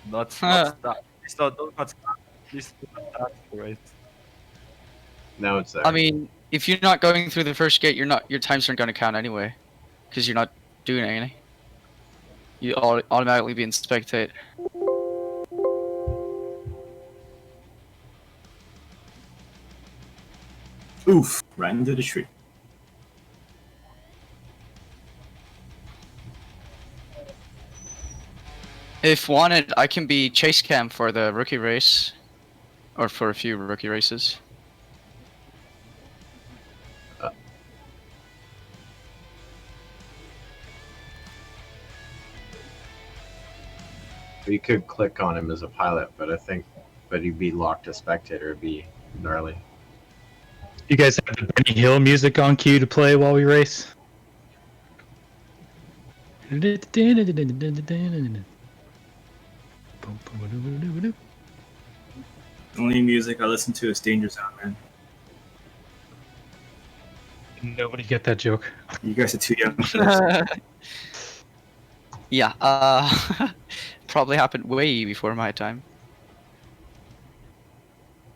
Not start. Please don't not start. Please do not start the race. Now it's there. I mean, if you're not going through the first gate, your times aren't going to count anyway, because you're not doing anything. You automatically be in spectate. Oof! Right into the tree. If wanted, I can be chase cam for the rookie race, or for a few rookie races. We could click on him as a pilot, but he'd be locked to spectator. It'd be gnarly. You guys have the Benny Hill music on cue to play while we race? Only music I listen to is Danger Zone, man. Nobody get that joke. You guys are too young for this. Yeah, probably happened way before my time.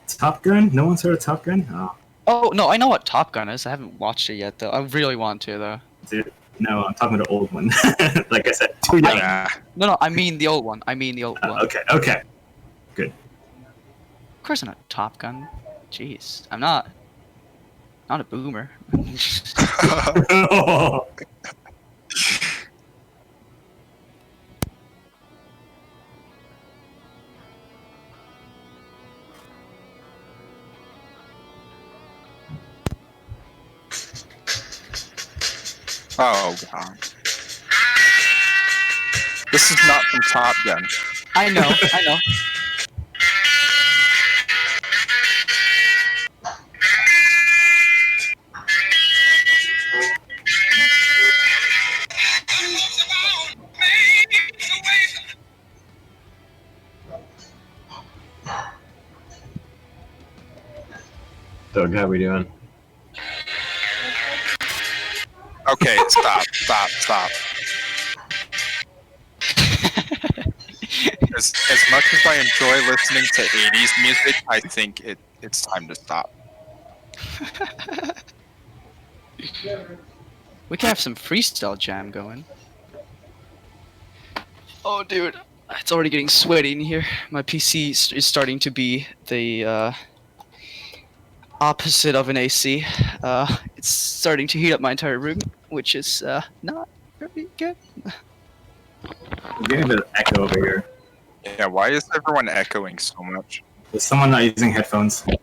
Top Gun? No one's heard of Top Gun? Oh. Oh, no, I know what Top Gun is. I haven't watched it yet, though. I really want to, though. Dude, no, I'm talking about the old one. Like I said, too young. No, I mean the old one. One. Okay. Good. Of course I'm not Top Gun. Jeez, I'm not a boomer. Oh god. This is not from Top Gun. I know. Doug, how we doing? Okay, stop. As much as I enjoy listening to 80s music, I think it's time to stop. We can have some freestyle jam going. Oh, dude, it's already getting sweaty in here. My PC is starting to be the opposite of an AC. It's starting to heat up my entire room, which is not very good. We're getting a bit of echo over here. Yeah, why is everyone echoing so much? Is someone not using headphones? I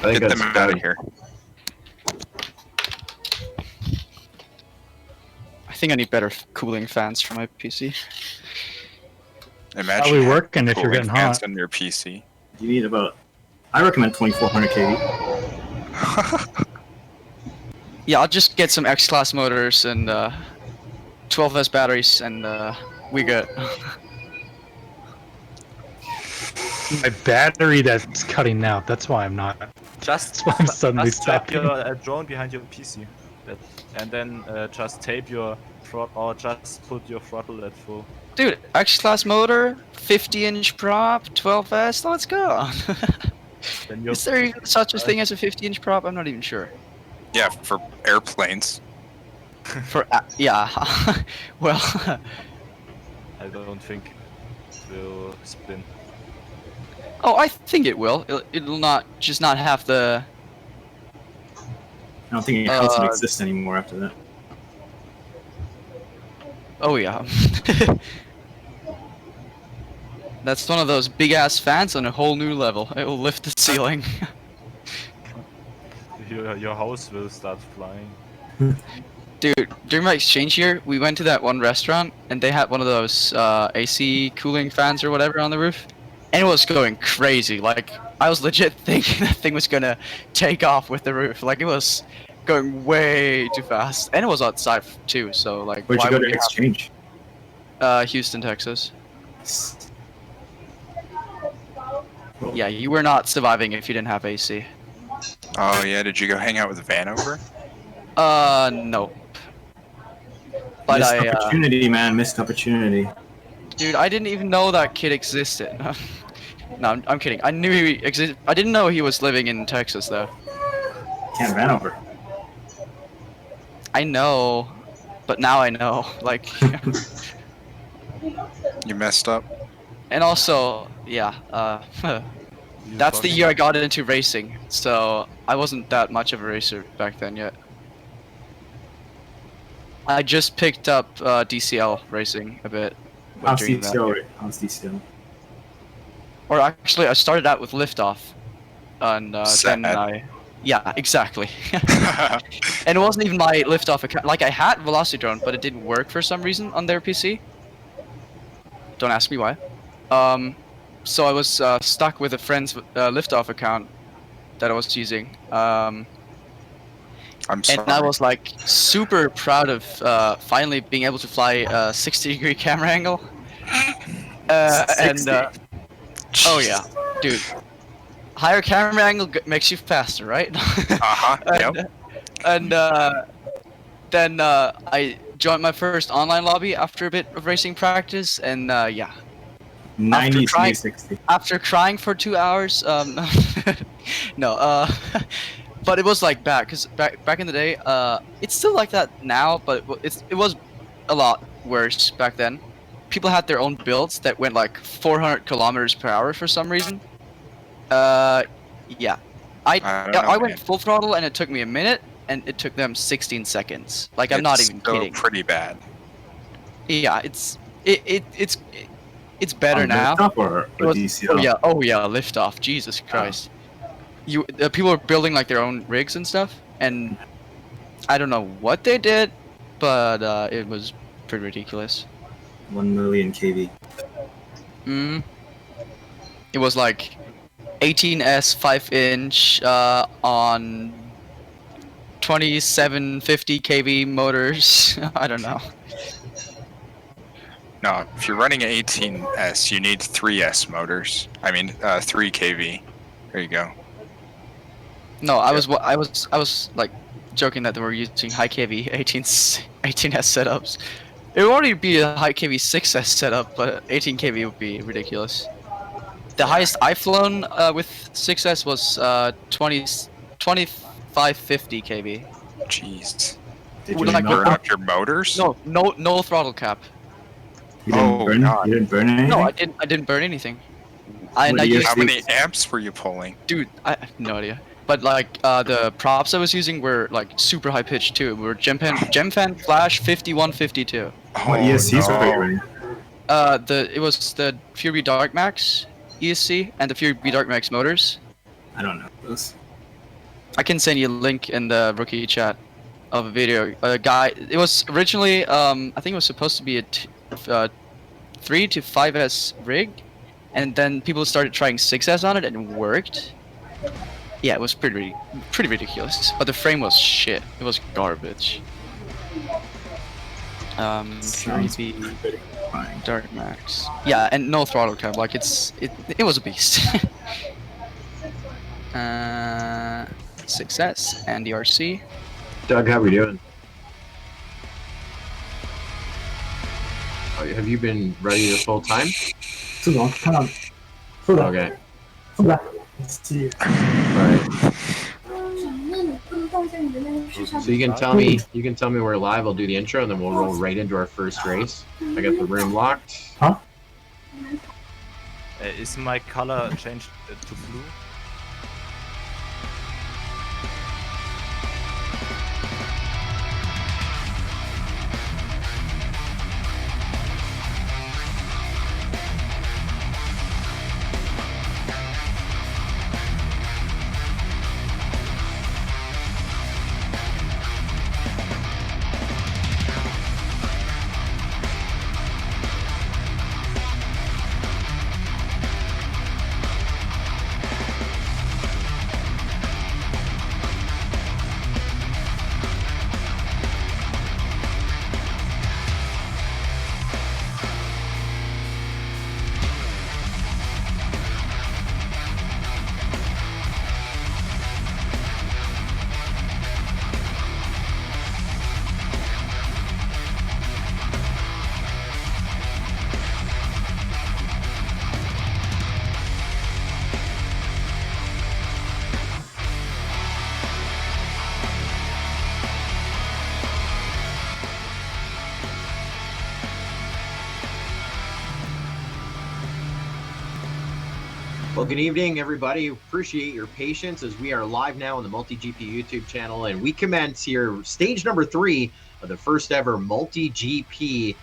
think Get that's them out of here. I think I need better cooling fans for my PC. Imagine Probably working if you're cooling getting fans hot. on your PC. You need about... I recommend 2400 kV. Yeah, I'll just get some X-Class motors and 12S batteries, and we good. My battery that's cutting out. That's why I'm not. Just, That's why I'm suddenly just strap stopping. your drone behind your PC. And then just tape your throttle, or just put your throttle at full. Dude, X-Class motor, 50-inch prop, 12S, let's go! Then you're Is there even such a thing as a 50-inch prop? I'm not even sure. Yeah, for airplanes. For yeah, well, I don't think it will spin. oh, I think it will. It'll not have the. I don't think it will exist anymore after that. Oh yeah. That's one of those big ass fans on a whole new level. It will lift the ceiling. Your house will start flying. Dude, during my exchange year, we went to that one restaurant and they had one of those AC cooling fans or whatever on the roof, and it was going crazy. Like, I was legit thinking that thing was gonna take off with the roof. Like, it was going way too fast, and it was outside too. So like, Where'd why you go would to exchange? Houston, Texas. Yeah, you were not surviving if you didn't have AC. Oh yeah, did you go hang out with Vanover? Nope. But Missed opportunity, man. Missed opportunity. Dude, I didn't even know that kid existed. No, I'm kidding. I knew he existed. I didn't know he was living in Texas though. Can't ran over. I know, but now I know. Like, You messed up. and also, yeah. You That's the fucking- year I got into racing, so I wasn't that much of a racer back then yet. I just picked up DCL racing a bit. How's during that DCL? year. How's DCL? Or actually, I started out with liftoff, and then Sad. yeah, exactly. And it wasn't even my liftoff account. Like I had Velocity Drone, but it didn't work for some reason on their PC. Don't ask me why. So I was stuck with a friend's liftoff account that I was using. I'm sorry. And I was like super proud of finally being able to fly a 60-degree camera angle. Oh yeah, dude. Higher camera angle makes you faster, right? Yep. And then I joined my first online lobby after a bit of racing practice, and yeah. 90 trying- 60. After crying for 2 hours, no, but it was like bad, cause back in the day, it's still like that now, but it was a lot worse back then. People had their own builds that went like 400 kilometers per hour for some reason. Yeah, I don't know, I went man. full throttle and it took me a minute, and it took them 16 seconds. Like I'm not It's even still kidding. pretty bad. Yeah, it's better On now. Liftoff or It was- DCL? oh yeah, liftoff. Jesus Christ. People were building like their own rigs and stuff, and I don't know what they did, but it was pretty ridiculous. 1 million kV. It was like 18S 5-inch on 2750 kV motors. I don't know. No, if you're running an 18S, you need 3S motors. I mean, 3 kV. There you go. No, I was like joking that they were using high kV 18S setups. It would already be a high kV 6S setup, but 18 kV would be ridiculous. The highest I've flown with 6S was 2550 kV. Jeez. Did Would you like not- Burn up your motors? No throttle cap. You didn't Oh, burn? God. You didn't burn anything? No, I didn't burn anything. What do you used, How many amps were you pulling? dude, I have no idea. But like the props I was using were like super high pitched too. We were Gemfan Flash 5152. What ESCs were you running? It was the Fury Dark Max ESC and the Fury Dark Max motors. I don't know those. I can send you a link in the rookie chat of a video. A guy. It was originally I think it was supposed to be a 3 to 5S rig, and then people started trying 6S on it and it worked. Yeah, it was pretty ridiculous. But the frame was shit. It was garbage. Fury Sounds B pretty fine. Dark Max. Yeah, and no throttle cap. Like it was a beast. 6S and the RC. Doug, how we doing? Oh, have you been ready the full time? 这种看到，是的， Okay. 是的，是 Alright. 那你不能动一下你的那个视差 So you can tell me we're live, I'll do the intro, and then we'll roll right into our first race. I got the room locked. Is my color changed to blue? Well, good evening, everybody. Appreciate your patience as we are live now on the MultiGP YouTube channel, and we commence here stage number 3 of the first ever MultiGP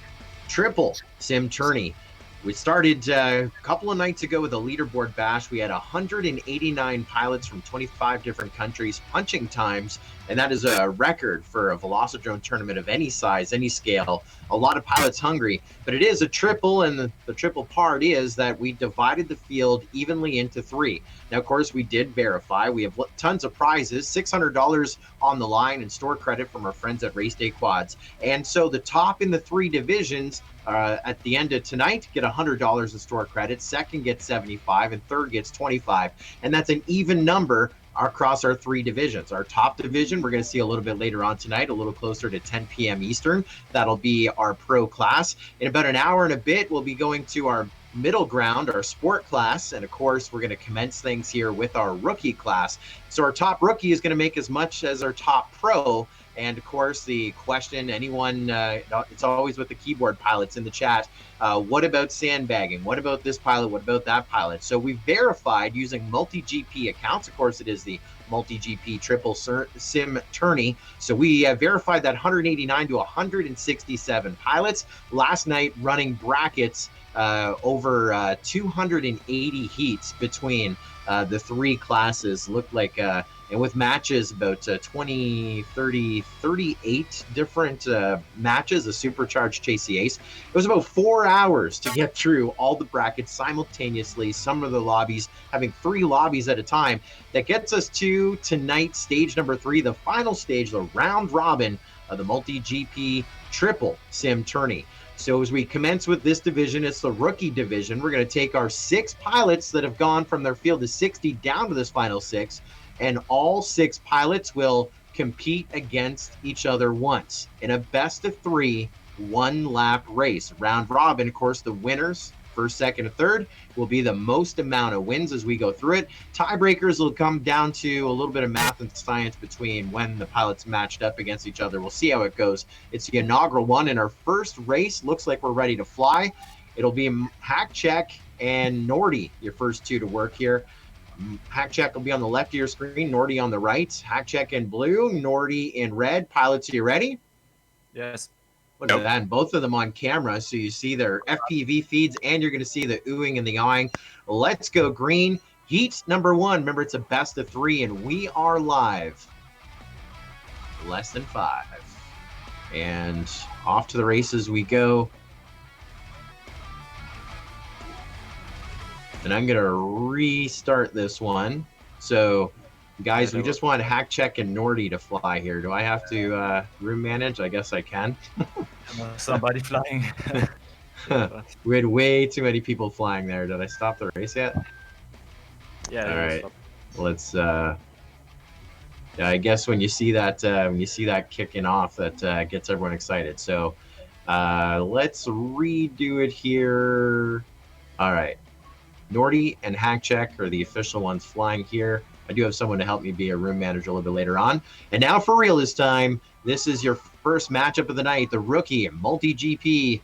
Triple Sim Tourney. We started a couple of nights ago with a leaderboard bash. We had 189 pilots from 25 different countries punching times, and that is a record for a Velocidrone tournament of any size, any scale. A lot of pilots hungry, but it is a triple, and the triple part is that we divided the field evenly into 3. Now, of course, we did verify. We have tons of prizes, $600 on the line and store credit from our friends at Race Day Quads. And so the top in the 3 divisions at the end of tonight get $100 in store credit, second gets 75, and third gets 25. And that's an even number across our 3 divisions. Our top division, we're going to see a little bit later on tonight, a little closer to 10 p.m. Eastern. That'll be our pro class. In about an hour and a bit, we'll be going to our middle ground, our sport class, and of course we're going to commence things here with our rookie class. So our top rookie is going to make as much as our top pro. And of course, the question, anyone, it's always with the keyboard pilots in the chat, what about sandbagging? What about this pilot? What about that pilot? So we've verified using MultiGP accounts. Of course, it is the MultiGP Triple Sim Tourney. So we verified that 189 to 167 pilots. Last night, running brackets over 280 heats between the 3 classes. Looked like and with matches about 20, 30, 38 different matches, a supercharged Chase the Ace. It was about 4 hours to get through all the brackets simultaneously, some of the lobbies having 3 lobbies at a time. That gets us to tonight's stage number 3, the final stage, the round robin of the MultiGP Triple Sim Tourney. So as we commence with this division, it's the rookie division. We're going to take our 6 pilots that have gone from their field of 60 down to this final 6, and all 6 pilots will compete against each other once in a best of 3 one-lap race. Round robin, of course, the winners, first, second, and third, will be the most amount of wins as we go through it. Tiebreakers will come down to a little bit of math and science between when the pilots matched up against each other. We'll see how it goes. It's the inaugural one, and our first race looks like we're ready to fly. It'll be Hack Check and Nordy, your first 2 to work here. Hack Check will be on the left of your screen, Nordy on the right. Hack Check in blue, Nordy in red. Pilots, are you ready? Yes. Look at that, and both of them on camera, so you see their FPV feeds, and you're going to see the oohing and the eyeing. Let's go green. Heat number 1. Remember, it's a best of 3, and we are live. Less than 5. And off to the races we go. And I'm going to restart this one. So, guys, we just want Hack Check and Nordy to fly here. Do I have to room manage? I guess I can. Somebody flying. We had way too many people flying there. Did I stop the race yet? Yeah. All right. Let's. Yeah, I guess when you see that kicking off, that gets everyone excited. So, let's redo it here. All right. Nordy and Hack Check are the official ones flying here. I do have someone to help me be a room manager a little bit later on. And now for real this time, this is your first matchup of the night, the rookie MultiGP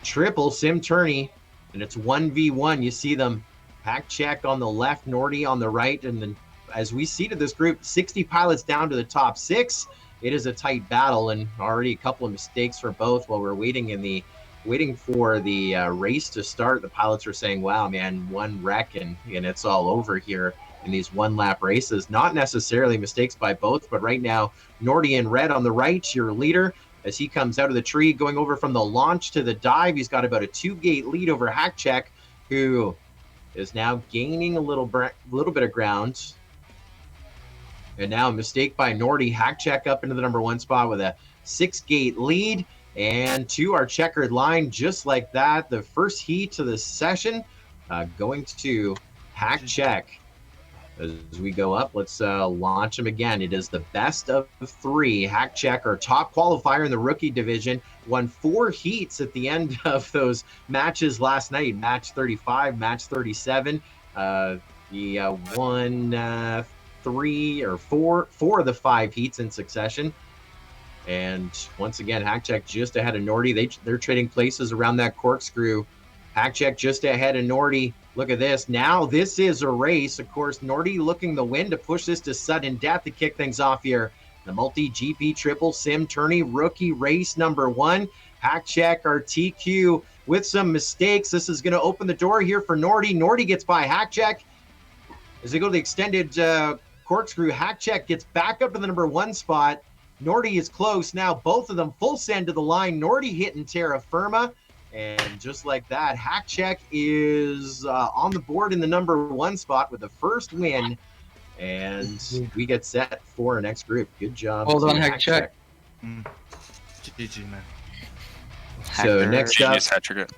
Triple Sim Tourney. And it's 1v1. You see them, Hack Check on the left, Nordy on the right. And then as we see to this group, 60 pilots down to the top 6. It is a tight battle, and already a couple of mistakes for both while we're waiting for the race to start. The pilots are saying, wow, man, one wreck and it's all over here in these one-lap races. Not necessarily mistakes by both, but right now, Nordy in red on the right, your leader, as he comes out of the tree, going over from the launch to the dive. He's got about a 2-gate lead over Hack Check, who is now gaining a little bit of ground. And now a mistake by Nordy. Hack Check up into the number 1 spot with a 6-gate lead. And to our checkered line, just like that, the first heat of the session going to Hack Check. As we go up, let's launch him again. It is the best of 3. Hack Check, our top qualifier in the rookie division, won 4 heats at the end of those matches last night. Match 35, match 37. He won 3 or 4 of the 5 heats in succession. And once again, Hack Check just ahead of Nordy. They're trading places around that corkscrew. Hack Check just ahead of Nordy. Look at this. Now this is a race. Of course, Nordy looking the win to push this to sudden death to kick things off here. The MULTIGP Triple Sim Tourney rookie race number 1. Hack check our TQ with some mistakes. This is going to open the door here for Nordy. Nordy gets by Hack check. As they go to the extended corkscrew, Hack check gets back up to the number 1 spot. Nordy is close. Now both of them full send to the line. Nordy hitting Terra Firma. And just like that, Hack check is on the board in the number 1 spot with the first win. And we get set for our next group. Good job. Well done, Hack check. GG, man. So next up, Genius hat trick.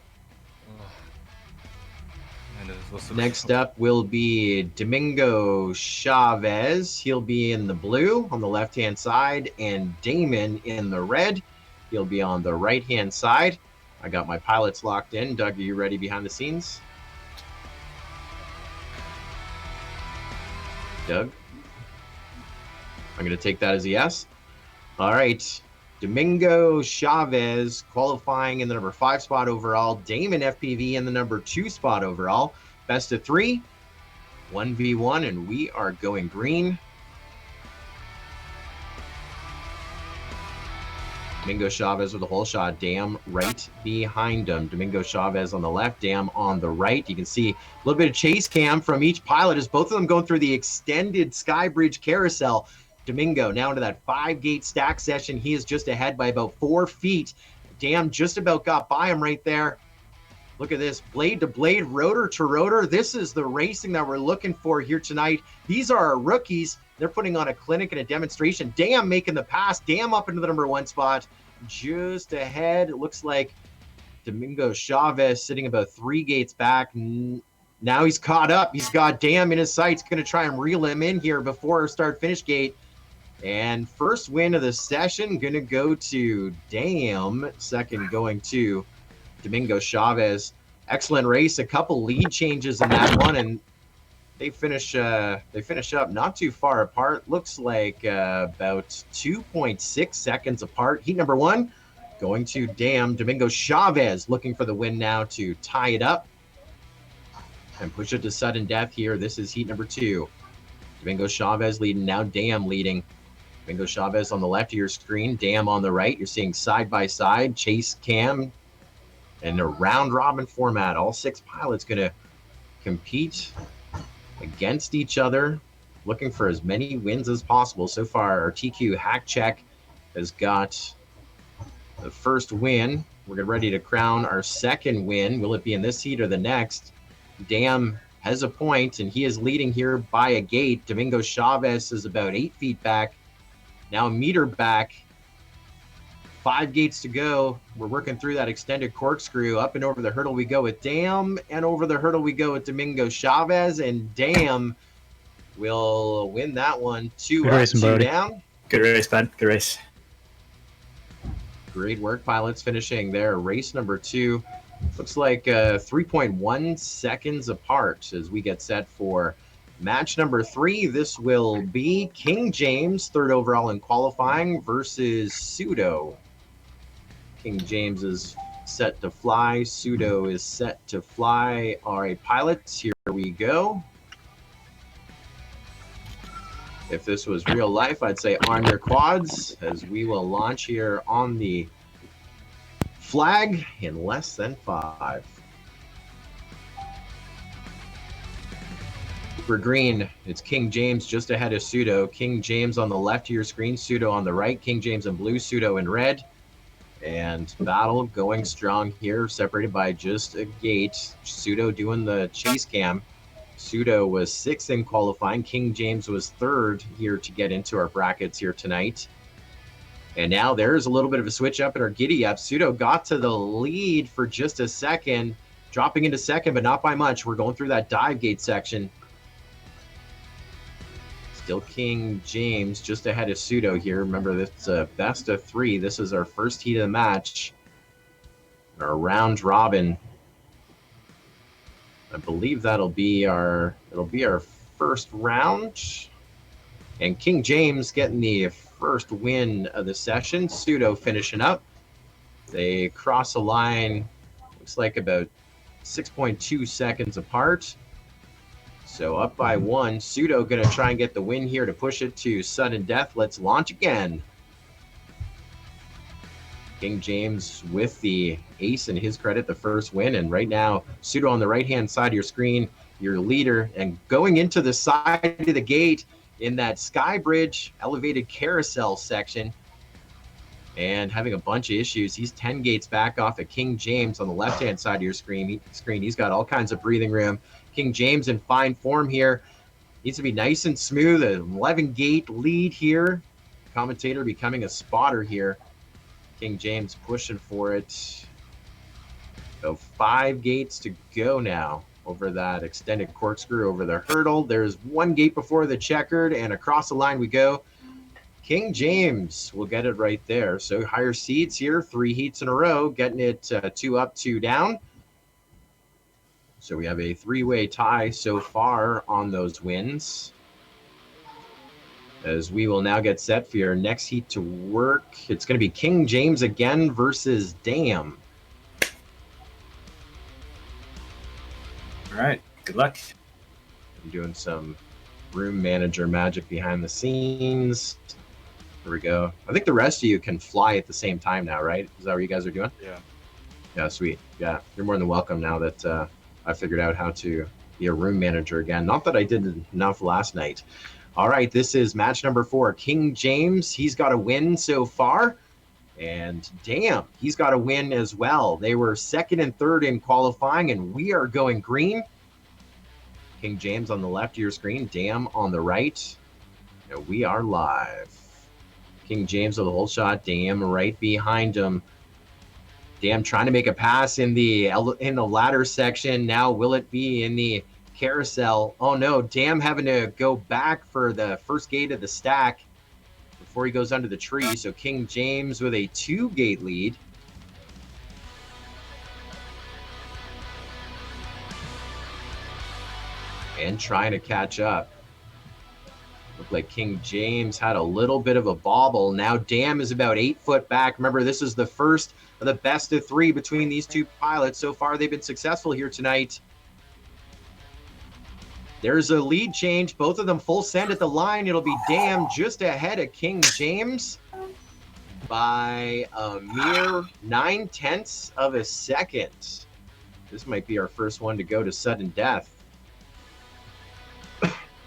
next up will be Domingo Chavez. He'll be in the blue on the left-hand side, and Damon in the red. He'll be on the right-hand side. I got my pilots locked in. Doug, are you ready behind the scenes? Doug? I'm going to take that as a yes. All right. Domingo Chavez qualifying in the number 5 spot overall. Damon FPV in the number 2 spot overall. Best of 3. 1v1, and we are going green. Domingo Chavez with a hole shot. Dam right behind him. Domingo Chavez on the left, Dam on the right. You can see a little bit of chase cam from each pilot as both of them going through the extended Skybridge carousel. Domingo now into that 5-gate stack session. He is just ahead by about 4 feet. Dam just about got by him right there. Look at this, blade to blade, rotor to rotor. This is the racing that we're looking for here tonight. These are our rookies. They're putting on a clinic and a demonstration. Dam making the pass. Dam up into the number 1 spot. Just ahead. It looks like Domingo Chavez sitting about 3 gates back. Now he's caught up. He's got Dam in his sights. Going to try and reel him in here before our start-finish gate. And first win of the session going to go to Dam. Second going to Domingo Chavez. Excellent race. A couple lead changes in that one, and they finish up not too far apart. Looks like about 2.6 seconds apart. Heat number 1 going to Dam. Domingo Chavez looking for the win now to tie it up and push it to sudden death here. This is heat number 2. Domingo Chavez leading now. Dam leading. Domingo Chavez on the left of your screen. Dam on the right. You're seeing side by side chase cam in a round robin format. All 6 pilots going to compete against each other, looking for as many wins as possible. So far, our TQ Hack Check has got the first win. We're getting ready to crown our second win. Will it be in this heat or the next? Dam has a point, and he is leading here by a gate. Domingo Chavez is about 8 feet back. Now a meter back. 5 gates to go. We're working through that extended corkscrew. Up and over the hurdle we go with Dam, and over the hurdle we go with Domingo Chavez, and Dam will win that one. 2 Good up, racing, 2 buddy. down. Good race, bud. Good race. Great work, pilots, finishing there. Race number 2. Looks like 3.1 seconds apart as we get set for match number 3. This will be King James, 3rd overall in qualifying, versus Pseudo. King James is set to fly. Pseudo is set to fly. All right, pilots, here we go. If this was real life, I'd say arm your quads, as we will launch here on the flag in less than 5. For green, it's King James just ahead of Pseudo. King James on the left of your screen, Pseudo on the right. King James in blue, Pseudo in red. And battle going strong here, separated by just a gate. Pseudo doing the chase cam. Pseudo was 6th in qualifying. King James was 3rd here to get into our brackets here tonight. And now there's a little bit of a switch up in our giddy up. Pseudo got to the lead for just a second, dropping into 2nd, but not by much. We're going through that dive gate section. Still King James just ahead of Pseudo here. Remember, this is a best of 3. This is our first heat of the match. Our round robin. I believe it'll be our first round. And King James getting the first win of the session. Pseudo finishing up. They cross a line, looks like about 6.2 seconds apart. So up by 1. Pseudo going to try and get the win here to push it to sudden death. Let's launch again. King James with the ace in his credit, the first win. And right now, Pseudo on the right-hand side of your screen, your leader. And going into the side of the gate in that Sky Bridge elevated carousel section. And having a bunch of issues. He's 10 gates back off of King James on the left-hand side of your screen. He's got all kinds of breathing room. King James in fine form here. Needs to be nice and smooth. An 11-gate lead here. Commentator becoming a spotter here. King James pushing for it. So 5 gates to go now over that extended corkscrew over the hurdle. There's 1 gate before the checkered, and across the line we go. King James will get it right there. So higher seeds here, 3 heats in a row, getting it 2 up, 2 down. So we have a 3-way tie so far on those wins. As we will now get set for your next heat to work. It's going to be King James again versus Dam. All right. Good luck. I'm doing some room manager magic behind the scenes. Here we go. I think the rest of you can fly at the same time now, right? Is that what you guys are doing? Yeah. Yeah, sweet. Yeah, you're more than welcome now that I figured out how to be a room manager again. Not that I did enough last night. All right, this is match number 4. King James, he's got a win so far. And damn, he's got a win as well. They were 2nd and 3rd in qualifying, and we are going green. King James on the left of your screen, Dam on the right. And we are live. King James with a hole shot, Dam right behind him. Dam trying to make a pass in the ladder section. Now will it be in the carousel? Oh no, Dam having to go back for the first gate of the stack before he goes under the tree. So King James with a 2-gate lead. And trying to catch up. Looked like King James had a little bit of a bobble. Now Dam is about 8 foot back. Remember, this is the first of the best of 3 between these 2 pilots. So far, they've been successful here tonight. There's a lead change. Both of them full send at the line. It'll be Dam just ahead of King James by a mere 9/10 of a second. This might be our first one to go to sudden death.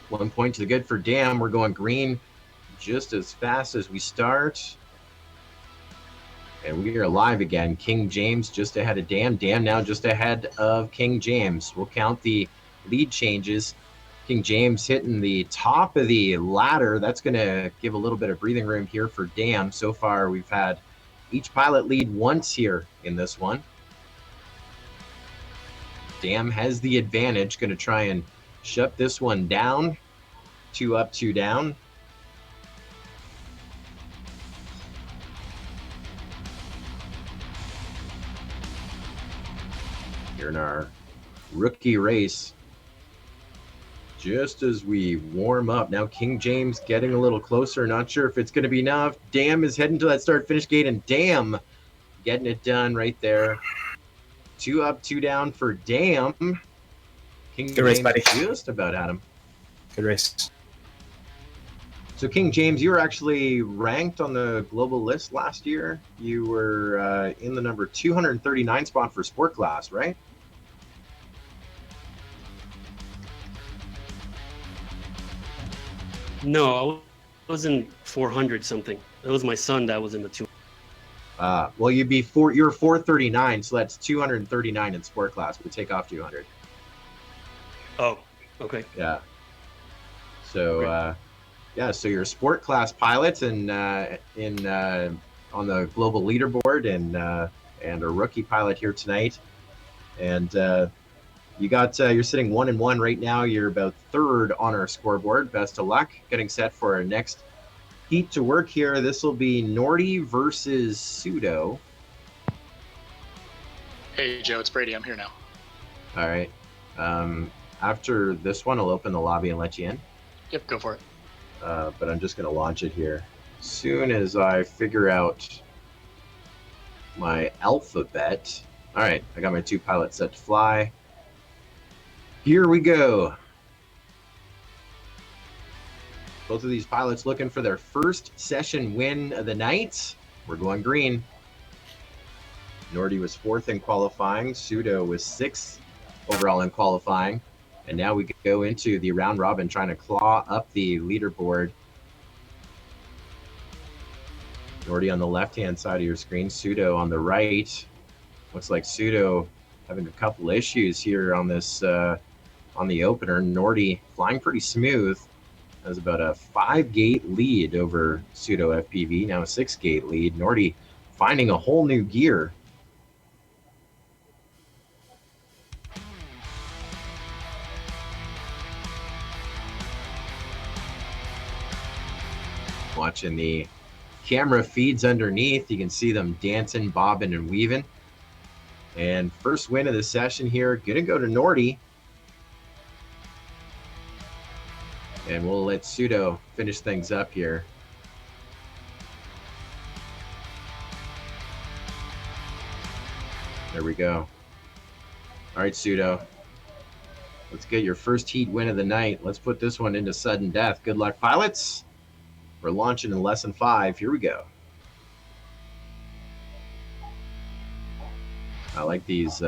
1 point to the good for Dam. We're going green just as fast as we start. And we are live again. King James just ahead of Dam. Dam now just ahead of King James. We'll count the lead changes. King James hitting the top of the ladder. That's going to give a little bit of breathing room here for Dam. So far, we've had each pilot lead once here in this one. Dam has the advantage. Going to try and shut this one down. 2 up, 2 down. Here in our rookie race. Just as we warm up. Now King James getting a little closer. Not sure if it's going to be enough. Dam is heading to that start-finish gate, and Dam getting it done right there. 2 up, 2 down for Dam. King Good race, James buddy. just about at him. Good race. So King James, you were actually ranked on the global list last year. You were in the number 239 spot for sport class, right? No, I was in 400 something. It was my son that was in the 2. Well, you're 439, so that's 239 in sport class. We take off 200. Oh, okay. Yeah. So, so you're a sport class pilot and on the global leaderboard and a rookie pilot here tonight. And you got you're sitting 1-1 right now. You're about 3rd on our scoreboard. Best of luck getting set for our next heat to work here. This will be Nordy versus Pseudo. Hey Joe, it's Brady. I'm here now. All right. After this one, I'll open the lobby and let you in. Yep, go for it. But I'm just going to launch it here. Soon as I figure out my alphabet, All right, I got my 2 pilots set to fly. Here we go. Both of these pilots looking for their first session win of the night. We're going green. Nordy was 4th in qualifying. Pseudo was 6th overall in qualifying. And now we go into the round robin trying to claw up the leaderboard. Nordy on the left-hand side of your screen, Pseudo on the right. Looks like Pseudo having a couple issues here on this on the opener. Nordy flying pretty smooth. Has about a 5-gate lead over Pseudo FPV, now a 6-gate lead. Nordy finding a whole new gear. Watching the camera feeds underneath, you can see them dancing, bobbing, and weaving. And first win of the session here, gonna go to Nordy. And we'll let Pseudo finish things up here. There we go. All right, Pseudo. Let's get your first heat win of the night. Let's put this one into sudden death. Good luck, pilots. We're launching in lesson 5. Here we go. I like these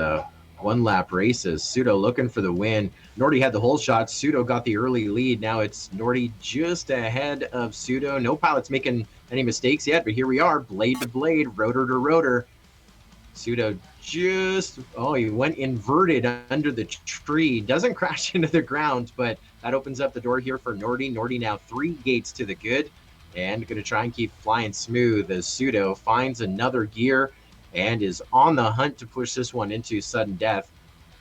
one-lap races. Pseudo looking for the win. Nordy had the whole shot. Pseudo got the early lead. Now it's Nordy just ahead of Pseudo. No pilots making any mistakes yet, but here we are. Blade to blade, rotor to rotor. Pseudo just, oh, he went inverted under the tree. Doesn't crash into the ground, but that opens up the door here for Nordy. Nordy now 3 gates to the good and going to try and keep flying smooth as Pseudo finds another gear and is on the hunt to push this one into sudden death.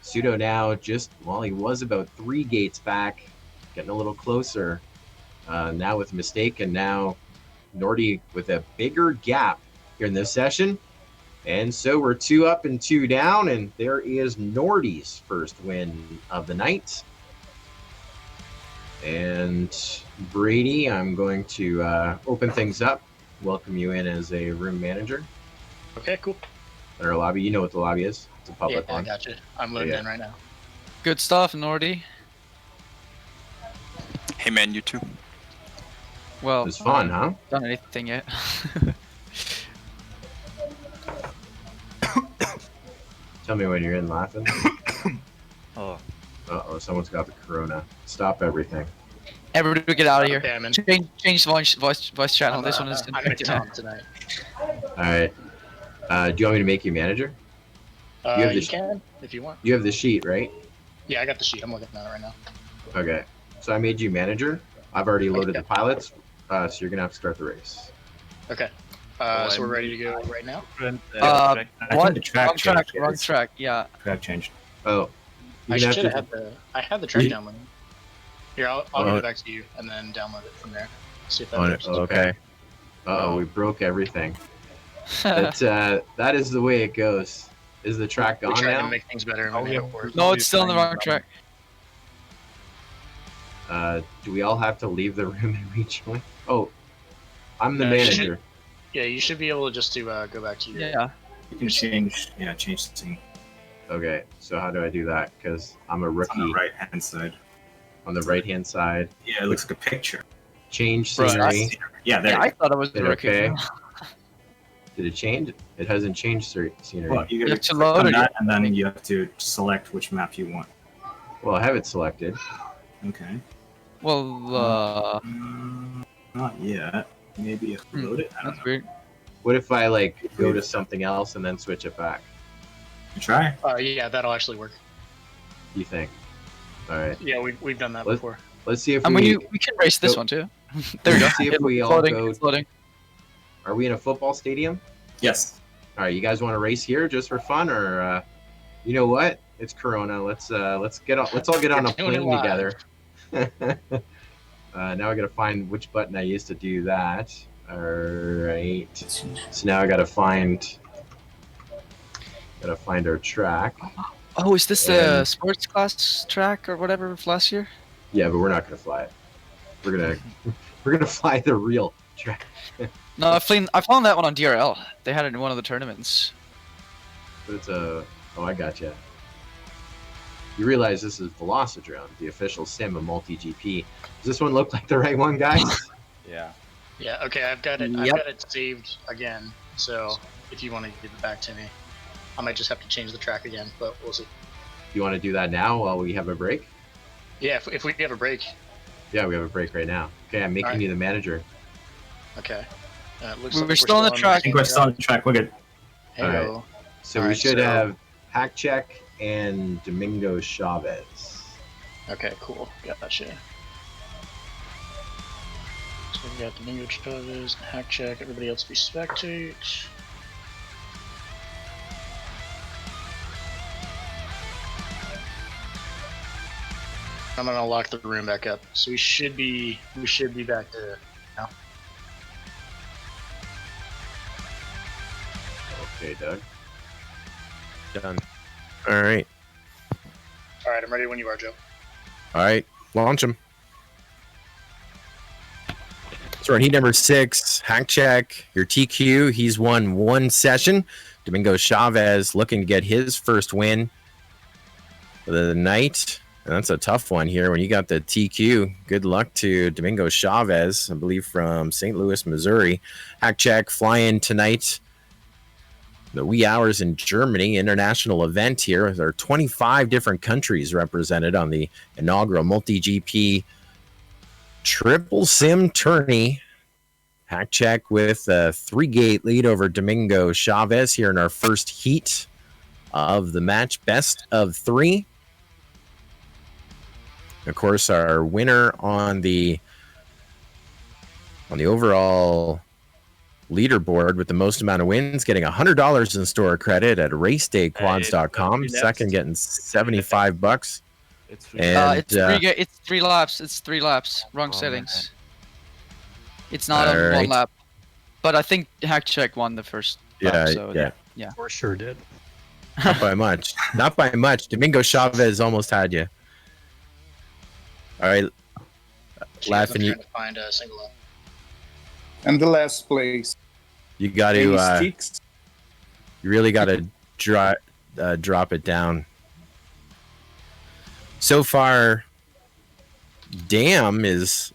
Pseudo now just, well, he was about 3 gates back, getting a little closer now with a mistake, and now Nordy with a bigger gap here in this session. And so we're 2 up and 2 down, and there is Nordy's first win of the night. And Brady, I'm going to open things up, welcome you in as a room manager. Okay, cool. In our lobby, you know what the lobby is. It's a public Yeah, I one. got you. I'm loading in right now. Good stuff, Nordy. Hey man, you too. Well, It was fun, huh? Done anything yet? Tell me when you're in laughing. Oh. Uh-oh, someone's got the corona. Stop everything. Everybody get out of here. Okay, I'm in. Change voice channel. This one is. I'm in town tonight. All right. Do you want me to make you manager? You the can, if you want. You have the sheet, right? Yeah, I got the sheet. I'm looking at it right now. Okay. So I made you manager. I've already loaded the pilots, so you're going to have to start the race. Okay. So we're ready to go right now? What? I think the track Wrong track. changed, Wrong yes. track. Yeah. Track changed. Oh. I You're should gonna have had I had the track downloaded. Here, I'll give it back to you and then download it from there. See if that works. Okay. Uh-oh, we broke everything. That is the way it goes. Is the track We gone tried to now? make things better and we made it worse. No, it's still on the wrong track. Do we all have to leave the room and rejoin? Oh, I'm the No, you manager. Yeah, you should be able to just to go back to your. Yeah. You can change the scene Okay, so how do I do that? Because I'm a rookie. on the right hand side. On the right-hand side. Yeah, it looks like a picture. Change Bro, scenery. Yeah, there. Yeah, I thought it was Is the it rookie. okay? Did it change? It hasn't changed scenery. Well, you You gotta have to click load on it. that, and then you have to select which map you want. Well, I have it selected. Okay. Well, Not yet. Maybe if you load it. I don't that's know. weird. What if I go to something else and then switch it back? Try. Yeah, that'll actually work. You think? All right. Yeah, we've done that Let's- before. Let's see if I we mean, we can race this Go- one too. There we go. Let's see if we all Loading, go. it's loading. Are we in a football stadium? Yes. All right. You guys want to race here just for fun, or you know what? It's Corona. Let's all get on a Doing it plane live. together. Now I gotta find which button I used to do that. All right. So now I gotta find our track. Oh, is this the And- sports class track or whatever from last year? Yeah, but we're not gonna fly it. We're gonna fly the real track. No, I found that one on DRL. They had it in one of the tournaments. But it's a... Oh, I gotcha. You realize this is Velocidrone, the official sim of MultiGP. Does this one look like the right one, guys? Yeah. Yeah. Okay. I've got it. I've Yep. got it saved again. So if you want to give it back to me, I might just have to change the track again. But we'll see. You want to do that now while we have a break? Yeah. If we have a break. Yeah, we have a break right now. Okay, I'm making Alright. you the manager. Okay. Looks We're like still on the track. I think we're still on track. We're good. Hey-o. So we Alright, should so- have Hack Check and Domingo Chavez. Okay. Cool. Gotcha. So we got Domingo Chavez, Hack Check. Everybody else be spectate. I'm gonna lock the room back up. So we should be back to now. Okay, Doug. Done. All right. All right, I'm ready when you are, Joe. All right. Launch him. So we're on heat number 6. Hack Check. Your TQ. He's won 1 session. Domingo Chavez looking to get his first win of the night. And that's a tough one here when you got the TQ. Good luck to Domingo Chavez, I believe from St. Louis, Missouri. Hack Check flying tonight. The wee hours in Germany, international event here. There are 25 different countries represented on the inaugural MultiGP Triple Sim Tourney. Hack Check with a 3-gate lead over Domingo Chavez here in our first heat of the match. Best of 3. Of course, our winner on the overall leaderboard with the most amount of wins, getting $100 in store credit at racedayquads.com. Second, getting $75. It's And It's 3 laps. It's 3 laps. Wrong settings. It's not on Alright. 1 lap. But I think Hack Check won the first lap. So yeah. For sure did. Not by much. Not by much. Domingo Chavez almost had you. All right. Laughing, I'm you trying to find a single lap. And the last place. you got to Sticks. you really got to drop it down. So far, Dam is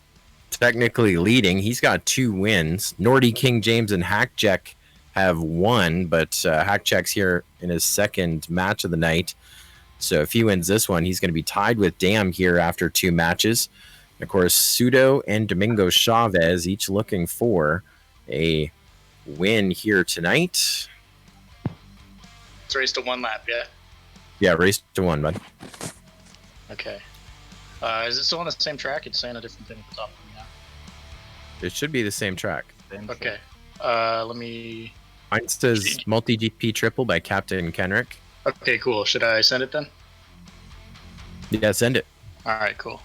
technically leading. He's got 2 wins. Nordy, King James, and Hack Check have 1, but Hack Check's here in his second match of the night. So if he wins this one, he's going to be tied with Dam here after 2 matches. Of course, Pseudo and Domingo Chavez each looking for a win here tonight. It's race to 1 lap, yeah? Yeah, race to 1, bud. Okay. Is it still on the same track? It's saying a different thing at the top of me now. It should be the same track. Okay. Let me... Mine says MultiGP Triple by Captain Kenrick. Okay, cool. Should I send it then? Yeah, send it. Alright, cool.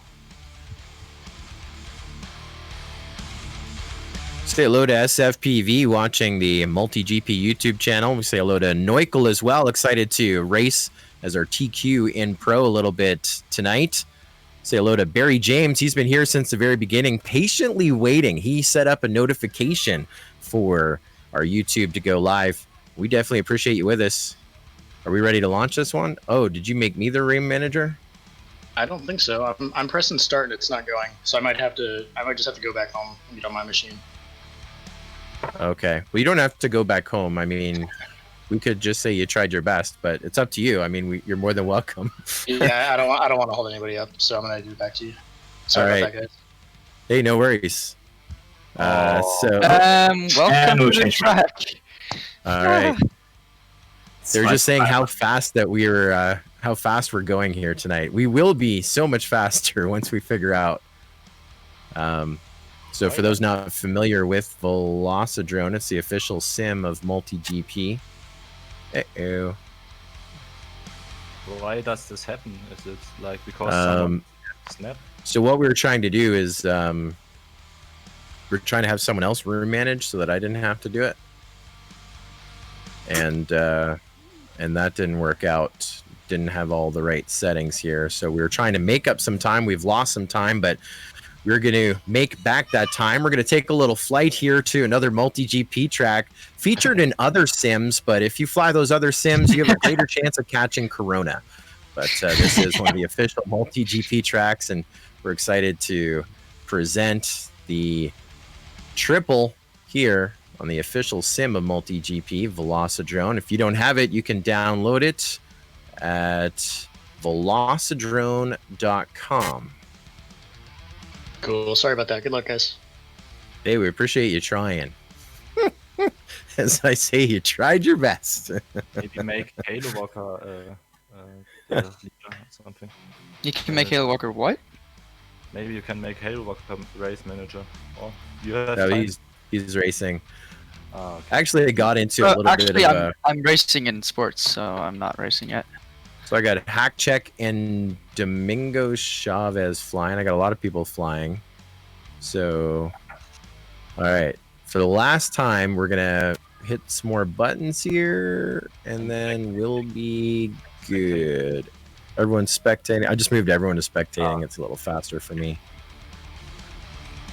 Say hello to SFPV watching the MultiGP YouTube channel. We say hello to Neukel as well. Excited to race as our TQ in pro a little bit tonight. Say hello to Barry James. He's been here since the very beginning, patiently waiting. He set up a notification for our YouTube to go live. We definitely appreciate you with us. Are we ready to launch this one? Oh, did you make me the ring manager? I don't think so. I'm pressing start and it's not going. So I might just have to go back home and get on my machine. Okay. Well, you don't have to go back home. I mean, we could just say you tried your best, but it's up to you. I mean, you're more than welcome. Yeah, I don't want to hold anybody up, so I'm gonna give it back to you. Sorry about that, guys. Hey, no worries. welcome And we'll to the change track. All right. They're just saying how fast we're going here tonight. We will be so much faster once we figure out. So for those not familiar with Velocidrone, it's the official sim of MultiGP. Uh-oh. Why does this happen? Is it like because someone snap? So what we were trying to do is we're trying to have someone else room manage so that I didn't have to do it. And that didn't work out. Didn't have all the right settings here. So we were trying to make up some time. We've lost some time, but we're going to make back that time. We're going to take a little flight here to another MultiGP track featured in other sims, but if you fly those other sims, you have a greater chance of catching Corona. But this is one of the official MultiGP tracks, and we're excited to present the triple here on the official sim of MultiGP, Velocidrone. If you don't have it, you can download it at velocidrone.com. Cool. Sorry about that. Good luck, guys. Hey, we appreciate you trying. As I say, you tried your best. Maybe make Halo Walker leader or something. You can make Halo Walker what? Maybe you can make Halo Walker race manager. Or you have No, time. he's racing. Okay. Actually, I got into a little Actually, bit of I'm racing in sports, so I'm not racing yet. So I got Hack Check and Domingo Chavez flying. I got a lot of people flying. So, all right. For the last time, we're gonna hit some more buttons here, and then we'll be good. Everyone's spectating. I just moved everyone to spectating. It's a little faster for me.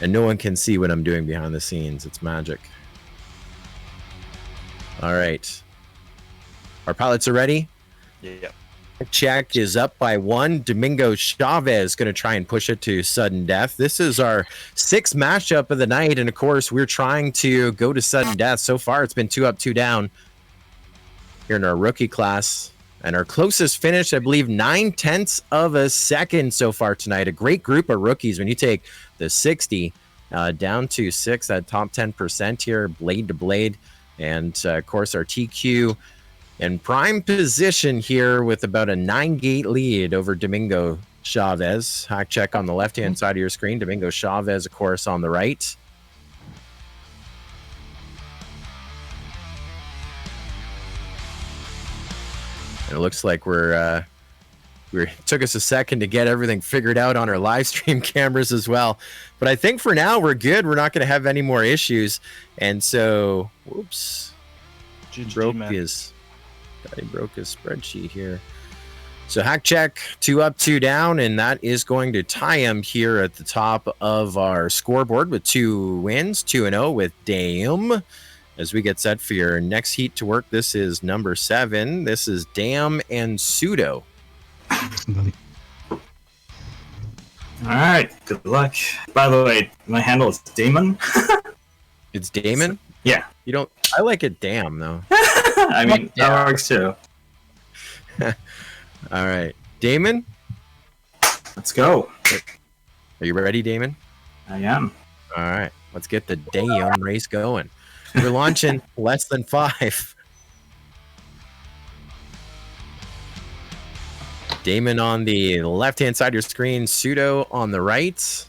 And no one can see what I'm doing behind the scenes. It's magic. All right. Our pilots are ready? Yeah. Check is up by 1. Domingo Chavez going to try and push it to sudden death. This is our 6th matchup of the night, and of course, we're trying to go to sudden death. So far, it's been 2 up, 2 down here in our rookie class. And our closest finish, I believe, 9/10 of a second so far tonight. A great group of rookies. When you take the 60 down to 6, that top 10% here, blade to blade. And, of course, our TQ in prime position here with about a 9-gate lead over Domingo Chavez. Hack Check on the left-hand side of your screen. Domingo Chavez, of course, on the right. And it looks like we took us a second to get everything figured out on our live stream cameras as well. But I think for now we're good. We're not going to have any more issues. And so, whoops. GG, broke man. his spreadsheet here. So Hack Check, 2 up, 2 down, and that is going to tie him here at the top of our scoreboard with 2 wins, 2-0 with Dame. As we get set for your next heat to work, this is number 7. This is Dam and Pseudo. All right, good luck. By the way, my handle is Damon. It's Damon? Yeah. You don't. I like it. Damn though. I mean, that works too. All right, Damon. Let's go. Are you ready, Damon? I am. All right, let's get the damn race going. We're launching less than 5. Damon on the left-hand side of your screen, Pseudo on the right.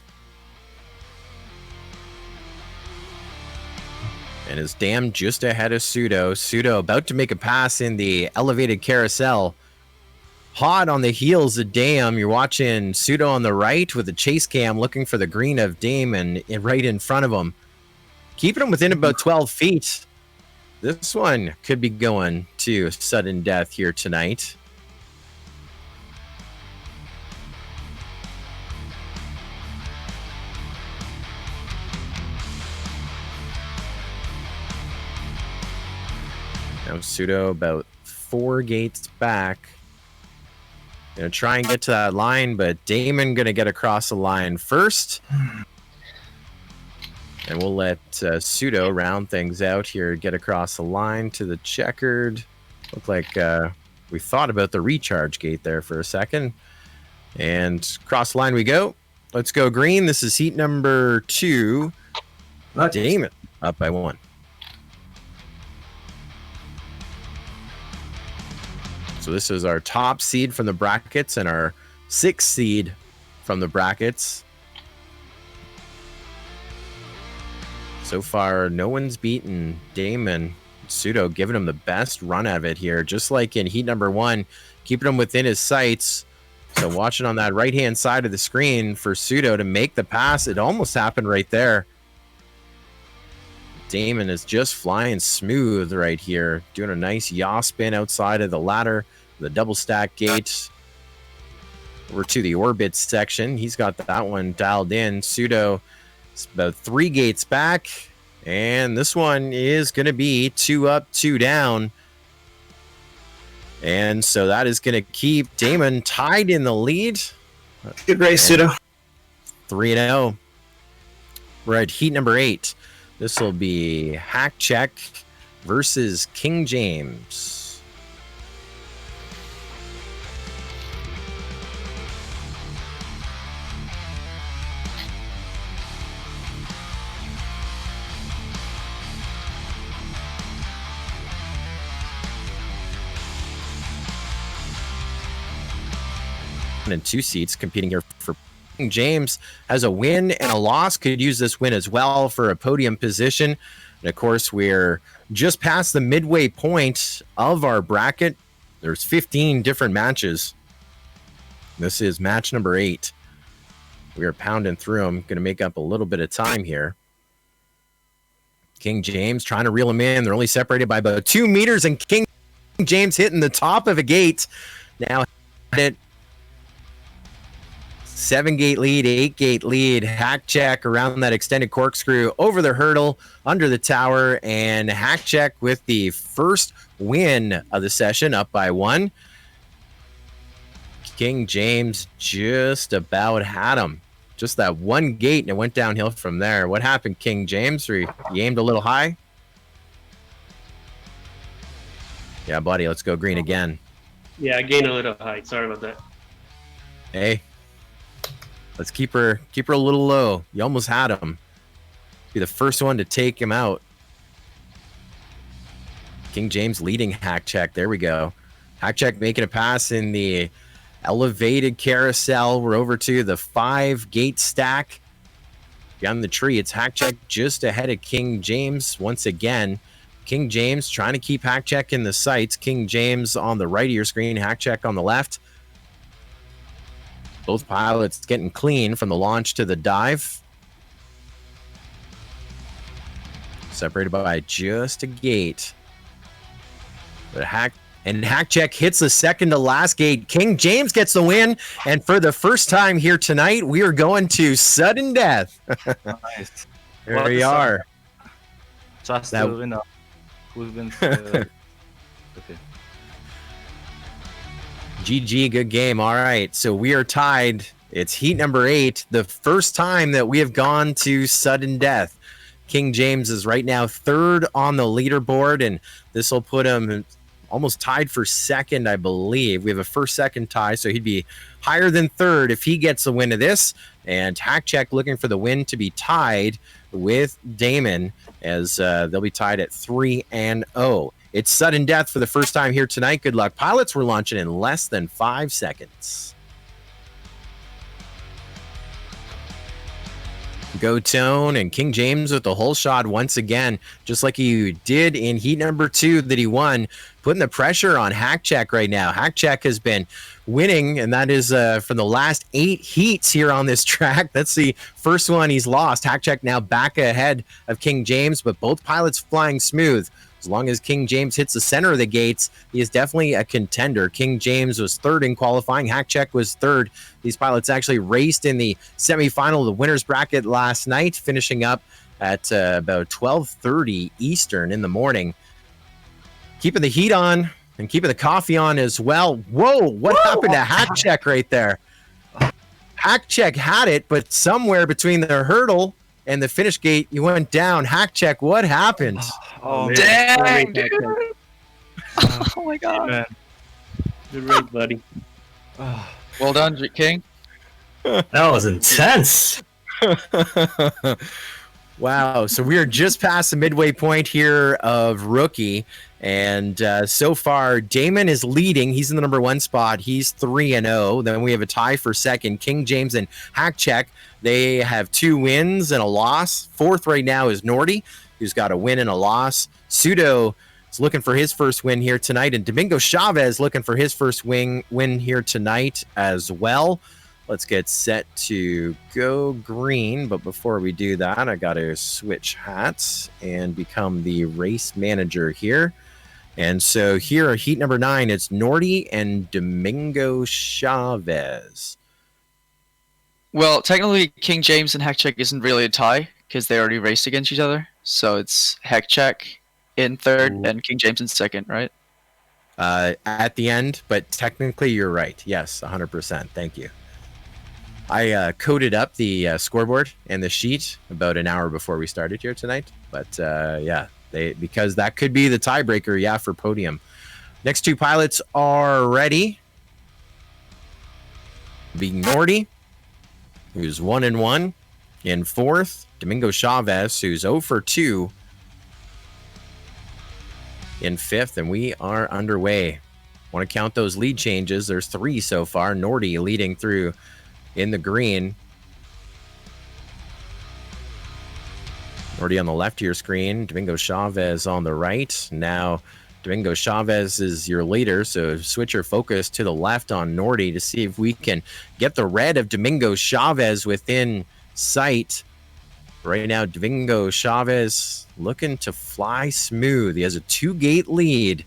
And his Dam just ahead of Pseudo. Pseudo about to make a pass in the elevated carousel. Hot on the heels of Dam. You're watching Pseudo on the right with the chase cam looking for the green of Dame and right in front of him. Keeping him within about 12 feet. This one could be going to sudden death here tonight. Now Pseudo about 4 gates back. Gonna try and get to that line, but Damon gonna get across the line first. And we'll let Pseudo round things out here, get across the line to the checkered. Looked like we thought about the recharge gate there for a second. And cross the line we go. Let's go green. This is heat number 2. Damon up by 1. So this is our top seed from the brackets and our 6th seed from the brackets. So far, no one's beaten Damon. Pseudo giving him the best run of it here, just like in heat number 1, keeping him within his sights. So watching on that right-hand side of the screen for Pseudo to make the pass. It almost happened right there. Damon is just flying smooth right here, doing a nice yaw spin outside of the ladder, the double stack gate. over to the orbit section. He's got that one dialed in. Pseudo is about 3 gates back. And this one is going to be 2 up, 2 down. And so that is going to keep Damon tied in the lead. Good race, Pseudo. 3-0. We're at heat number 8. This will be Hack Check versus King James. And 2 seats competing here for King James has a win and a loss, could use this win as well for a podium position. And of course, we're just past the midway point of our bracket. There's 15 different matches. This is match number 8. We are pounding through them. Going to make up a little bit of time here. King James trying to reel him in. They're only separated by about 2 meters, and King James hitting the top of a gate. Now it 7-gate lead, 8-gate lead. Hack Check around that extended corkscrew over the hurdle, under the tower, and Hack Check with the first win of the session, up by 1. King James just about had him. Just that 1 gate, and it went downhill from there. What happened, King James? You aimed a little high? Yeah, buddy, let's go green again. Yeah, I gained a little height. Sorry about that. Hey. Let's keep her a little low. You almost had him. Be the first one to take him out. King James leading Hack Check. There we go. Hack Check making a pass in the elevated carousel. We're over to the 5-gate stack. Beyond the tree, it's Hack Check just ahead of King James once again. King James trying to keep Hack Check in the sights. King James on the right of your screen, Hack Check on the left. Both pilots getting clean from the launch to the dive. Separated by just a gate. But Hack Check hits the second to last gate. King James gets the win. And for the first time here tonight, we are going to sudden death. Nice. There we are. Just That- the winner. Who wins? Okay. GG, good game. All right, so we are tied. It's heat number 8, the first time that we have gone to sudden death. King James is right now 3rd on the leaderboard, and this will put him almost tied for 2nd, I believe. We have a 1st-2nd tie, so he'd be higher than 3rd if he gets the win of this. And Hack Check looking for the win to be tied with Damon, as they'll be tied at 3-0. It's sudden death for the first time here tonight. Good luck, pilots. We're launching in less than 5 seconds. Go Tone and King James with the whole shot once again, just like he did in heat number 2 that he won, putting the pressure on Hack Check right now. Hack Check has been winning, and that is from the last 8 heats here on this track. That's the first one he's lost. Hack Check now back ahead of King James, but both pilots flying smooth. As long as King James hits the center of the gates, he is definitely a contender. King James was 3rd in qualifying. Hack Check was 3rd. These pilots actually raced in the semifinal of the winner's bracket last night, finishing up at about 12:30 Eastern in the morning. Keeping the heat on and keeping the coffee on as well. Whoa, what happened to Hack Check right there? Hack Check had it, but somewhere between the hurdle and the finish gate, you went down. Hack Check, what happened? Oh, Dang, dude. Oh my god. man. Good race, buddy. Well done, King. That was intense. Wow, so we are just past the midway point here of rookie, and so far Damon is leading. He's in the number 1 spot. He's 3-0. Then we have a tie for 2nd. King James and Hack Check, they have 2 wins and a loss. 4th right now is Nordy, who's got a win and a loss. Pseudo is looking for his first win here tonight, and Domingo Chavez looking for his first win here tonight as well. Let's get set to go green, but before we do that, I got to switch hats and become the race manager here. And so here are heat number 9. It's Nordy and Domingo Chavez. Well, technically, King James and Hekchek isn't really a tie because they already raced against each other. So it's Hekchek in third and King James in second, right? At the end, but technically you're right. Yes, 100%. Thank you. I coded up the scoreboard and the sheet about an hour before we started here tonight. But yeah, because that could be the tiebreaker, yeah, for podium. Next two pilots are ready. Being Nordy, who's 1-1 in fourth. Domingo Chavez, who's 0 for 2 in fifth, and we are underway. Want to count those lead changes. There's 3 so far. Nordy leading through in the green. Nordy on the left of your screen. Domingo Chavez on the right. Now, Domingo Chavez is your leader, so switch your focus to the left on Nordy to see if we can get the red of Domingo Chavez within sight. Right now, Domingo Chavez looking to fly smooth. He has a 2-gate lead.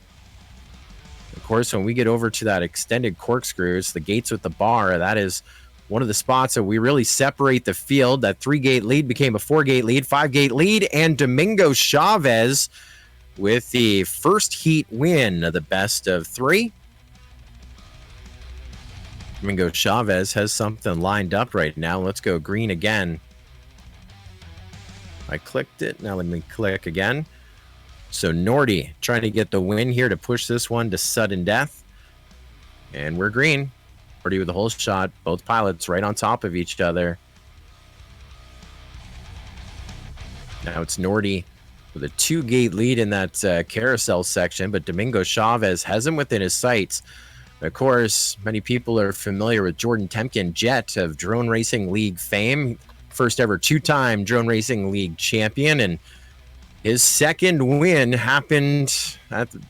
Of course, when we get over to that extended corkscrew, it's the gates with the bar. That is one of the spots that we really separate the field. That 3-gate lead became a 4-gate lead, 5-gate lead, and Domingo Chavez with the first heat win of the best of 3. Domingo Chavez has something lined up right now. Let's go green again. I clicked it. Now let me click again. So Nordy trying to get the win here to push this one to sudden death. And we're green. Nordy with the whole shot. Both pilots right on top of each other. Now it's Nordy with a 2-gate lead in that carousel section, but Domingo Chavez has him within his sights. Of course, many people are familiar with Jordan Temkin, Jet of Drone Racing League fame. First ever 2-time Drone Racing League champion, and his second win happened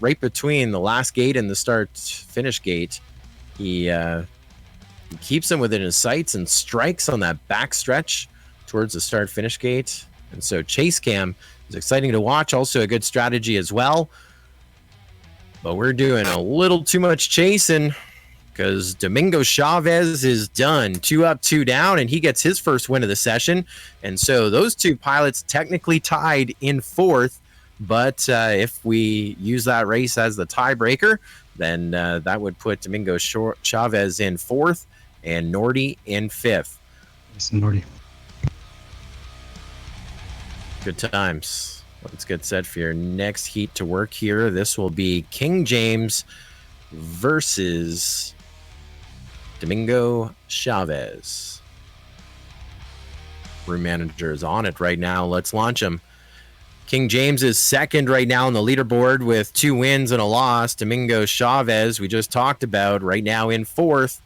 right between the last gate and the start-finish gate. He keeps him within his sights and strikes on that back stretch towards the start-finish gate. And so Chase Cam is exciting to watch, also a good strategy as well. But we're doing a little too much chasing because Domingo Chavez is done. 2 up, 2 down, and he gets his first win of the session. And so those two pilots technically tied in fourth. But if we use that race as the tiebreaker, then that would put Domingo Chavez in fourth and Nordy in fifth. Yes, Nordy. Good times. Let's get set for your next heat to work here. This will be King James versus Domingo Chavez. Room manager is on it right now. Let's launch him. King James is second right now on the leaderboard with 2 wins and a loss. Domingo Chavez, we just talked about, right now in fourth.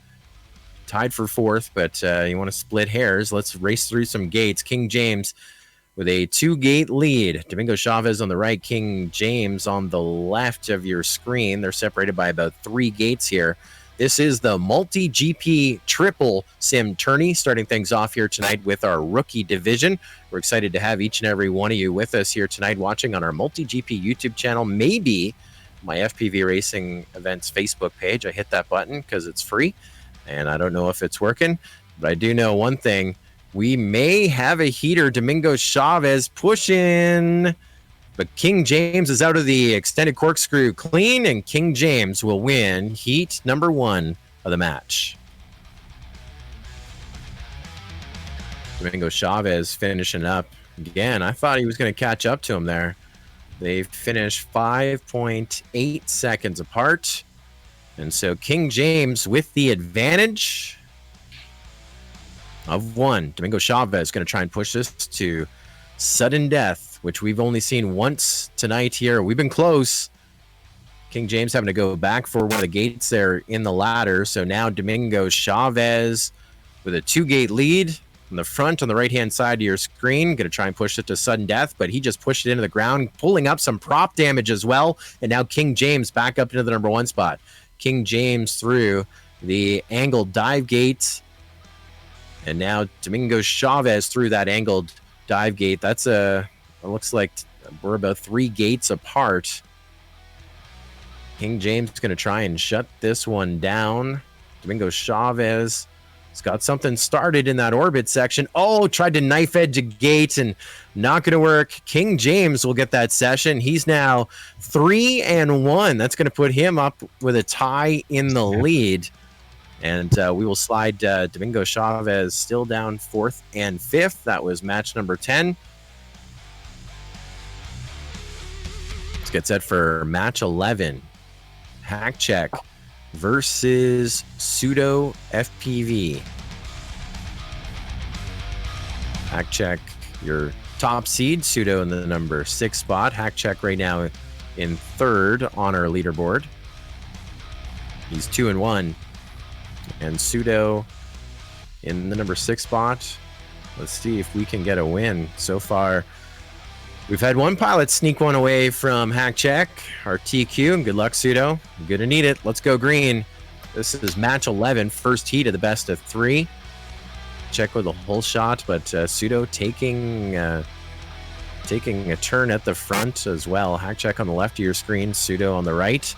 Tied for fourth, but you want to split hairs. Let's race through some gates. King James with a 2-gate lead. Domingo Chavez on the right, King James on the left of your screen. They're separated by about 3 gates here. This is the MULTIGP Triple Sim Tourney, starting things off here tonight with our rookie division. We're excited to have each and every one of you with us here tonight watching on our MULTIGP YouTube channel, maybe my FPV Racing Events Facebook page. I hit that button because it's free, and I don't know if it's working, but I do know one thing. We may have a heater. Domingo Chavez pushing, but King James is out of the extended corkscrew clean, and King James will win heat number 1 of the match. Domingo Chavez finishing up again. I thought he was going to catch up to him there. They finished 5.8 seconds apart, and so King James with the advantage of 1. Domingo Chavez going to try and push this to sudden death, which we've only seen once tonight here. We've been close. King James having to go back for one of the gates there in the ladder. So now Domingo Chavez with a 2-gate lead in the front on the right-hand side of your screen. Going to try and push it to sudden death, but he just pushed it into the ground, pulling up some prop damage as well. And now King James back up into the number 1 spot. King James through the angled dive gate. And now Domingo Chavez through that angled dive gate. That's it looks like we're about 3 gates apart. King James is going to try and shut this one down. Domingo Chavez He's got something started in that orbit section. Oh, tried to knife edge a gate and not going to work. King James will get that session. He's now 3-1. That's going to put him up with a tie in the lead. And we will slide Domingo Chavez still down 4th and 5th. That was match number 10. Let's get set for match 11. Hack Check versus Pseudo FPV. Hack Check, your top seed. Pseudo in the number 6 spot. Hack Check right now in 3rd on our leaderboard. He's 2-1. And Pseudo in the number 6 spot. Let's see if we can get a win. So far, we've had one pilot sneak one away from Hack Check, our TQ. Good luck, Pseudo. You're going to need it. Let's go green. This is match 11, first heat of the best of 3. Check with a whole shot, but Pseudo taking a turn at the front as well. Hack Check on the left of your screen, Pseudo on the right.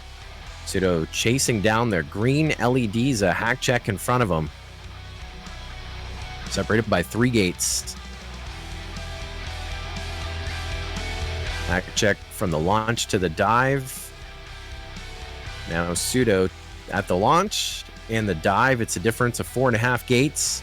Pseudo chasing down their green LEDs, a Hack Check in front of him. Separated by 3 gates. Hack Check from the launch to the dive. Now Pseudo at the launch and the dive. It's a difference of 4.5 gates.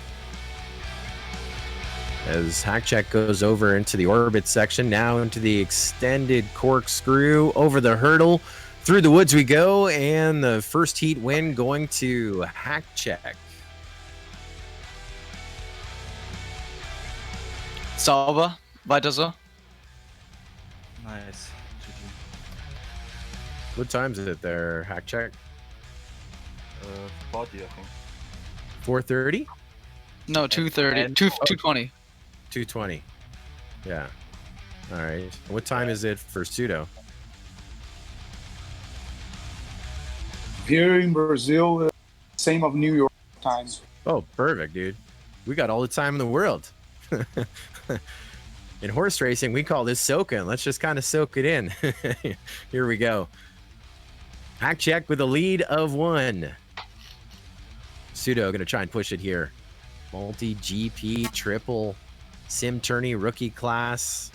As Hack Check goes over into the orbit section, now into the extended corkscrew, over the hurdle. Through the woods we go, and the first heat win going to Hack Check. Salva, weiter so. Nice. What time is it there, Hack Check? 40, I think. 4:30? No, 2:30. 2:20. 2:20. Yeah. All right. What time is it for Pseudo? Here in Brazil, same of New York time. Oh, perfect, dude. We got all the time in the world. In horse racing, we call this soaking. Let's just kind of soak it in. Here we go. Hack Check with a lead of 1. Pseudo going to try and push it here. MULTIGP Triple Sim Tourney rookie class.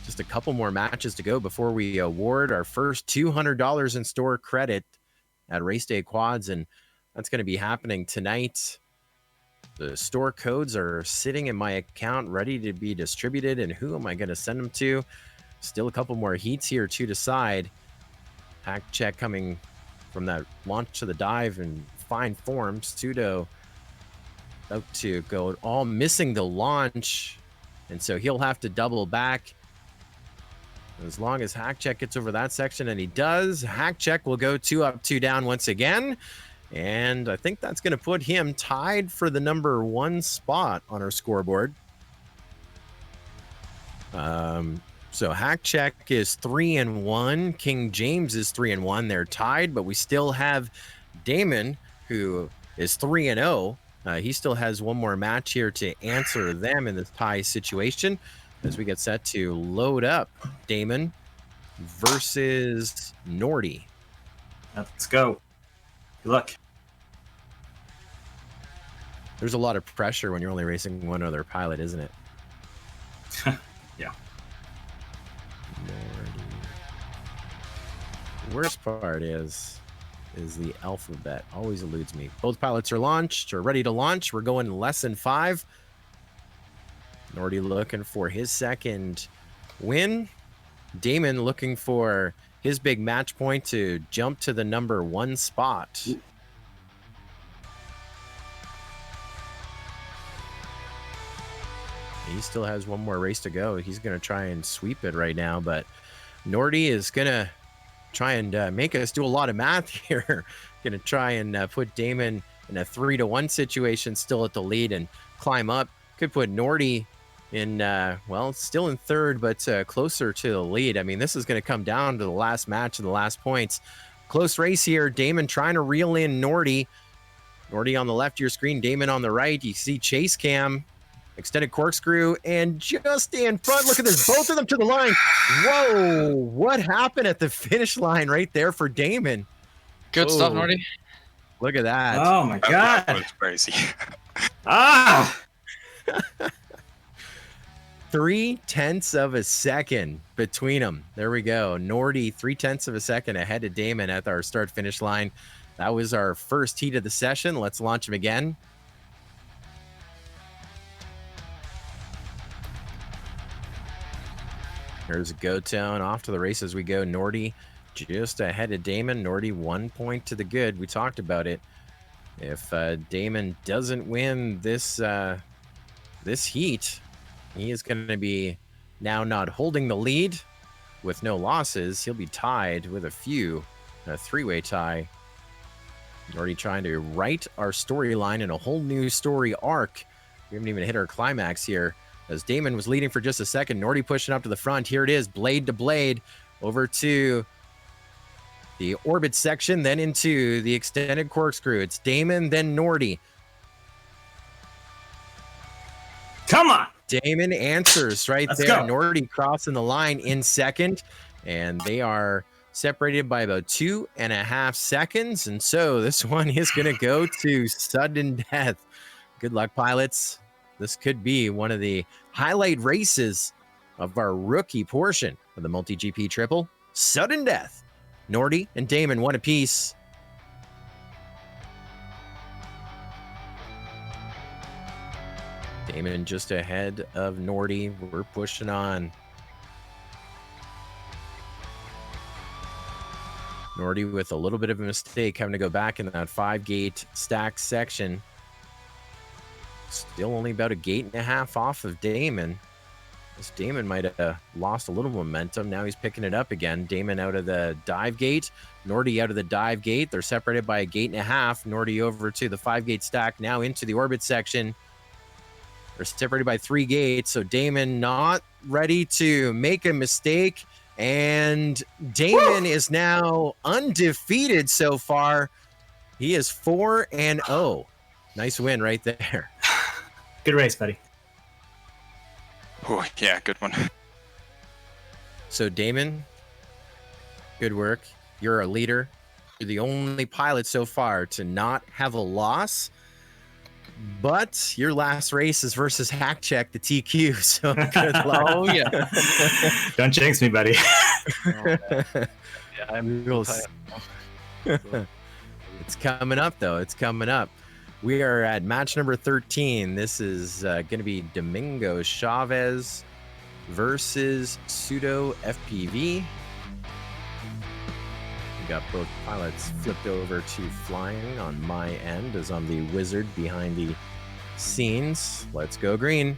Just a couple more matches to go before we award our first $200 in store credit at Race Day Quads, and that's going to be happening tonight. The store codes are sitting in my account ready to be distributed, and who am I going to send them to? Still a couple more heats here to decide. Hack Check coming from that launch to the dive in fine form. Pseudo out to go, all missing the launch, and so he'll have to double back. As long as Hack Check gets over that section, and he does, Hack Check will go 2 up, 2 down once again. And I think that's going to put him tied for the number 1 spot on our scoreboard. So Hack Check is 3-1. King James is 3-1. They're tied, but we still have Damon, who is 3-0. He still has one more match here to answer them in this tie situation as we get set to load up Damon versus Nordy. Let's go. Good luck. There's a lot of pressure when you're only racing one other pilot, isn't it? Yeah. Nordy. The worst part is the alphabet. Always eludes me. Both pilots are launched or ready to launch. We're going less than 5. Nordy looking for his second win. Damon looking for his big match point to jump to the number 1 spot. He still has one more race to go. He's going to try and sweep it right now, but Nordy is going to try and make us do a lot of math here. Going to try and put Damon in a 3-1 situation, still at the lead, and climb up. Could put Nordy in, well, still in 3rd, but closer to the lead. I mean, this is going to come down to the last match and the last points. Close race here. Damon trying to reel in Nordy. Nordy on the left of your screen, Damon on the right. You see Chase Cam, extended corkscrew, and just in front. Look at this, both of them to the line. Whoa, what happened at the finish line right there for Damon? Good stuff, Nordy. Look at that. Oh my That god. was crazy. Ah! 0.3 of a second between them. There we go. Nordy 0.3 of a second ahead of Damon at our start finish line. That was our first heat of the session. Let's launch him again. Here's a go tone. Off to the races we go. Nordy just ahead of Damon. Nordy 1 point to the good. We talked about it. If Damon doesn't win this this heat, he is going to be now not holding the lead with no losses. He'll be tied with a few, a three-way tie. Already trying to write our storyline in a whole new story arc. We haven't even hit our climax here. As Damon was leading for just a second, Nordy pushing up to the front. Here it is, blade to blade, over to the orbit section, then into the extended corkscrew. It's Damon, then Nordy. Come on! Damon answers right Let's there. go. Nordy crossing the line in second, and they are separated by about 2.5 seconds. And so this one is going to go to sudden death. Good luck, pilots. This could be one of the highlight races of our rookie portion of the MultiGP Triple. Sudden death. Nordy and Damon, one apiece. Damon just ahead of Nordy. We're pushing on. Nordy with a little bit of a mistake, having to go back in that 5-gate stack section. Still only about a 1.5 gates off of Damon. This Damon might have lost a little momentum. Now he's picking it up again. Damon out of the dive gate. Nordy out of the dive gate. They're separated by a 1.5 gates. Nordy over to the 5-gate stack. Now into the orbit section. They're separated by 3 gates. So Damon not ready to make a mistake. And Damon is now undefeated so far. He is 4-0. Nice win right there. Good race, buddy. Oh, yeah, good one. So Damon, good work. You're a leader. You're the only pilot so far to not have a loss. But your last race is versus Hackcheck, the TQ. So good luck. Oh, yeah. Don't jinx me, buddy. Yeah, I'm We'll tired. It's coming up, though. It's coming up. We are at match number 13. This is going to be Domingo Chavez versus Pseudo FPV. We got both pilots flipped over to flying on my end as I'm the wizard behind the scenes. Let's go green.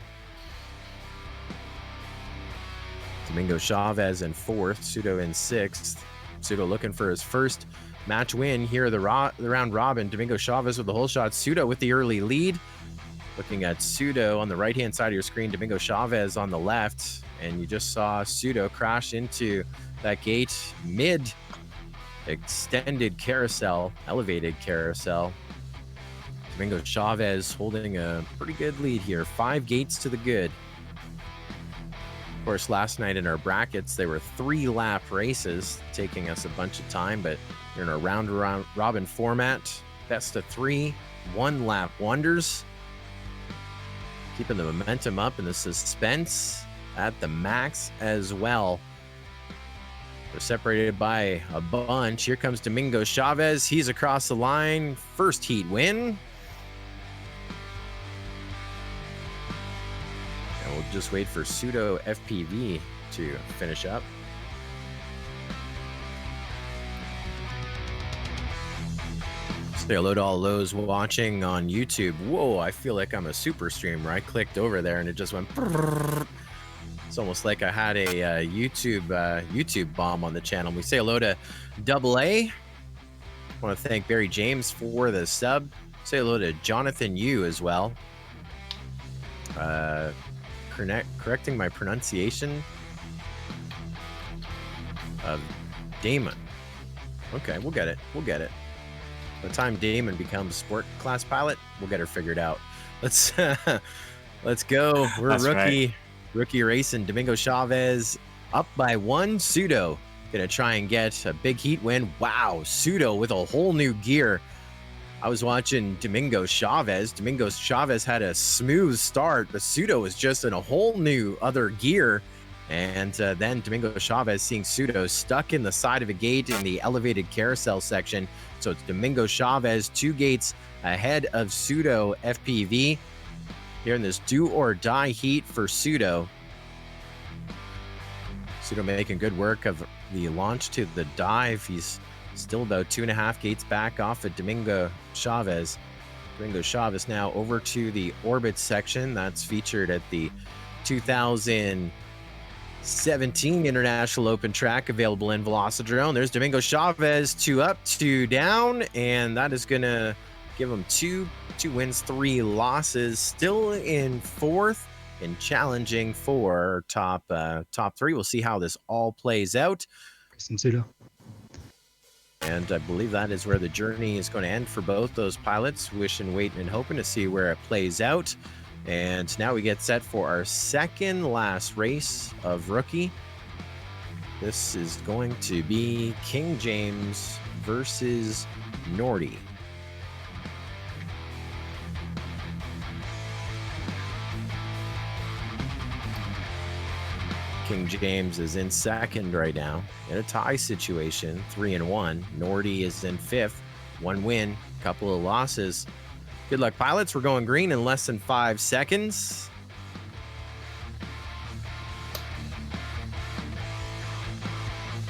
Domingo Chavez in 4th, Pseudo in 6th. Pseudo looking for his first match win here, the round robin. Domingo Chavez with the whole shot. Pseudo with the early lead. Looking at Pseudo on the right-hand side of your screen. Domingo Chavez on the left. And you just saw Pseudo crash into that gate mid extended carousel, elevated carousel. Domingo Chavez holding a pretty good lead here. 5 gates to the good. Of course, last night in our brackets, they were 3-lap races, taking us a bunch of time, but you're in a round robin format. Best of 3, 1-lap wonders. Keeping the momentum up and the suspense at the max as well. They're separated by a bunch. Here comes Domingo Chavez. He's across the line. First heat win. And we'll just wait for Pseudo FPV to finish up. Say hello to all those watching on YouTube. Whoa, I feel like I'm a super streamer. I clicked over there and it just went. It's almost like I had a YouTube bomb on the channel. We say hello to Double A. I want to thank Barry James for the sub. Say hello to Jonathan Yu as well. Correcting my pronunciation of Damon. Okay, we'll get it. We'll get it. By the time Damon becomes sport class pilot, we'll get her figured out. Let's go. We're That's rookie. right. Rookie racing. Domingo Chavez up by 1. Pseudo gonna try and get a big heat win. Wow, Pseudo with a whole new gear. I was watching Domingo Chavez. Domingo Chavez had a smooth start, but Pseudo was just in a whole new other gear. And then Domingo Chavez seeing Pseudo stuck in the side of a gate in the elevated carousel section. So it's Domingo Chavez 2 gates ahead of Pseudo FPV. Here in this do or die heat for Pseudo. Pseudo making good work of the launch to the dive. He's still about 2.5 gates back off of Domingo Chavez. Domingo Chavez now over to the orbit section. That's featured at the 2017 International Open Track, available in Velocidrone. There's Domingo Chavez, 2 up, 2 down, and that is going to give him 2 wins, 3 losses. Still in 4th and challenging for top 3. We'll see how this all plays out. And I believe that is where the journey is going to end for both those pilots. Wishing, waiting, and hoping to see where it plays out. And now we get set for our second last race of Rookie. This is going to be King James versus Nordy. King James is in second right now in a tie situation, 3-1. Nordy is in 5th, 1 win, couple of losses. Good luck, pilots. We're going green in less than 5 seconds.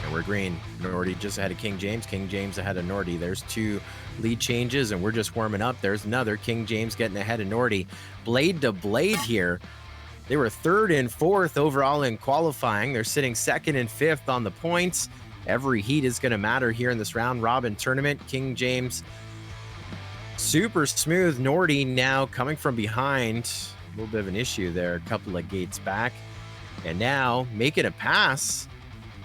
And we're green. Nordy just ahead of King James. King James ahead of Nordy. There's 2 lead changes, and we're just warming up. There's another. King James getting ahead of Nordy. Blade to blade here. They were 3rd and 4th overall in qualifying. They're sitting 2nd and 5th on the points. Every heat is going to matter here in this round robin tournament. King James, super smooth. Nordy now coming from behind. A little bit of an issue there. A couple of gates back. And now making a pass.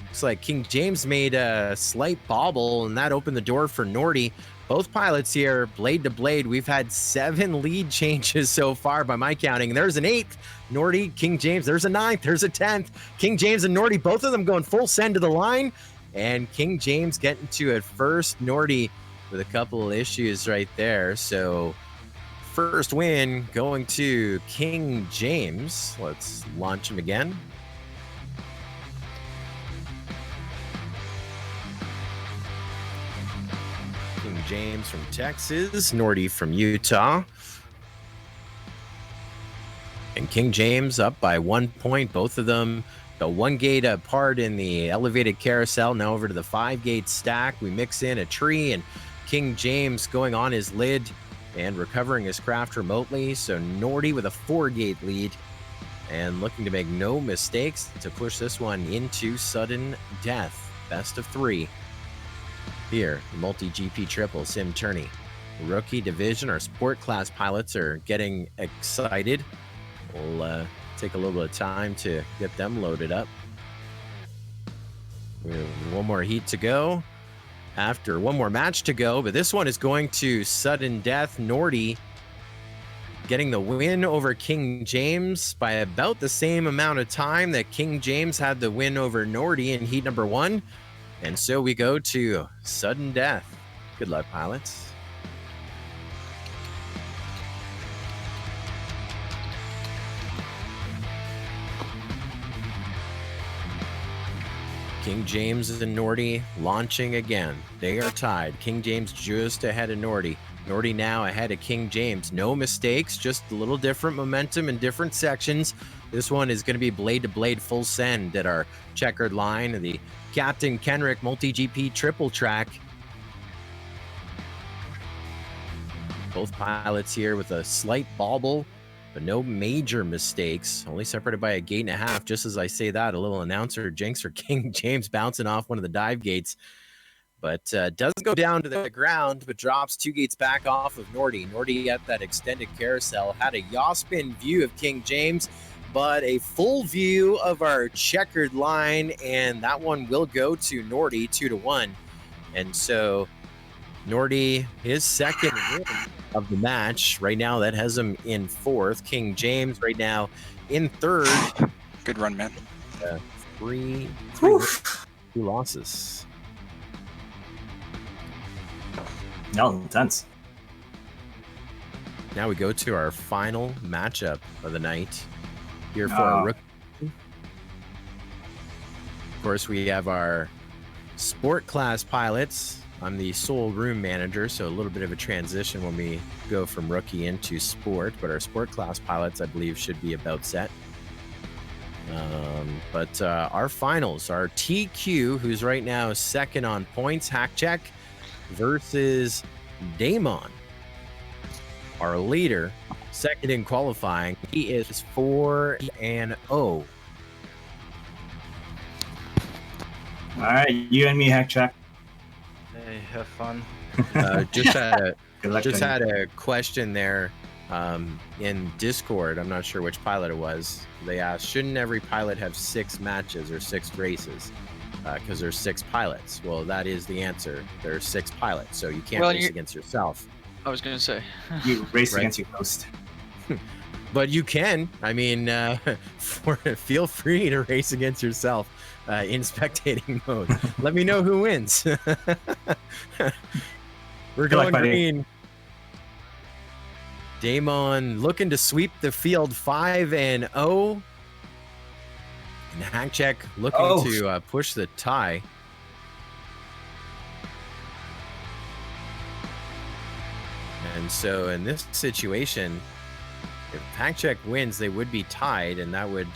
Looks like King James made a slight bobble, and that opened the door for Nordy. Both pilots here, blade to blade. We've had 7 lead changes so far by my counting. There's an 8th. Nordy, King James. There's a 9th. There's a 10th. King James and Nordy, both of them going full send to the line. And King James getting to it first. Nordy with a couple of issues right there. So first win going to King James. Let's launch him again. King James from Texas, Nordy from Utah. And King James up by 1 point. Both of them the 1 gate apart in the elevated carousel. Now over to the 5 gate stack. We mix in a tree, and King James going on his lid and recovering his craft remotely. So Nordy with a 4 gate lead and looking to make no mistakes to push this one into sudden death. Best of 3 here, the MULTIGP Triple Sim Tourney. Rookie division, our sport class pilots are getting excited. We'll take a little bit of time to get them loaded up. We have 1 more heat to go. After 1 more match to go, but this one is going to sudden death. Nordy getting the win over King James by about the same amount of time that King James had the win over Nordy in heat number 1. And so we go to sudden death. Good luck, pilots. King James and Nordy launching again. They are tied. King James just ahead of Nordy. Nordy now ahead of King James. No mistakes, just a little different momentum in different sections. This one is going to be blade to blade full send at our checkered line of the Captain Kenrick MULTIGP triple track. Both pilots here with a slight bobble, but no major mistakes. Only separated by a gate and a half. Just as I say that, a little announcer jinx for King James bouncing off one of the dive gates. But doesn't go down to the ground, but drops 2 gates back off of Nordy. Nordy at that extended carousel had a yaw spin view of King James, but a full view of our checkered line, and that one will go to Nordy 2-1. And so Nordy, his second win of the match. Right now, that has him in 4th. King James right now in 3rd. Good run, man. 3 losses. No, intense. now we go to our final matchup of the night here for Oh. our rookie. Of course, we have our sport class pilots. I'm the sole room manager, so a little bit of a transition when we go from rookie into sport, but our sport class pilots, I believe, should be about set. But our finals are TQ, who's right now second on points, Hackcheck, versus Damon, our leader, second in qualifying. He is 4-0. All right, you and me, Hackcheck. Hey, have fun. Just had Good luck, had Johnny. a question there in Discord. I'm not sure which pilot it was. They asked, shouldn't every pilot have 6 matches or 6 races? Because there's 6 pilots. Well, that is the answer. There's 6 pilots, so you can't Well, race against yourself. I was gonna say. You race Right. against your ghost. But you can. I mean, feel free to race against yourself in spectating mode. Let me know who wins. We're Good luck, going buddy. green. Damon looking to sweep the field 5-0. And Hackcheck looking to push the tie. And so in this situation, if Hackcheck wins, they would be tied, and that would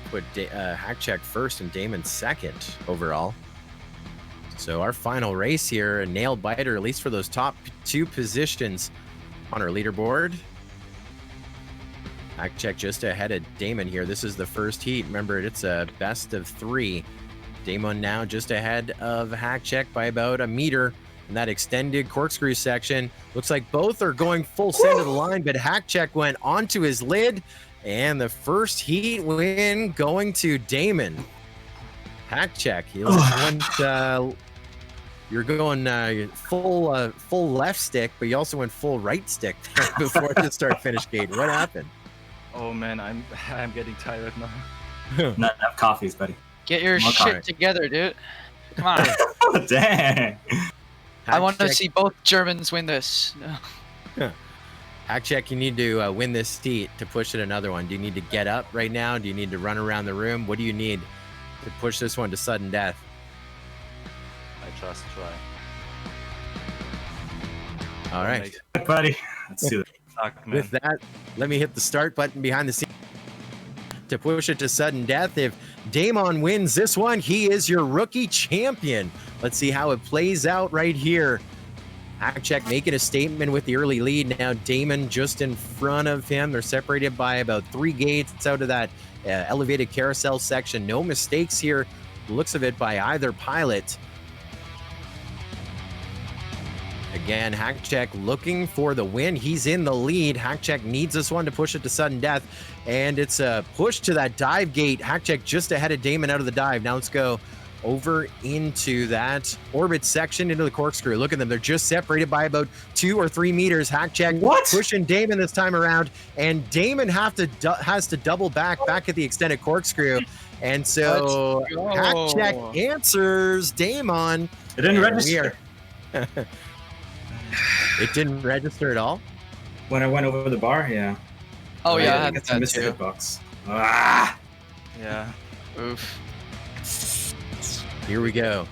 put Hackcheck first and Damon second overall. So our final race here, a nail biter, at least for those top 2 positions on our leaderboard. Hackcheck just ahead of Damon here. This is the first heat. Remember, it's a best of 3. Damon now just ahead of Hackcheck by about a meter in that extended corkscrew section. Looks like both are going full send to the line, but Hackcheck went onto his lid, and the first heat win going to Damon. Hackcheck, you're going full left stick, but you also went full right stick before the start finish gate. What happened? Oh man, I'm getting tired now. Not enough coffees, buddy. Get your More shit card. together, dude. Come on. Oh, dang. I want to Hackcheck- see both Germans win this. Hackcheck, you need to win this heat to push it another one. Do you need to get up right now? Do you need to run around the room? What do you need to push this one to sudden death? I just try. All right. Buddy, let's do it. Suck, man. With that, let me hit the start button behind the scenes to push it to sudden death. If Damon wins this one, he is your rookie champion. Let's see how it plays out right here. Hackcheck making a statement with the early lead. Now Damon just in front of him. They're separated by about 3 gates out of that elevated carousel section. No mistakes here, looks of it, by either pilot. Again, Hackcheck looking for the win. He's in the lead. Hackcheck needs this one to push it to sudden death. And it's a push to that dive gate. Hackcheck just ahead of Damon out of the dive. Now let's go over into that orbit section into the corkscrew. Look at them. They're just separated by about 2 or 3 meters. Hackcheck pushing Damon this time around. And Damon has to double back at the extended corkscrew. And so Let's go. Hackcheck answers Damon. It didn't And register. It didn't register at all? When I went over the bar, yeah. Oh yeah, I had got some that missed too. hitbox. Ah! Yeah. Oof. Here we go.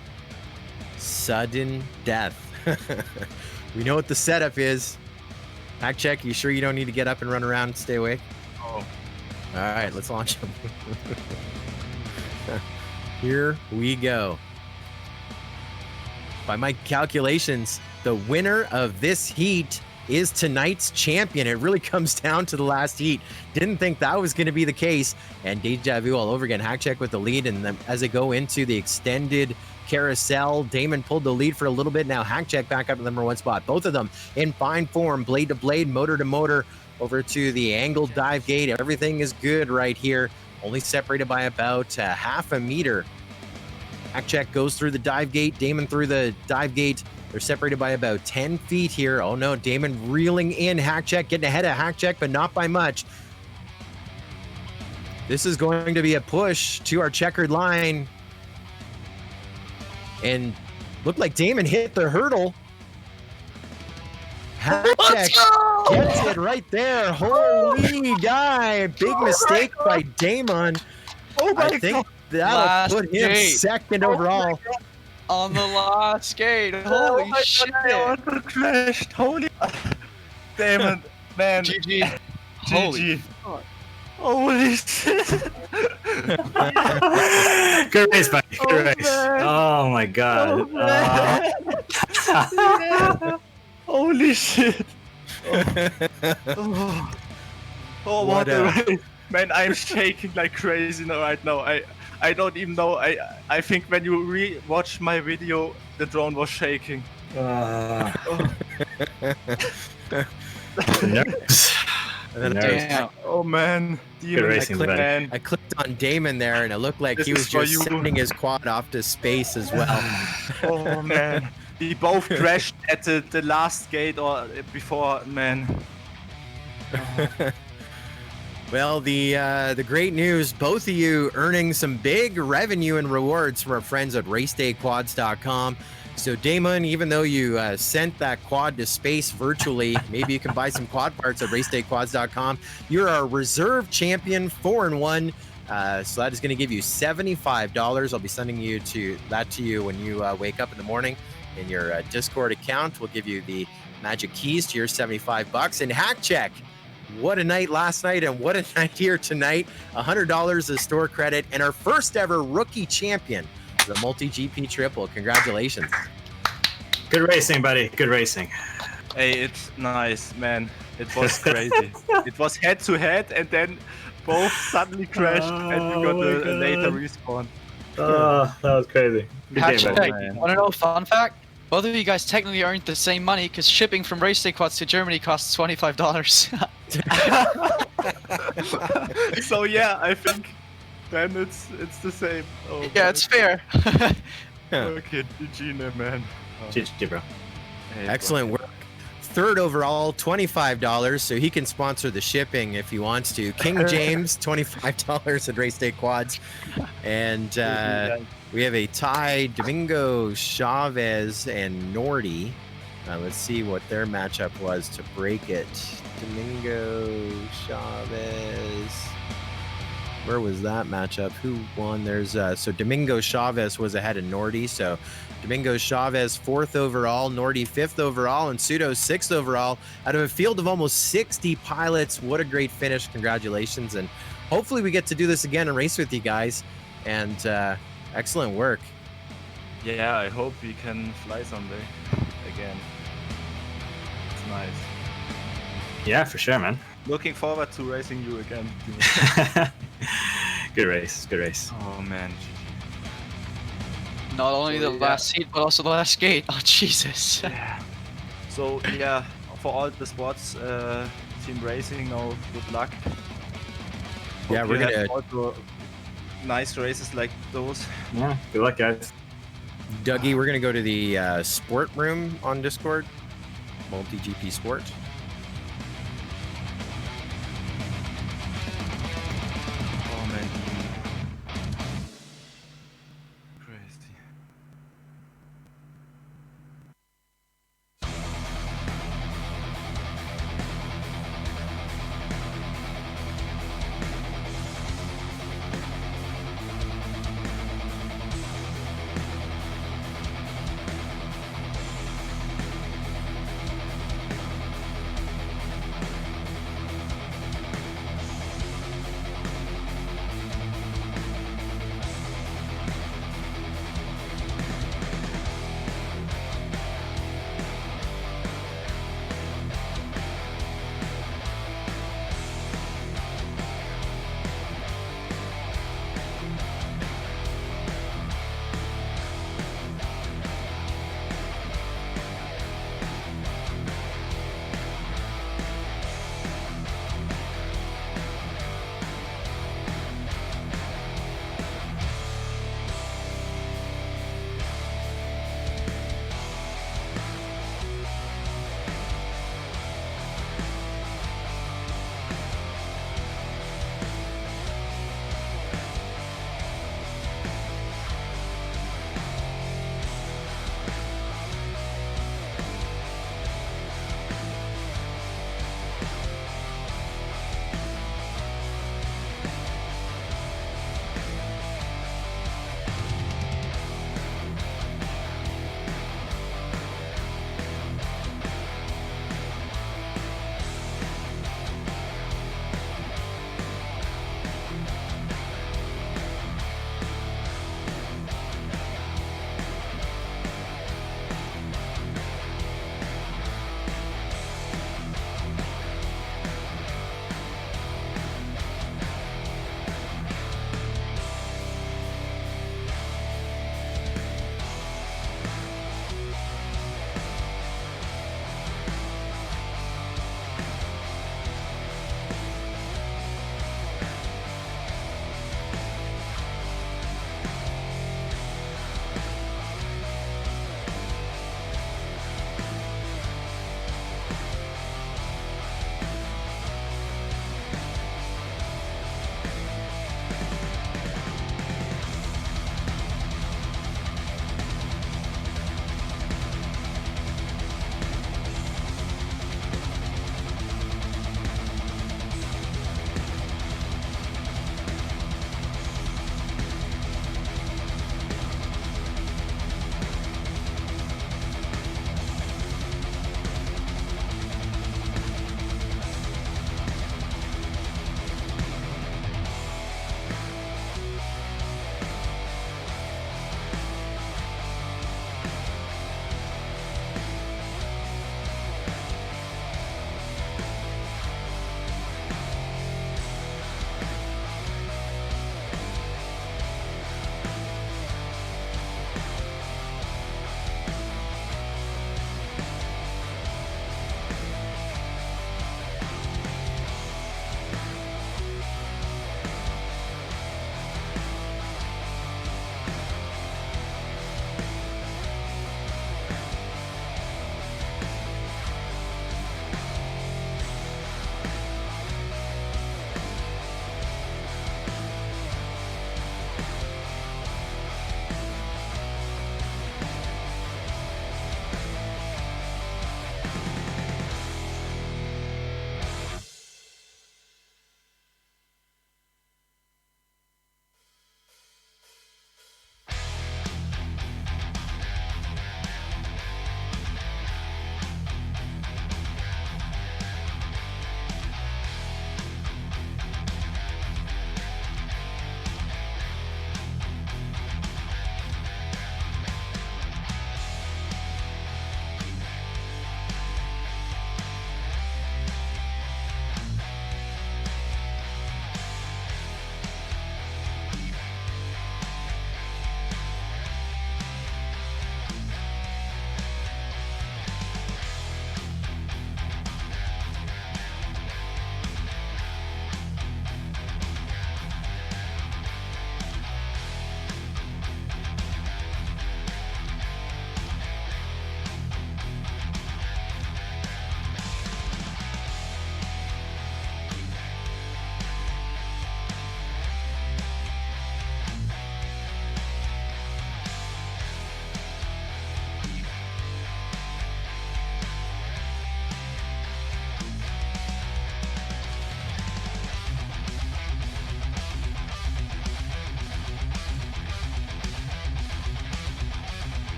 Sudden death. We know what the setup is. Hackcheck, you sure you don't need to get up and run around and stay awake? Oh. All right, let's launch him. Here we go. By my calculations, the winner of this heat is tonight's champion. It really comes down to the last heat. Didn't think that was going to be the case. And deja vu all over again. Hackcheck with the lead. And then as they go into the extended carousel, Damon pulled the lead for a little bit. Now Hackcheck back up to the number 1 spot. Both of them in fine form, blade to blade, motor to motor, over to the angled dive gate. Everything is good right here. Only separated by about half a meter. Hackcheck goes through the dive gate. Damon through the dive gate. They're separated by about 10 feet here. Oh no, Damon reeling in. Hackcheck getting ahead of Hackcheck, but not by much. This is going to be a push to our checkered line. And looked like Damon hit the hurdle. Hackcheck gets it right there. Holy guy. Big mistake by Damon. I think that'll Last put him gate. second overall. On the last gate. Holy shit. I crashed. Holy. Damn it, man. GG. Holy. GG. Holy shit. Good race, buddy. Good race. man. Oh my god. Holy shit. Oh, what a race. Man, I'm shaking like crazy right now. I don't even know. I think when you re-watch my video, the drone was shaking. Damn. Oh man, Good racing, buddy. man. I clicked on Damon there, and it looked like This he is was for just you. sending his quad off to space as well. Oh man, we both crashed at the last gate or before, man. Well, the great news, both of you earning some big revenue and rewards from our friends at racedayquads.com. So Damon, even though you sent that quad to space virtually, maybe you can buy some quad parts at racedayquads.com. You're our reserve champion, 4-1. So that is going to give you $75. I'll be sending that to you when you wake up in the morning. In your Discord account, we'll give you the magic keys to your $75. And Hackcheck, what a night last night and what a night here tonight. $100 as store credit and our first ever rookie champion, the MULTIGP Triple. Congratulations. Good racing, buddy. Good racing. Hey, it's nice, man. It was crazy. It was head to head, and then both suddenly crashed, and we got a later respawn. Oh, that was crazy. Good game, buddy. Hashtag, want to know a fun fact? Both of you guys technically earned the same money because shipping from Race Day Quads to Germany costs $25. So yeah, I think then it's the same. Oh, Yeah, man. it's fair. Okay, GG, man. GG, bro. Hey, Excellent work. Third overall, $25, so he can sponsor the shipping if he wants to. King James, $25 at Race Day Quads. And we have a tie, Domingo Chavez and Nordy. Let's see what their matchup was to break it. Domingo Chavez. Where was that matchup? Who won? There's so Domingo Chavez was ahead of Nordy. So Domingo Chavez 4th overall, Nordy 5th overall, and Pseudo 6th overall out of a field of almost 60 pilots. What a great finish. Congratulations. And hopefully we get to do this again and race with you guys. And excellent work. Yeah, I hope we can fly someday again. It's nice. Yeah, for sure, man. Looking forward to racing you again. Good race. Good race. Oh man. Not only the Yeah. last seat, but also the last gate. Oh, Jesus. Yeah. So yeah, for all the spots, team racing, now good luck. Yeah, Hope we're you have gonna also nice races like those. Yeah, good luck, guys. Dougie, we're gonna go to the sport room on Discord. MULTIGP Sport. Oh man. Crazy.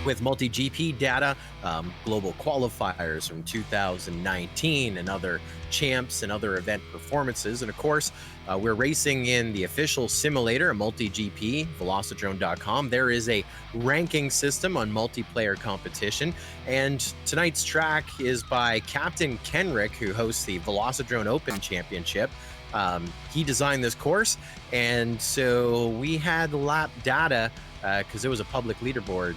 with multi-GP data, global qualifiers from 2019 and other champs and other event performances. And of course, we're racing in the official simulator, MULTIGP, Velocidrone.com. There is a ranking system on multiplayer competition. And tonight's track is by Captain Kenrick, who hosts the Velocidrone Open Championship. He designed this course, and so we had lap data because it was a public leaderboard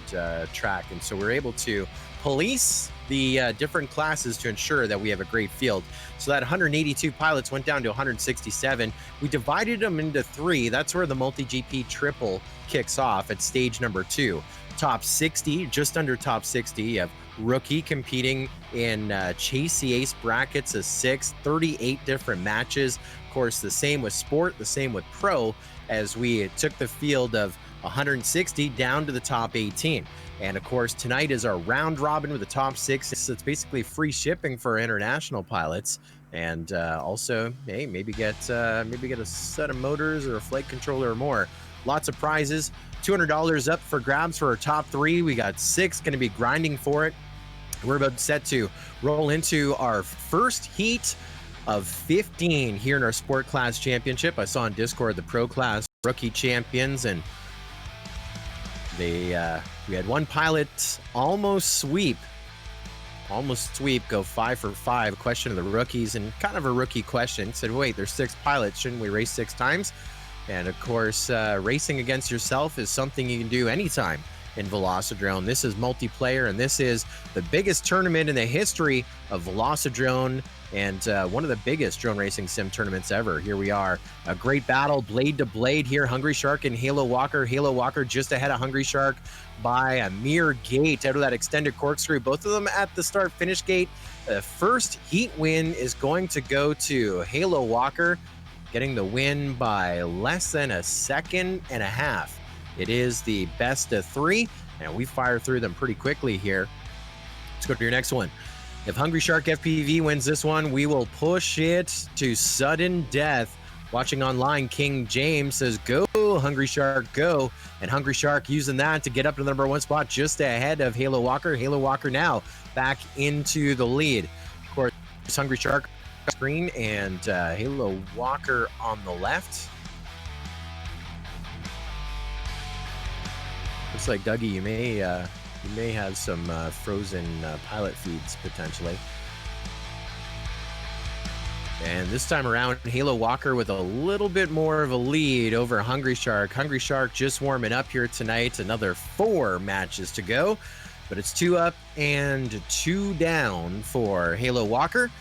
track, and so we're able to police the different classes to ensure that we have a great field. So that 182 pilots went down to 167. We divided them into 3. That's where the MULTIGP triple kicks off at stage number 2. Top 60, just under top 60, you have rookie competing in Chase the Ace brackets of 6, 38 different matches. Of course, the same with sport, the same with pro, as we took the field of 160 down to the top 18. And of course, tonight is our round robin with the top 6. So it's basically free shipping for international pilots, and also, hey, maybe get a set of motors or a flight controller or more. Lots of prizes. $200 up for grabs for our top 3. We got 6 going to be grinding for it. We're about set to roll into our first heat of 15 here in our Sport Class Championship. I saw on Discord the Pro Class rookie champions, and we had one pilot almost sweep, go 5 for 5. Question of the rookies, and kind of a rookie question. Said, wait, there's 6 pilots. Shouldn't we race 6 times? And of course, racing against yourself is something you can do anytime in Velocidrone. This is multiplayer, and this is the biggest tournament in the history of Velocidrone, and one of the biggest drone racing sim tournaments ever. Here we are, a great battle, blade to blade here. Hungry Shark and Halo Walker. Halo Walker just ahead of Hungry Shark by a mere gate out of that extended corkscrew. Both of them at the start-finish gate. The first heat win is going to go to Halo Walker, getting the win by less than a second and a half. It is the best of 3, and we fire through them pretty quickly here. Let's go to your next one. If Hungry Shark FPV wins this one, we will push it to sudden death. Watching online, King James says, go, Hungry Shark, go. And Hungry Shark using that to get up to the number 1 spot just ahead of Halo Walker. Halo Walker now back into the lead. Of course, Hungry Shark screen and Halo Walker on the left. Looks like, Dougie, you may have some frozen pilot feeds potentially. And this time around, Halo Walker with a little bit more of a lead over Hungry Shark. Hungry Shark just warming up here tonight. Another 4 matches to go, but it's 2 up and 2 down for Halo Walker.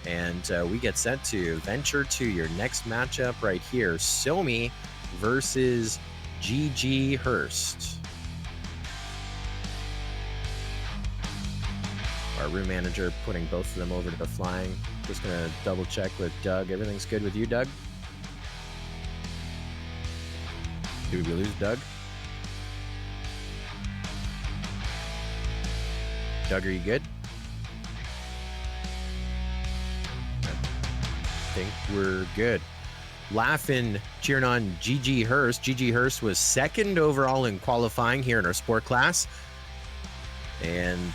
And we get set to venture to your next matchup right here. Somi versus GG Hurst. Our room manager putting both of them over to the flying. Just gonna double check with Doug. Everything's good with you, Doug? Did we lose Doug? Doug, are you good? I think we're good. Laughing, cheering on GG Hurst. GG Hurst was 2nd overall in qualifying here in our sport class. And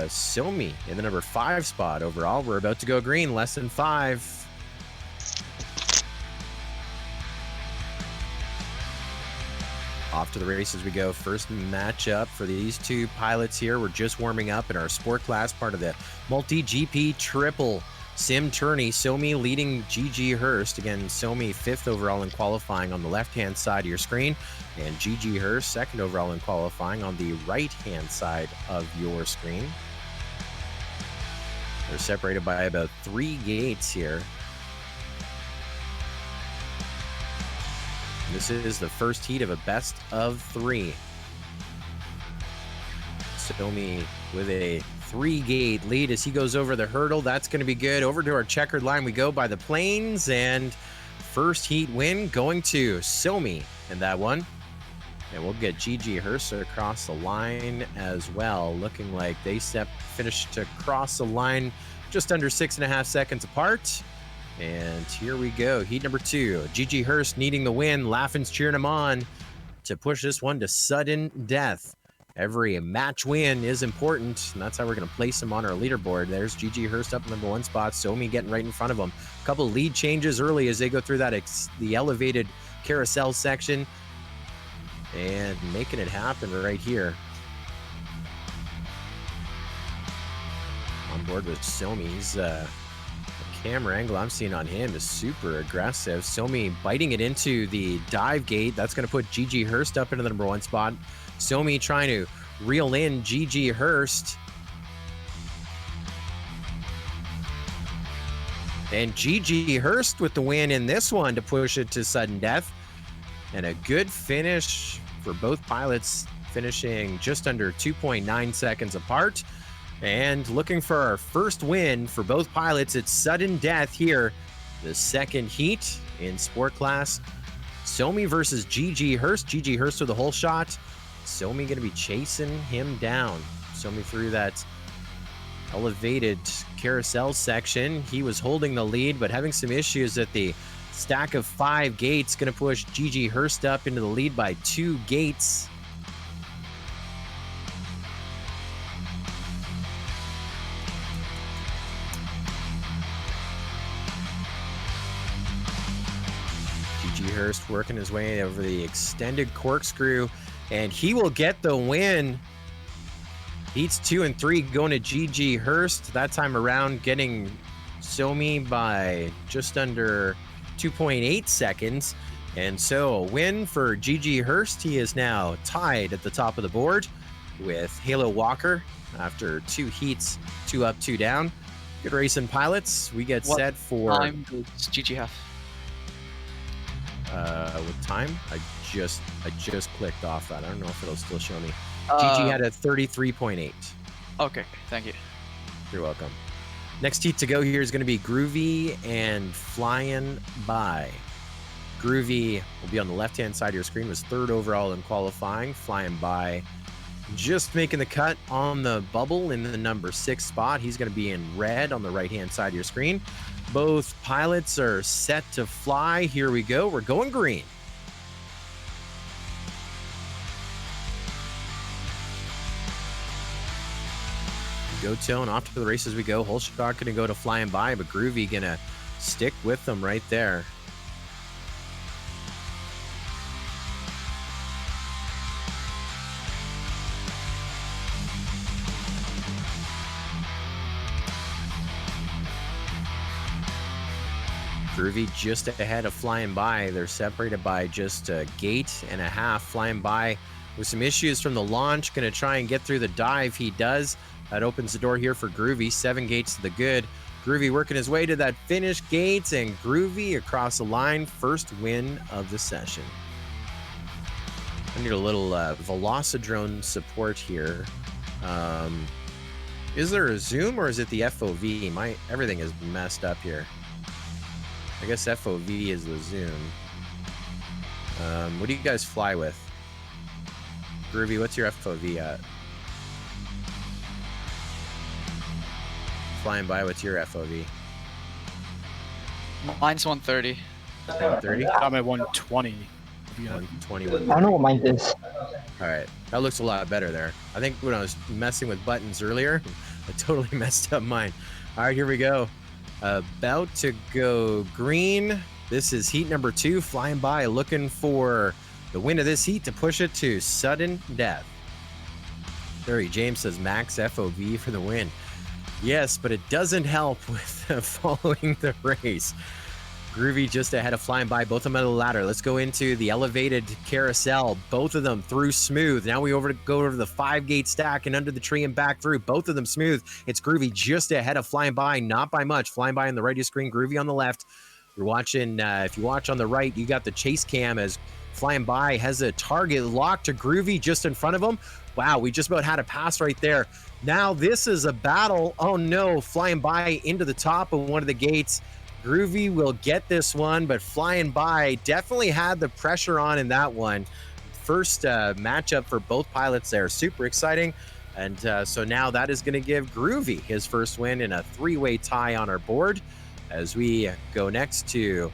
Somi in the number 5 spot overall. We're about to go green, less than 5. Off to the races we go. First matchup for these 2 pilots here. We're just warming up in our sport class, part of the MULTIGP Triple Sim Tourney. Somi leading GG Hurst. Again, Somi 5th overall in qualifying on the left-hand side of your screen, and GG Hurst 2nd overall in qualifying on the right-hand side of your screen. They're separated by about 3 gates here. This is the first heat of a best of 3. Somi with a 3-gate lead as he goes over the hurdle. That's going to be good. Over to our checkered line we go by the planes, and first heat win going to Somi in that one. And we'll get GG Hurst across the line as well. Looking like they finished to cross the line just under 6.5 seconds apart. And here we go. Heat number 2. GG Hurst needing the win. Laughing's cheering him on to push this one to sudden death. Every match win is important, and that's how we're going to place him on our leaderboard. There's GG Hurst up in number 1 spot. Somi getting right in front of him. A couple lead changes early as they go through that the elevated carousel section and making it happen right here. On board with Somi. He's the camera angle I'm seeing on him is super aggressive. Somi biting it into the dive gate. That's going to put GG Hurst up into the number 1 spot. Somi trying to reel in GG Hurst. And GG Hurst with the win in this one to push it to sudden death. And a good finish for both pilots, finishing just under 2.9 seconds apart. And looking for our first win for both pilots, it's sudden death here. The second heat in sport class. Somi versus GG Hurst. GG Hurst with a whole shot. Somi going to be chasing him down. Somi through that elevated carousel section. He was holding the lead, but having some issues at the stack of 5 gates. Going to push GG Hurst up into the lead by 2 gates. GG Hurst working his way over the extended corkscrew, and he will get the win. Heats 2 and 3 going to GG Hurst. That time around getting Somi by just under 2.8 seconds. And so a win for GG Hurst. He is now tied at the top of the board with Halo Walker after 2 heats, 2 up, 2 down. Good racing, pilots. We get set for... What time does GG have? With time? I just clicked off that. I don't know if it'll still show me. GG had a 33.8. Okay, thank you. You're welcome. Next heat to go here is going to be Groovy and Flying By. Groovy will be on the left-hand side of your screen, was 3rd overall in qualifying. Flying By just making the cut on the bubble in the number 6 spot. He's going to be in red on the right-hand side of your screen. Both pilots are set to fly. Here we go. We're going green. Go tone off to the races we go. Holshot gonna go to Flying By, but Groovy gonna stick with them right there. Groovy just ahead of Flying By. They're separated by just a gate and a half. Flying By with some issues from the launch. Gonna try and get through the dive. He does. That opens the door here for Groovy. 7 gates to the good. Groovy working his way to that finish gate, and Groovy across the line. First win of the session. I need a little Velocidrone support here. Is there a zoom or is it the FOV? Everything is messed up here. I guess FOV is the zoom. What do you guys fly with? Groovy, what's your FOV at? Flying By, what's your FOV? Mine's 130. 130? I'm at 120. 120. I don't know what mine is. Alright, that looks a lot better there. I think when I was messing with buttons earlier, I totally messed up mine. Alright, here we go. About to go green. This is heat number 2. Flying By, looking for the win of this heat to push it to sudden death. Larry James says max FOV for the win. Yes, but it doesn't help with following the race. Groovy just ahead of Flying By, both of them on the ladder. Let's go into the elevated carousel. Both of them through smooth. Now we go over the 5-gate stack and under the tree and back through. Both of them smooth. It's Groovy just ahead of Flying By, not by much. Flying By on the right of your screen, Groovy on the left. You're watching, if you watch on the right, you got the chase cam as Flying By has a target locked to Groovy just in front of him. Wow, we just about had a pass right there. Now this is a battle. Oh no, Flying By into the top of one of the gates. Groovy will get this one, but Flying By definitely had the pressure on in that one. First matchup for both pilots there. Super exciting. And so now that is going to give Groovy his first win in a 3-way tie on our board. As we go next to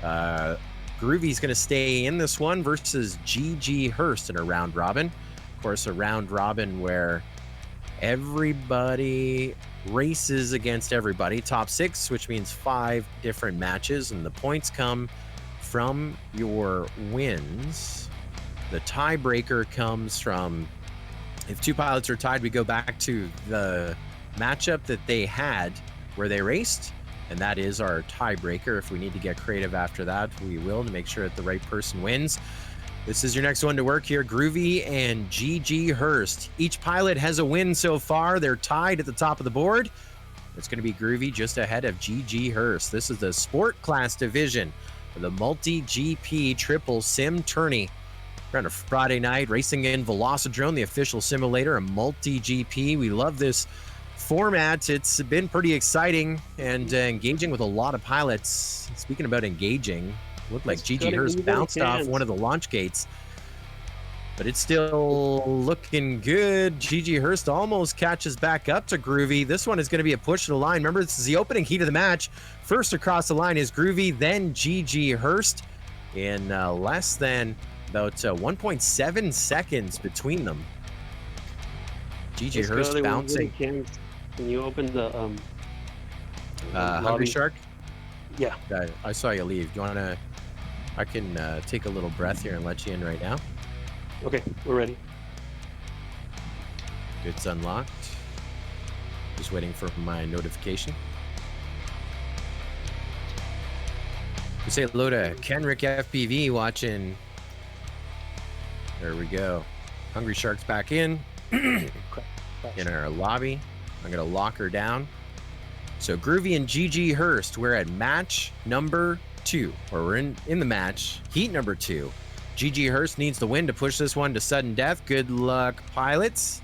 Groovy's going to stay in this one versus GG Hurst in a round robin. Of course, a round robin where everybody races against everybody. Top 6, which means 5 different matches, and the points come from your wins. The tiebreaker comes from, if 2 pilots are tied, we go back to the matchup that they had where they raced, and that is our tiebreaker. If we need to get creative after that, we will, to make sure that the right person wins. This is your next one to work here, Groovy and GG Hurst. Each pilot has a win so far. They're tied at the top of the board. It's going to be Groovy just ahead of GG Hurst. This is the sport class division for the MULTIGP Triple Sim Tourney. We're on a Friday night, racing in Velocidrome, the official simulator of MULTIGP. We love this format. It's been pretty exciting and engaging with a lot of pilots. Speaking about engaging, looked like GG Hurst bounced off one of the launch gates, but it's still looking good. GG Hurst almost catches back up to Groovy. This one is going to be a push to the line. Remember, this is the opening heat of the match. First across the line is Groovy, then GG Hurst, in less than about 1.7 seconds between them. GG Hurst bouncing. Can you open the Hungry Shark? Yeah. I saw you leave. Do you want to? I can take a little breath here and let you in right now. Okay, we're ready. It's unlocked. Just waiting for my notification. We say hello to Kenrick FPV watching. There we go. Hungry Shark's back in. In our lobby. I'm going to lock her down. So Groovy and GG Hurst, we're at match number 2, or we're in the match, heat number 2. GG Hurst needs the win to push this one to sudden death. Good luck, pilots.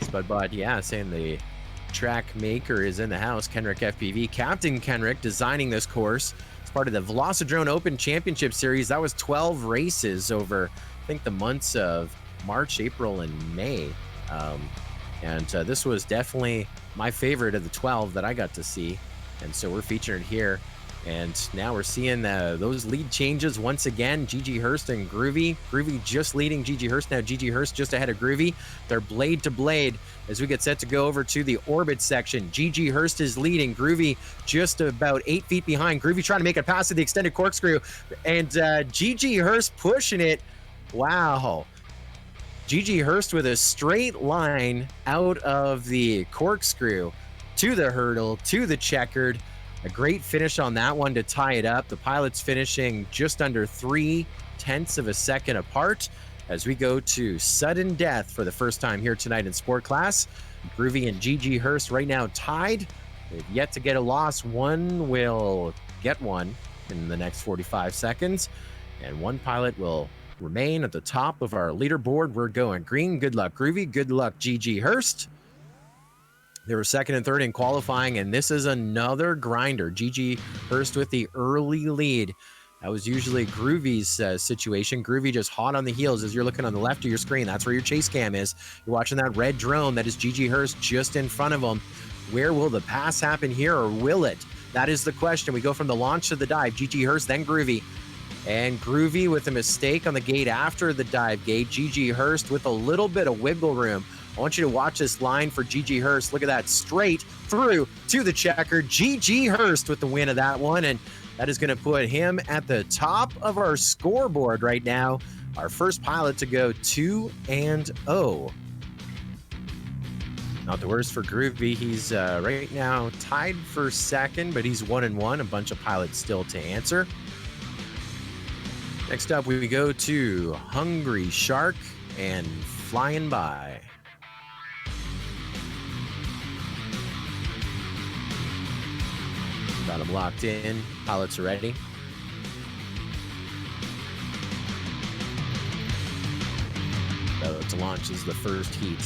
Spudbot, yeah, saying the track maker is in the house. Kenrick FPV, Captain Kenrick, designing this course. It's part of the Velocidrome Open Championship Series. That was 12 races over, I think, the months of March, April, and May. And this was definitely my favorite of the 12 that I got to see. And so we're featured here. And now we're seeing those lead changes once again. GG Hurst and Groovy. Groovy just leading GG Hurst. Now GG Hurst just ahead of Groovy. They're blade to blade as we get set to go over to the orbit section. GG Hurst is leading. Groovy just about 8 feet behind. Groovy trying to make it past the extended corkscrew. And GG Hurst pushing it. Wow. GG Hurst with a straight line out of the corkscrew to the hurdle, to the checkered. A great finish on that one to tie it up. The pilots finishing just under 0.3 of a second apart as we go to sudden death for the first time here tonight in sport class. Groovy and GG Hurst right now tied. They've yet to get a loss. One will get one in the next 45 seconds, and one pilot will remain at the top of our leaderboard. We're going green. Good luck, Groovy. Good luck, GG Hurst. They were second and third in qualifying, and this is another grinder. GG Hurst with the early lead. That was usually Groovy's situation. Groovy just hot on the heels as you're looking on the left of your screen. That's where your chase cam is. You're watching that red drone. That is GG Hurst just in front of him. Where will the pass happen here, or will it? That is the question. We go from the launch to the dive. GG Hurst, then Groovy. And Groovy with a mistake on the gate after the dive gate. GG Hurst with a little bit of wiggle room. I want you to watch this line for GG Hurst. Look at that, straight through to the checker. GG Hurst with the win of that one, and that is going to put him at the top of our scoreboard right now. Our first pilot to go 2-0. Not the worst for Groovy. He's right now tied for second, but he's 1-1. A bunch of pilots still to answer. Next up, we go to Hungry Shark and Flying By. Got him locked in. Pilots are ready. About to launch is the first heat.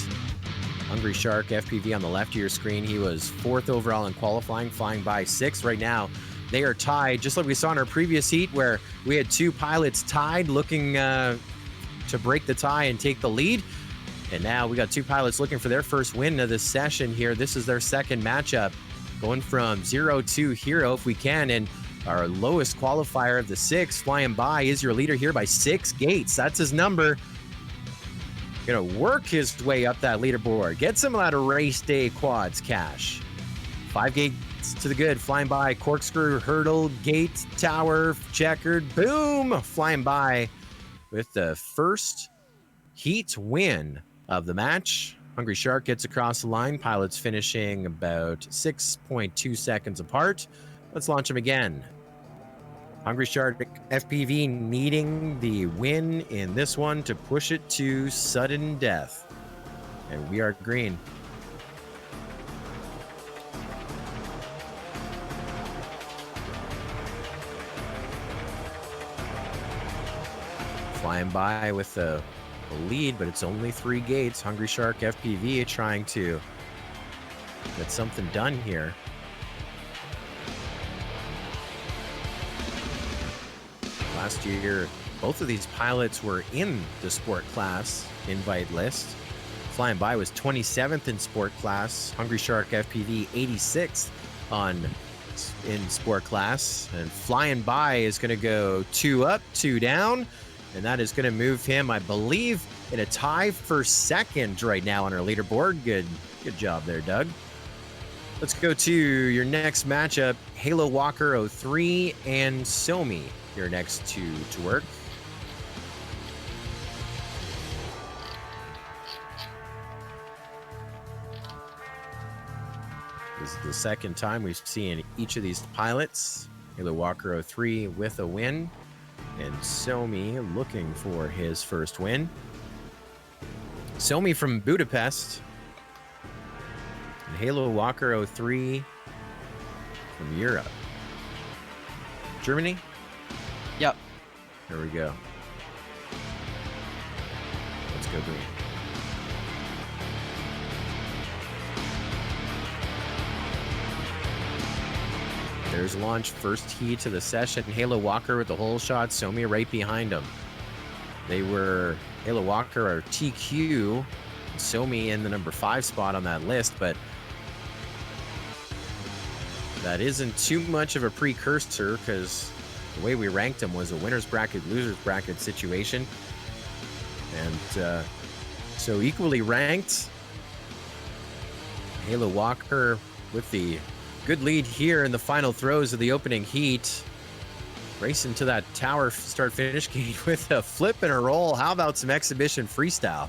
Hungry Shark FPV on the left of your screen. He was 4th overall in qualifying, flying by 6th. Right now, they are tied, just like we saw in our previous heat where we had 2 pilots tied looking to break the tie and take the lead. And now we got 2 pilots looking for their first win of this session here. This is their second matchup. Going from 0 to hero if we can. And our lowest qualifier of the 6, Flying By, is your leader here by 6 gates. That's his number. Gonna work his way up that leaderboard. Get some of that race day quads cash. 5 gates to the good. Flying by. Corkscrew, hurdle, gate, tower, checkered. Boom! Flying by with the first heat win of the match. Hungry Shark gets across the line. Pilots finishing about 6.2 seconds apart. Let's launch him again. Hungry Shark FPV needing the win in this one to push it to sudden death. And we are green. Flying by with a lead, but it's only 3 gates. Hungry Shark FPV trying to get something done here. Last year, both of these pilots were in the sport class invite list. Flying by was 27th in sport class. Hungry Shark FPV 86th in sport class. And Flying by is going to go 2 up, 2 down. And that is going to move him, I believe, in a tie for second right now on our leaderboard. Good job there, Doug. Let's go to your next matchup. Halo Walker 03 and Somi. Your next to work. This is the second time we've seen each of these pilots. Halo Walker 03 with a win, and Somi looking for his first win. Somi from Budapest, and Halo Walker 03 from Europe. Germany? Yep. There we go. Let's go green. There's launch, first heat to the session. Halo Walker with the hole shot. Somi right behind him. They were Halo Walker or TQ. Somi in the number 5 spot on that list, but that isn't too much of a precursor because the way we ranked them was a winner's bracket, loser's bracket situation. And so equally ranked. Halo Walker with the good lead here in the final throws of the opening heat. Racing to that tower start-finish gate with a flip and a roll. How about some exhibition freestyle?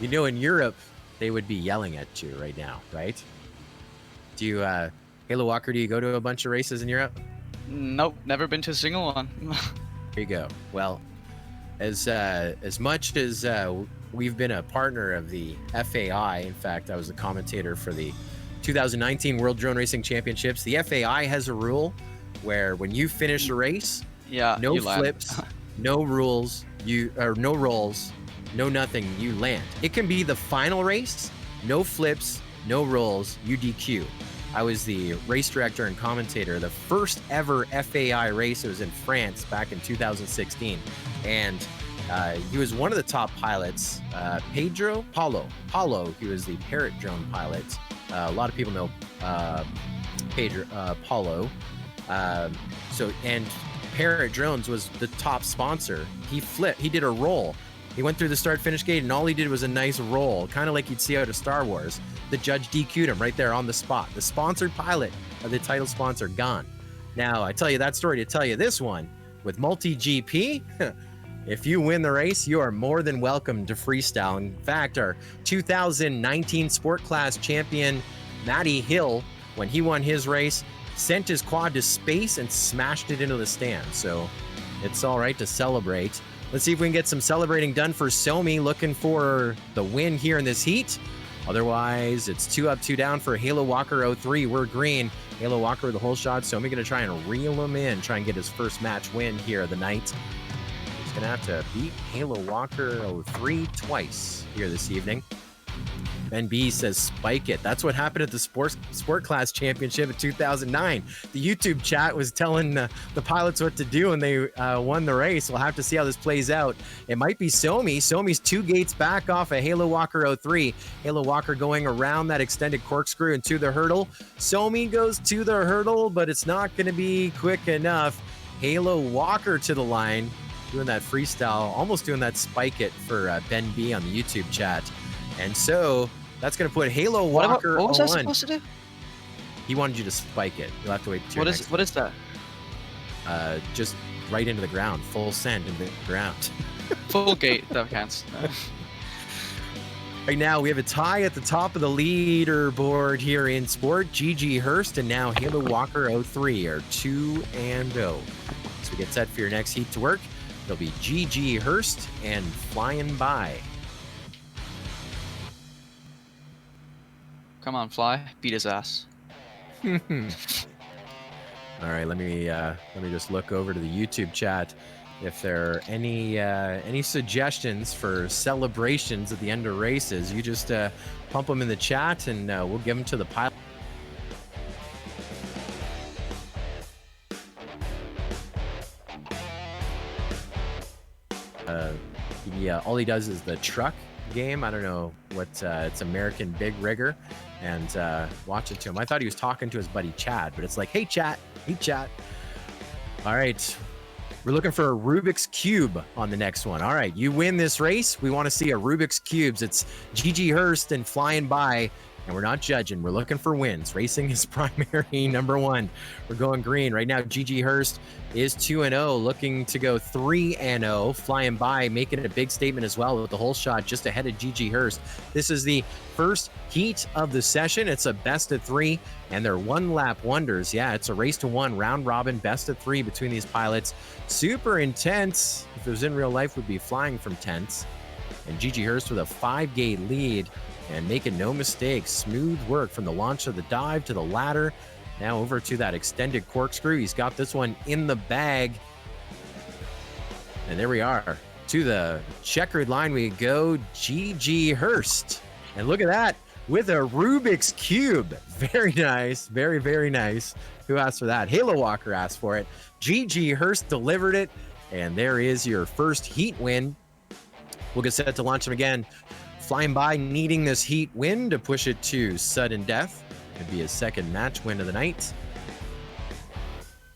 You know, in Europe, they would be yelling at you right now, right? Do you, Halo Walker, do you go to a bunch of races in Europe? Nope, never been to a single one. There you go. Well, as much as we've been a partner of the FAI, in fact, I was a commentator for the 2019 World Drone Racing Championships. The FAI has a rule where when you finish a race, no flips, no rules, no rolls, no nothing, you land. It can be the final race, no flips, no rolls, you DQ. I was the race director and commentator, the first ever FAI race. It was in France back in 2016. And he was one of the top pilots, Paulo. He was the Parrot drone pilot. A lot of people know Paulo. And Parrot Drones was the top sponsor. He did a roll. He went through the start-finish gate, and all he did was a nice roll, kind of like you'd see out of Star Wars. The judge DQ'd him right there on the spot. The sponsored pilot of the title sponsor gone. Now, I tell you that story to tell you this one. With MULTIGP, if you win the race, you are more than welcome to freestyle. In fact, our 2019 Sport Class champion, Matty Hill, when he won his race, sent his quad to space and smashed it into the stand. So it's all right to celebrate. Let's see if we can get some celebrating done for Somi, looking for the win here in this heat. Otherwise, it's 2 up, 2 down for Halo Walker 03. We're green. Halo Walker with the whole shot. Somi going to try and reel him in, try and get his first match win here of the night. He's going to have to beat Halo Walker 03 twice here this evening. Ben B says, spike it. That's what happened at the Sport Class Championship in 2009. The YouTube chat was telling the pilots what to do, and they won the race. We'll have to see how this plays out. It might be Somi. Somi's 2 gates back off of Halo Walker 03. Halo Walker going around that extended corkscrew and to the hurdle. Somi goes to the hurdle, but it's not going to be quick enough. Halo Walker to the line. doing that freestyle, almost doing that spike it for Ben B on the YouTube chat. And so that's going to put Halo Walker what was I 01. supposed to do? He wanted you to spike it. You'll have to wait till What is that? just right into the ground, full send into the ground. Full gate, that counts. Right now, we have a tie at the top of the leaderboard here in sport. GG Hurst and now Halo Walker 03 are 2-0. So we get set for your next heat to work. It'll be GG Hurst and Flying By. Come on, Fly. Beat his ass. All right, let me just look over to the YouTube chat. If there are any suggestions for celebrations at the end of races, you just pump them in the chat, and we'll give them to the pilot. All he does is the truck game. I don't know what it's American Big Rigger, and watch it to him. I thought he was talking to his buddy Chad, but it's like, hey chat. All right. We're looking for a Rubik's Cube on the next one. All right, you win this race. We want to see a Rubik's Cubes. It's GG Hurst and Flying By, and we're not judging. We're looking for wins. Racing is primary number one. We're going green. Right now, GG Hurst is 2-0, looking to go 3-0. Flying By making a big statement as well with the whole shot just ahead of GG Hurst. This is the first heat of the session. It's a best of three, and they're one-lap wonders. Yeah, it's a race to one, round-robin, best of three between these pilots. Super intense. If it was in real life, would be flying from tents. And GG Hurst with a 5-gate lead and making no mistakes. Smooth work from the launch of the dive to the ladder. Now over to that extended corkscrew. He's got this one in the bag. And there we are. To the checkered line we go. GG Hurst. And look at that. With a Rubik's Cube. Very nice. Very, very nice. Who asked for that? Halo Walker asked for it. GG Hurst delivered it. And there is your first heat win. We'll get set to launch him again. Flying By needing this heat win to push it to sudden death. Could be his second match win of the night.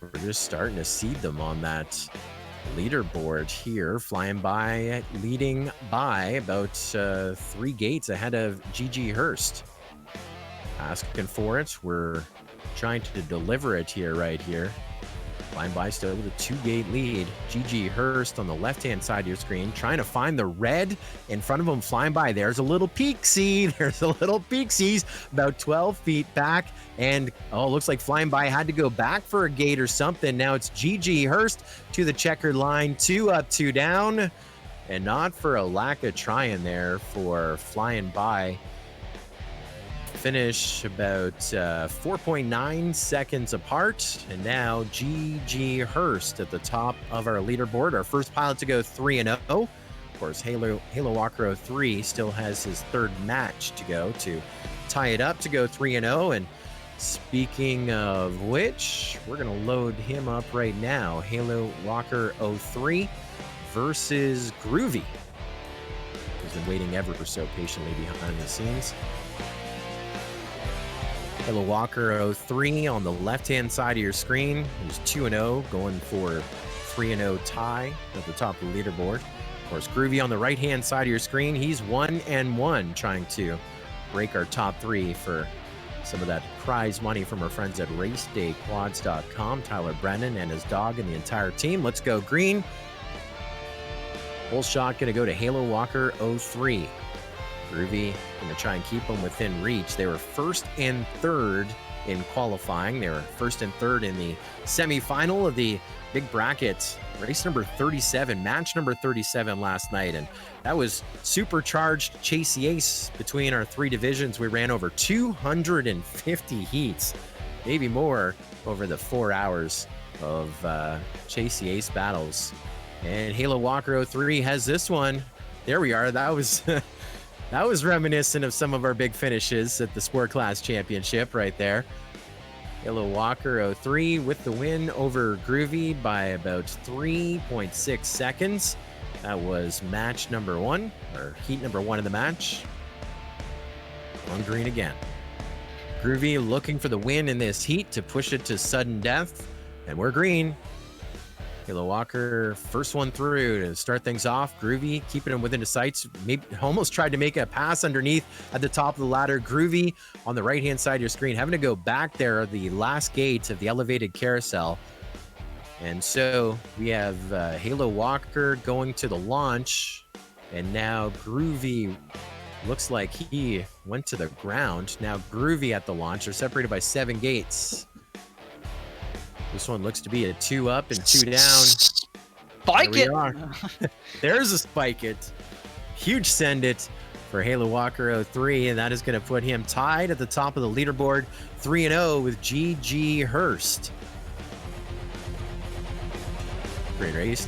We're just starting to seed them on that leaderboard here. Flying By leading by about 3 gates ahead of GG Hurst. Asking for it. We're trying to deliver it here, right here. Flying By still with a 2-gate lead. GG Hurst on the left-hand side of your screen, trying to find the red in front of him. Flying By. There's a little peaksy. There's a little peaksies about 12 feet back. And, oh, looks like Flying By had to go back for a gate or something. Now it's GG Hurst to the checkered line. 2 up, 2 down. And not for a lack of trying there for Flying By. Finish about 4.9 seconds apart, and now GG Hurst at the top of our leaderboard. Our first pilot to go 3-0. Of course, Halo Walker 03 still has his third match to go to tie it up to go 3-0. And speaking of which, we're going to load him up right now. Halo Walker 03 versus Groovy, who's been waiting ever so patiently behind the scenes. Halo Walker 03 on the left-hand side of your screen. He's 2-0, going for 3-0 tie at the top of the leaderboard. Of course, Groovy on the right-hand side of your screen. He's 1-1, trying to break our top 3 for some of that prize money from our friends at racedayquads.com. Tyler Brennan and his dog and the entire team. Let's go green. Full shot going to go to Halo Walker 03. Groovy going to try and keep them within reach. They were first and third in qualifying. They were first and third in the semifinal of the big bracket. Race number 37, match number 37 last night. And that was supercharged Chasey Ace between our 3 divisions. We ran over 250 heats, maybe more, over the 4 hours of Chasey Ace battles. And Halo Walker 03 has this one. There we are. That was... That was reminiscent of some of our big finishes at the Sport Class Championship right there. Halo Walker 03 with the win over Groovy by about 3.6 seconds. That was match number 1, or heat number 1 of the match. On green again. Groovy looking for the win in this heat to push it to sudden death. And we're green. Halo Walker, first one through to start things off. Groovy, keeping him within the sights. Maybe almost tried to make a pass underneath at the top of the ladder. Groovy on the right-hand side of your screen, having to go back there, the last gate of the elevated carousel. And so we have Halo Walker going to the launch. And now Groovy looks like he went to the ground. Now Groovy at the launch. They're separated by 7 gates. This one looks to be a 2 up and 2 down. Spike it! There's a spike it. Huge send it for Halo Walker 03, and that is going to put him tied at the top of the leaderboard, 3-0 with GG Hurst. Great race.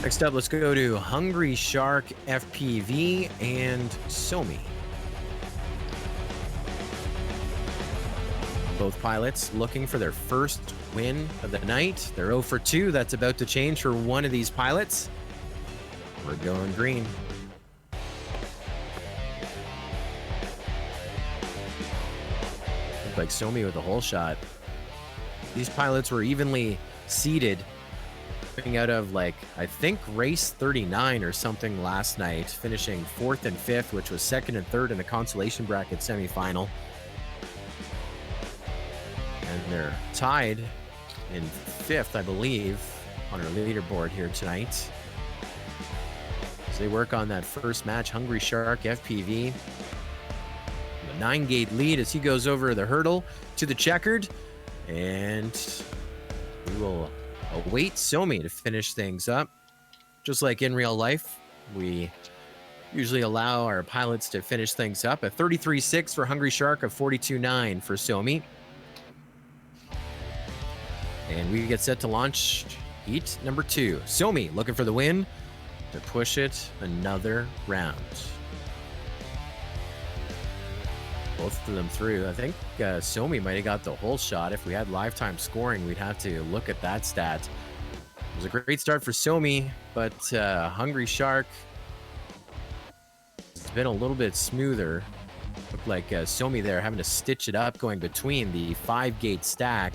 Next up, let's go to Hungry Shark FPV and Somi. Both pilots looking for their first win of the night. They're 0 for 2. That's about to change for one of these pilots. We're going green. Looked like Somi with a hole shot. These pilots were evenly seated, coming out of, like, I think race 39 or something last night, finishing 4th and 5th, which was 2nd and 3rd in the consolation bracket semifinal. And they're tied in 5th, I believe, on our leaderboard here tonight. As they work on that first match, Hungry Shark FPV. The 9-gate lead as he goes over the hurdle to the checkered. And we will await Somi to finish things up. Just like in real life, we usually allow our pilots to finish things up. A 33.6 for Hungry Shark, a 42.9 for Somi. And we get set to launch heat number 2. Somi looking for the win to push it another round. Both of them through. I think Somi might have got the whole shot. If we had lifetime scoring, we'd have to look at that stat. It was a great start for Somi, but Hungry Shark, it's been a little bit smoother. Looked like Somi there having to stitch it up going between the 5-gate stack.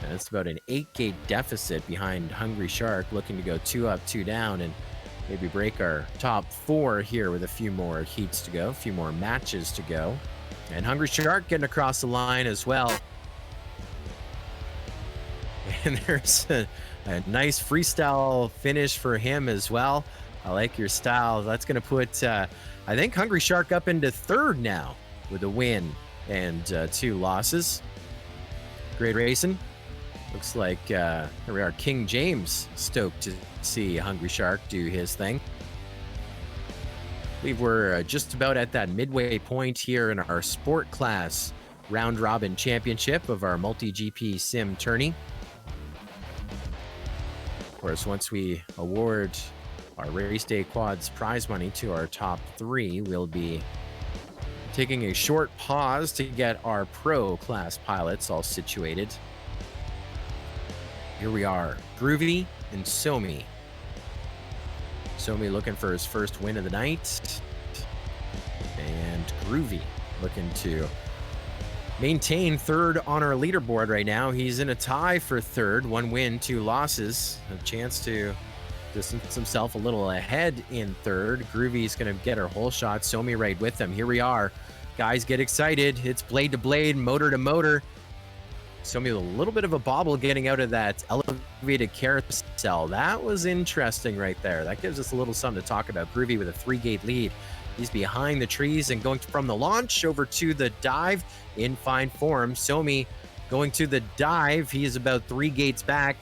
And it's about an 8-gate deficit behind Hungry Shark, looking to go 2 up, 2 down, and maybe break our top 4 here with a few more heats to go, a few more matches to go. And Hungry Shark getting across the line as well. And there's a nice freestyle finish for him as well. I like your style. That's going to put, I think, Hungry Shark up into 3rd now with a win and 2 losses. Great racing. Looks like here we are, King James, stoked to see Hungry Shark do his thing. I believe we're just about at that midway point here in our sport class round robin championship of our MULTIGP Sim Tourney. Of course, once we award our race day quads prize money to our top 3, we'll be taking a short pause to get our pro class pilots all situated. Here we are, Groovy and Somi. Somi looking for his first win of the night. And Groovy looking to maintain 3rd on our leaderboard right now. He's in a tie for 3rd, 1 win, 2 losses. A chance to distance himself a little ahead in 3rd. Groovy's going to get our whole shot. Somi right with him. Here we are. Guys, get excited. It's blade to blade, motor to motor. Somi with a little bit of a bobble getting out of that elevated carousel. That was interesting right there. That gives us a little something to talk about. Groovy with a 3-gate lead. He's behind the trees and going from the launch over to the dive in fine form. Somi going to the dive. He is about 3 gates back.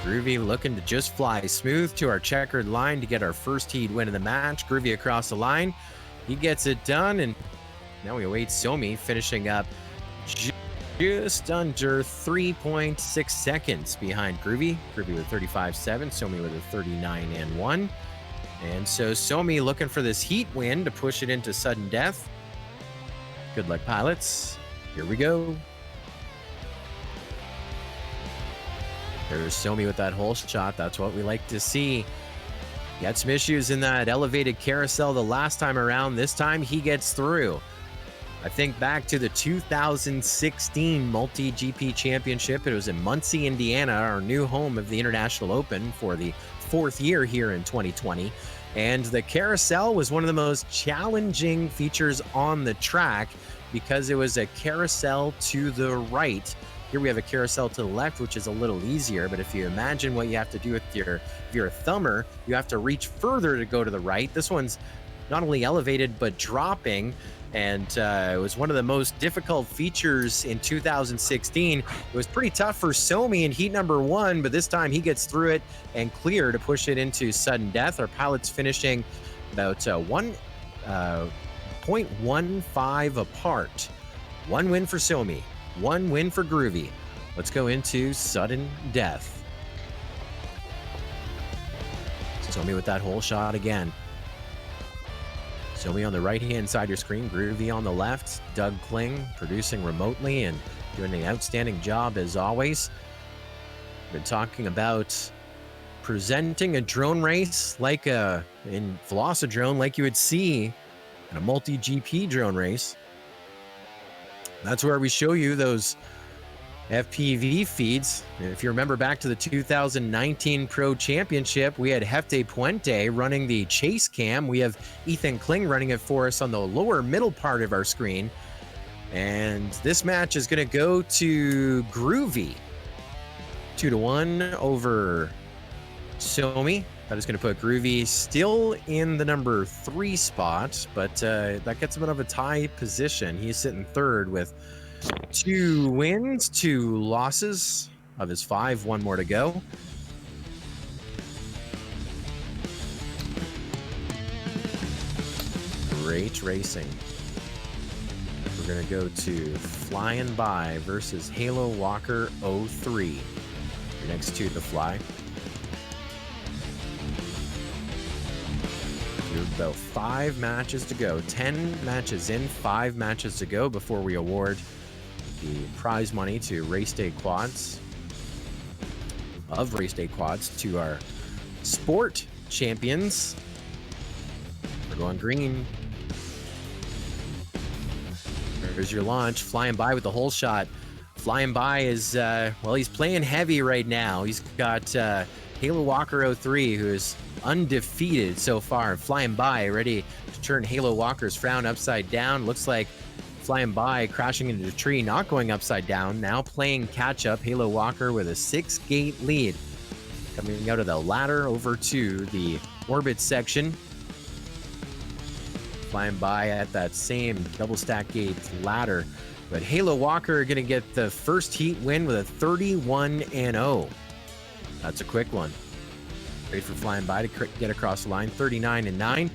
Groovy looking to just fly smooth to our checkered line to get our first heat win of the match. Groovy across the line. He gets it done, and now we await Somi finishing up just under 3.6 seconds behind Groovy. Groovy with 35.7, Somi with a 39.1. And so Somi looking for this heat win to push it into sudden death. Good luck, pilots. Here we go. There's Somi with that hole shot. That's what we like to see. He had some issues in that elevated carousel the last time around. This time he gets through. I think back to the 2016 Multi-GP Championship. It was in Muncie, Indiana, our new home of the International Open for the 4th year here in 2020. And the carousel was one of the most challenging features on the track because it was a carousel to the right. Here we have a carousel to the left, which is a little easier. But if you imagine what you have to do with your thumber, you have to reach further to go to the right. This one's not only elevated, but dropping. And it was one of the most difficult features in 2016. It was pretty tough for Somi in heat number 1, but this time he gets through it and clear to push it into sudden death. Our pilots finishing about 1.15 apart. 1 win for Somi, 1 win for Groovy. Let's go into sudden death. Somi with that whole shot again. Somi on the right-hand side of your screen, Groovy on the left, Doug Kling producing remotely and doing an outstanding job as always. Been talking about presenting a drone race like in Velocidrone, like you would see in a multi-GP drone race. That's where we show you those FPV feeds. If you remember back to the 2019 Pro Championship, we had Hefte Puente running the chase cam. We have Ethan Kling running it for us on the lower middle part of our screen. And this match is going to go to Groovy. 2-1 over Somi. That is going to put Groovy still in the number 3 spot, but that gets him out of a tie position. He's sitting third with 2 wins, 2 losses of his 5, 1 more to go. Great racing. We're going to go to Flying By versus Halo Walker 03. Your next 2 to fly. About 5 matches to go. 10 matches in, 5 matches to go before we award the prize money to Race Day Quads, to our sport champions. We're going green. There's your launch. Flying By with the whole shot. Flying By is, well, he's playing heavy right now. He's got Halo Walker 03, who is undefeated so far. Flying By ready to turn Halo Walker's frown upside down. Looks like Flying By crashing into a tree, not going upside down. Now playing catch up. Halo Walker with a 6-gate lead. Coming out of the ladder over to the orbit section. Flying By at that same double stack gate ladder. But Halo Walker going to get the first heat win with a 31-0. That's a quick one. Great for Flying By to get across the line. 39-9.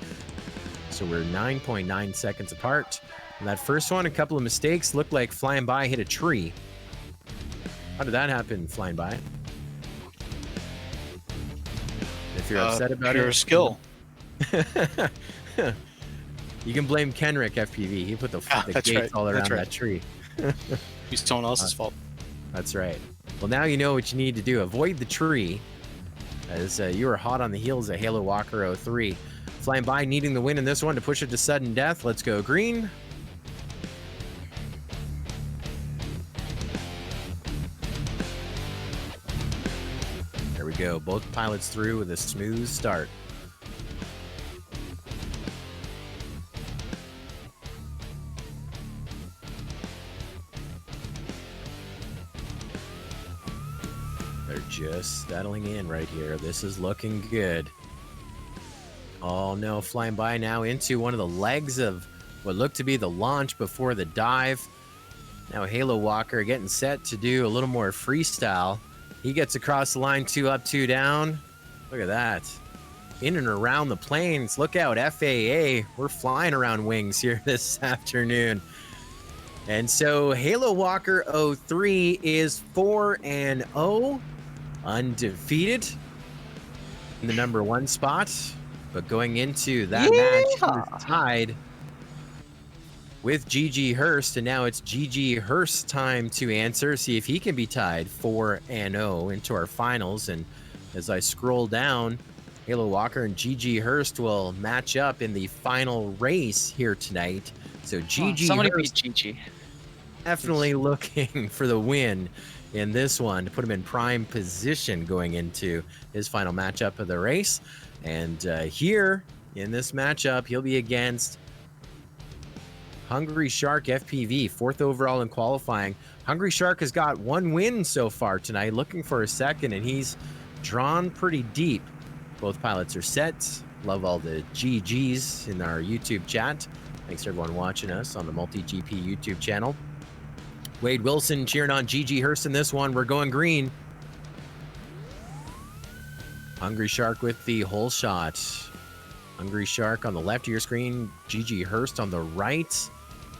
So we're 9.9 seconds apart. And that first one, a couple of mistakes. Looked like Flying By hit a tree. How did that happen, Flying By? If you're upset about pure it, skill. You can blame Kenrick FPV. He put the gates right. all around That's right. that tree. It's someone else's fault. That's right. Well, now you know what you need to do. Avoid the tree, as you were hot on the heels of Halo Walker 03. Flying By needing the win in this one to push it to sudden death. Let's go green. There we go. Both pilots through with a smooth start. They're just settling in right here. This is looking good. Oh no, Flying By now into one of the legs of what looked to be the launch before the dive. Now Halo Walker getting set to do a little more freestyle. He gets across the line, 2 up, 2 down. Look at that. In and around the planes. Look out, FAA. We're flying around wings here this afternoon. And so Halo Walker 03 is 4-0. Undefeated in the number 1 spot. But going into that match, he was tied with GG Hurst, and now it's GG Hurst's time to answer, see if he can be tied 4-0 into our finals. And as I scroll down, Halo Walker and GG Hurst will match up in the final race here tonight So GG Somebody Hurst beat GG. definitely looking for the win in this one to put him in prime position going into his final matchup of the race. And here in this matchup, he'll be against Hungry Shark FPV, 4th overall in qualifying. Hungry Shark has got 1 win so far tonight, looking for a second, and he's drawn pretty deep. Both pilots are set. Love all the GGs in our YouTube chat. Thanks to everyone watching us on the MultiGP YouTube channel. Wade Wilson cheering on GG Hurst in this one. We're going green. Hungry Shark with the hole shot. Hungry Shark on the left of your screen. GG Hurst on the right.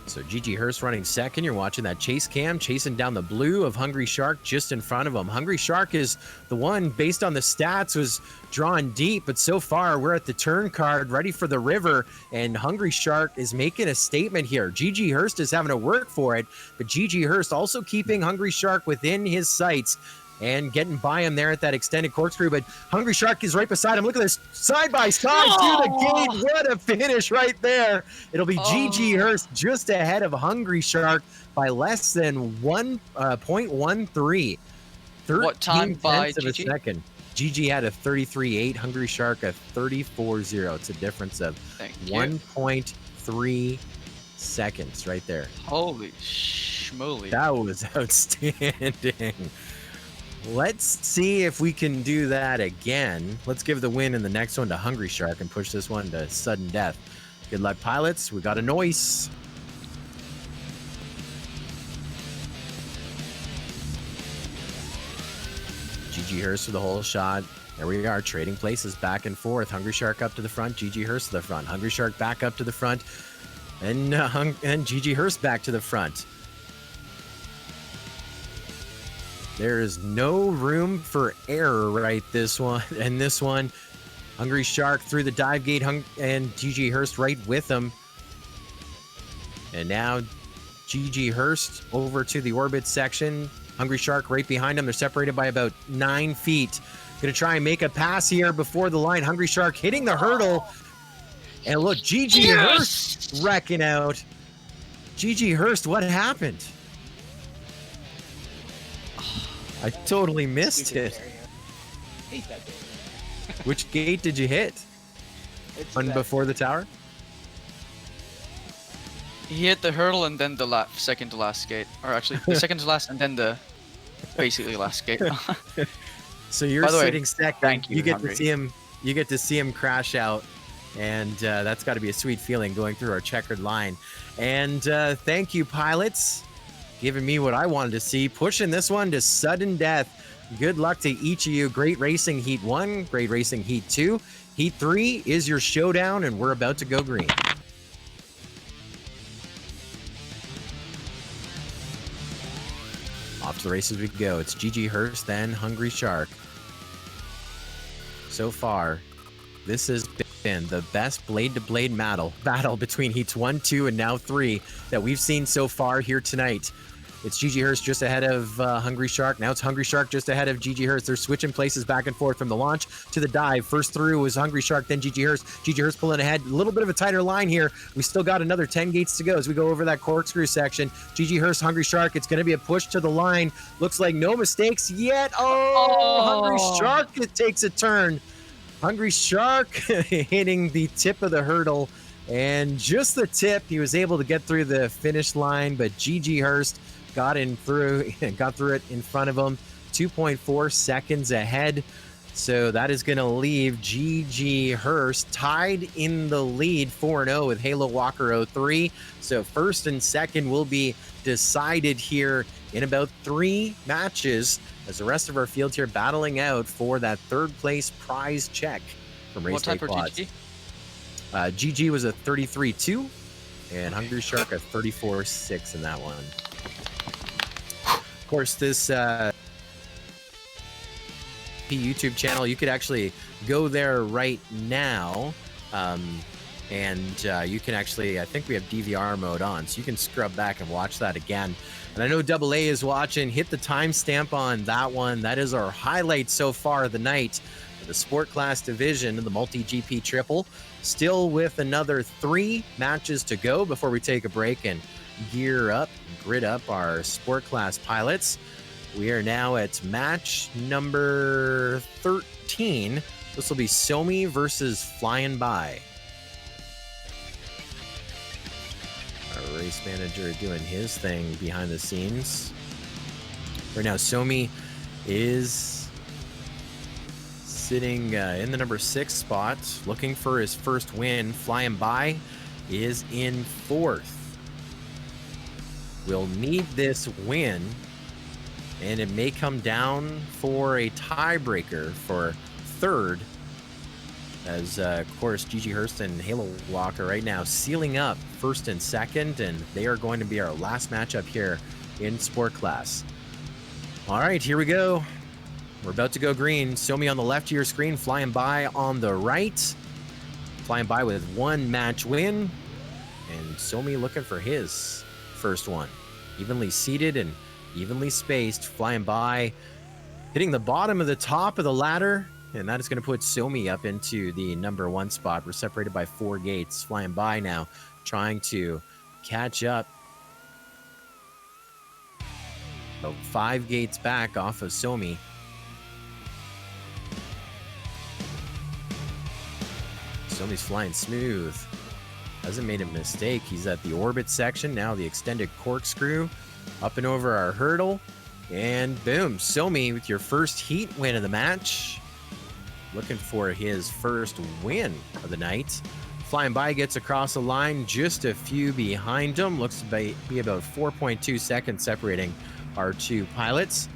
So GG Hurst running second. You're watching that chase cam, chasing down the blue of Hungry Shark just in front of him. Hungry Shark is the one, based on the stats, was drawn deep, but so far we're at the turn card, ready for the river, and Hungry Shark is making a statement here. GG Hurst is having to work for it, but GG Hurst also keeping Hungry Shark within his sights and getting by him there at that extended corkscrew. But Hungry Shark is right beside him. Look at this, side by side to the gate. What a finish right there. It'll be GG Hurst just ahead of Hungry Shark by less than 1.13. What time by of a GG? second. GG had a 33.8, Hungry Shark a 34.0. It's a difference of 1.3 seconds right there. Holy schmoly. That was outstanding. Let's see if we can do that again. Let's give the win in the next one to Hungry Shark and push this one to sudden death. Good luck, pilots. We got a noise. GG Hurst for the whole shot. There we are, trading places back and forth. Hungry Shark up to the front, GG Hurst to the front. Hungry Shark back up to the front, and GG Hurst back to the front. There is no room for error right this one. And this one, Hungry Shark through the dive gate, and GG Hurst right with him. And now GG Hurst over to the orbit section. Hungry Shark right behind him. They're separated by about 9 feet. Gonna try and make a pass here before the line. Hungry Shark hitting the hurdle. And look, GG Hurst wrecking out. GG Hurst, what happened? I totally missed it. Hate that gate. Which gate did you hit? One before the tower? He hit the hurdle and then the second to last gate. Or actually, the second to last and then the basically last gate. So you're sitting second. Thank you. You get Hungry. to see him. You get to see him crash out, and that's got to be a sweet feeling going through our checkered line. And thank you, pilots, giving me what I wanted to see, pushing this one to sudden death. Good luck to each of you. Great racing Heat 1, great racing Heat 2. Heat 3 is your showdown, and we're about to go green. Off to the races we go. It's GG Hurst, then Hungry Shark. So far, this has been the best blade-to-blade battle between Heats 1, 2, and now 3 that we've seen so far here tonight. It's GG Hurst just ahead of Hungry Shark. Now it's Hungry Shark just ahead of GG Hurst. They're switching places back and forth from the launch to the dive. First through was Hungry Shark, then GG Hurst. GG Hurst pulling ahead. A little bit of a tighter line here. We still got another 10 gates to go as we go over that corkscrew section. GG Hurst, Hungry Shark. It's going to be a push to the line. Looks like no mistakes yet. Hungry Shark takes a turn. Hungry Shark hitting the tip of the hurdle. And just the tip, he was able to get through the finish line, but GG Hurst got through it in front of him, 2.4 seconds ahead. So that is going to leave GG Hurst tied in the lead 4-0 with Halo Walker 03. So first and second will be decided here in about 3 matches as the rest of our field here battling out for that third place prize check from Race Day Quads. GG was a 33.2 and Hungry Shark a 34.6 in that one. Of course, this YouTube channel, you could actually go there right now, and you can actually, I think we have DVR mode on, so you can scrub back and watch that again. And I know Double A is watching. Hit the timestamp on that one. That is our highlight so far of the night. the sport class division of the multi-GP triple. Still with another 3 matches to go before we take a break and gear up, grid up our sport class pilots. We are now at match number 13. This will be Somi versus Flying By. Our race manager doing his thing behind the scenes. Right now, Somi is sitting in the number 6 spot, looking for his first win. Flying By is in 4th. We'll need this win, and it may come down for a tiebreaker for 3rd, as of course Gigi Hurst and Halo Walker right now sealing up 1st and 2nd, and they are going to be our last matchup here in sport class. All right, here we go. We're about to go green. Somi on the left of your screen, Flying By on the right. Flying By with 1 match win, and Somi looking for his first one. Evenly seated and evenly spaced. Flying By hitting the bottom of the top of the ladder, and that is going to put Somi up into the number 1 spot. We're separated by 4 gates. Flying By now trying to catch up. About 5 gates back off of Somi. Somi's flying smooth. Hasn't made a mistake. He's at the orbit section. Now the extended corkscrew. Up and over our hurdle. And boom, Somi with your first heat win of the match. Looking for his first win of the night. Flying By gets across the line just a few behind him. Looks to be about 4.2 seconds separating our 2 pilots.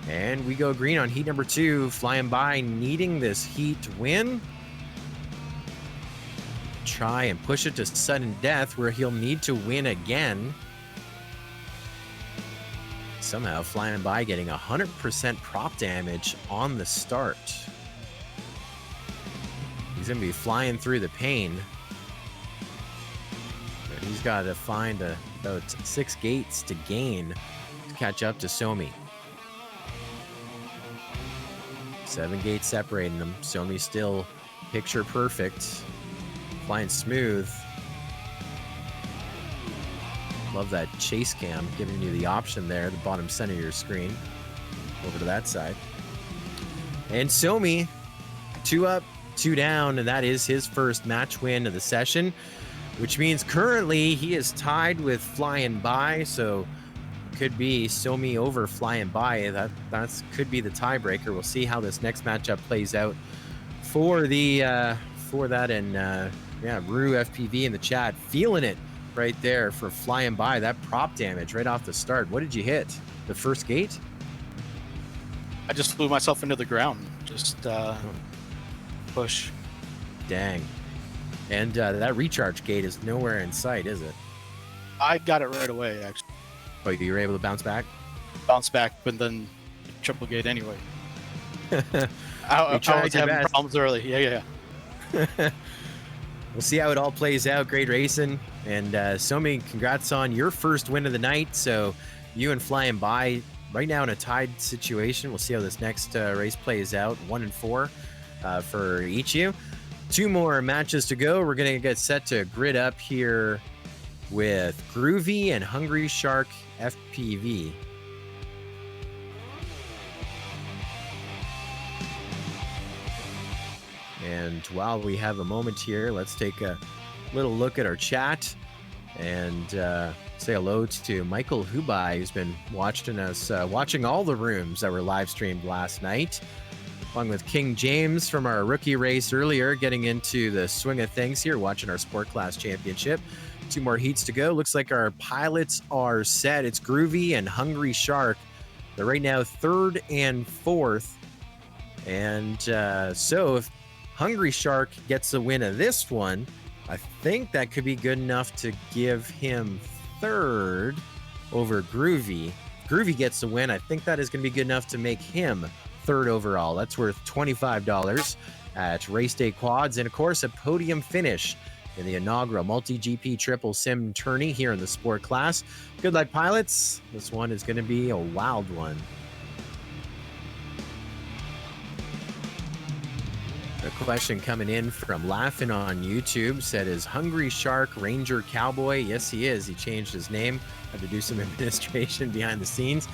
And we go green on heat number 2. Flying By needing this heat win. Try and push it to sudden death where he'll need to win again. Somehow Flying By getting 100% prop damage on the start. He's going to be flying through the pain. But he's got to find about 6 gates to gain to catch up to Somi. 7 gates separating them. Somi still picture perfect. Flying smooth. Love that chase cam, giving you the option there, the bottom center of your screen. Over to that side. And Somi, 2 up, 2 down, and that is his first match win of the session, which means currently he is tied with Flying By, so could be Somi over Flying By. That could be the tiebreaker. We'll see how this next matchup plays out for the for that. And yeah, Rue FPV in the chat feeling it right there for Flying By. That prop damage right off the start. What did you hit? The first gate? I just flew myself into the ground. Just push. Dang. And that recharge gate is nowhere in sight, is it? I got it right away, actually. Oh, you were able to bounce back? Bounce back, but then triple gate anyway. I was having problems early. Yeah. We'll see how it all plays out. Great racing. And Somi, congrats on your first win of the night. So you and Flying By right now in a tied situation. We'll see how this next race plays out. 1 and 4 for each of you. 2 more matches to go. We're going to get set to grid up here with Groovy and Hungry Shark FPV. And while we have a moment here, let's take a little look at our chat and say hello to Michael Hubai, who's been watching us, watching all the rooms that were live streamed last night, along with King James from our rookie race earlier, getting into the swing of things here, watching our Sport Class Championship. 2 more heats to go. Looks like our pilots are set. It's Groovy and Hungry Shark. They're right now 3rd and 4th. And so if Hungry Shark gets the win of this one, I think that could be good enough to give him 3rd over Groovy. Groovy gets the win. I think that is going to be good enough to make him 3rd overall. That's worth $25 at Race Day Quads. And of course, a podium finish in the inaugural MULTIGP Triple Sim Tourney here in the sport class. Good luck, pilots. This one is going to be a wild one. A question coming in from Laughing on YouTube said, is Hungry Shark Ranger Cowboy? Yes, he is. He changed his name. Had to do some administration behind the scenes.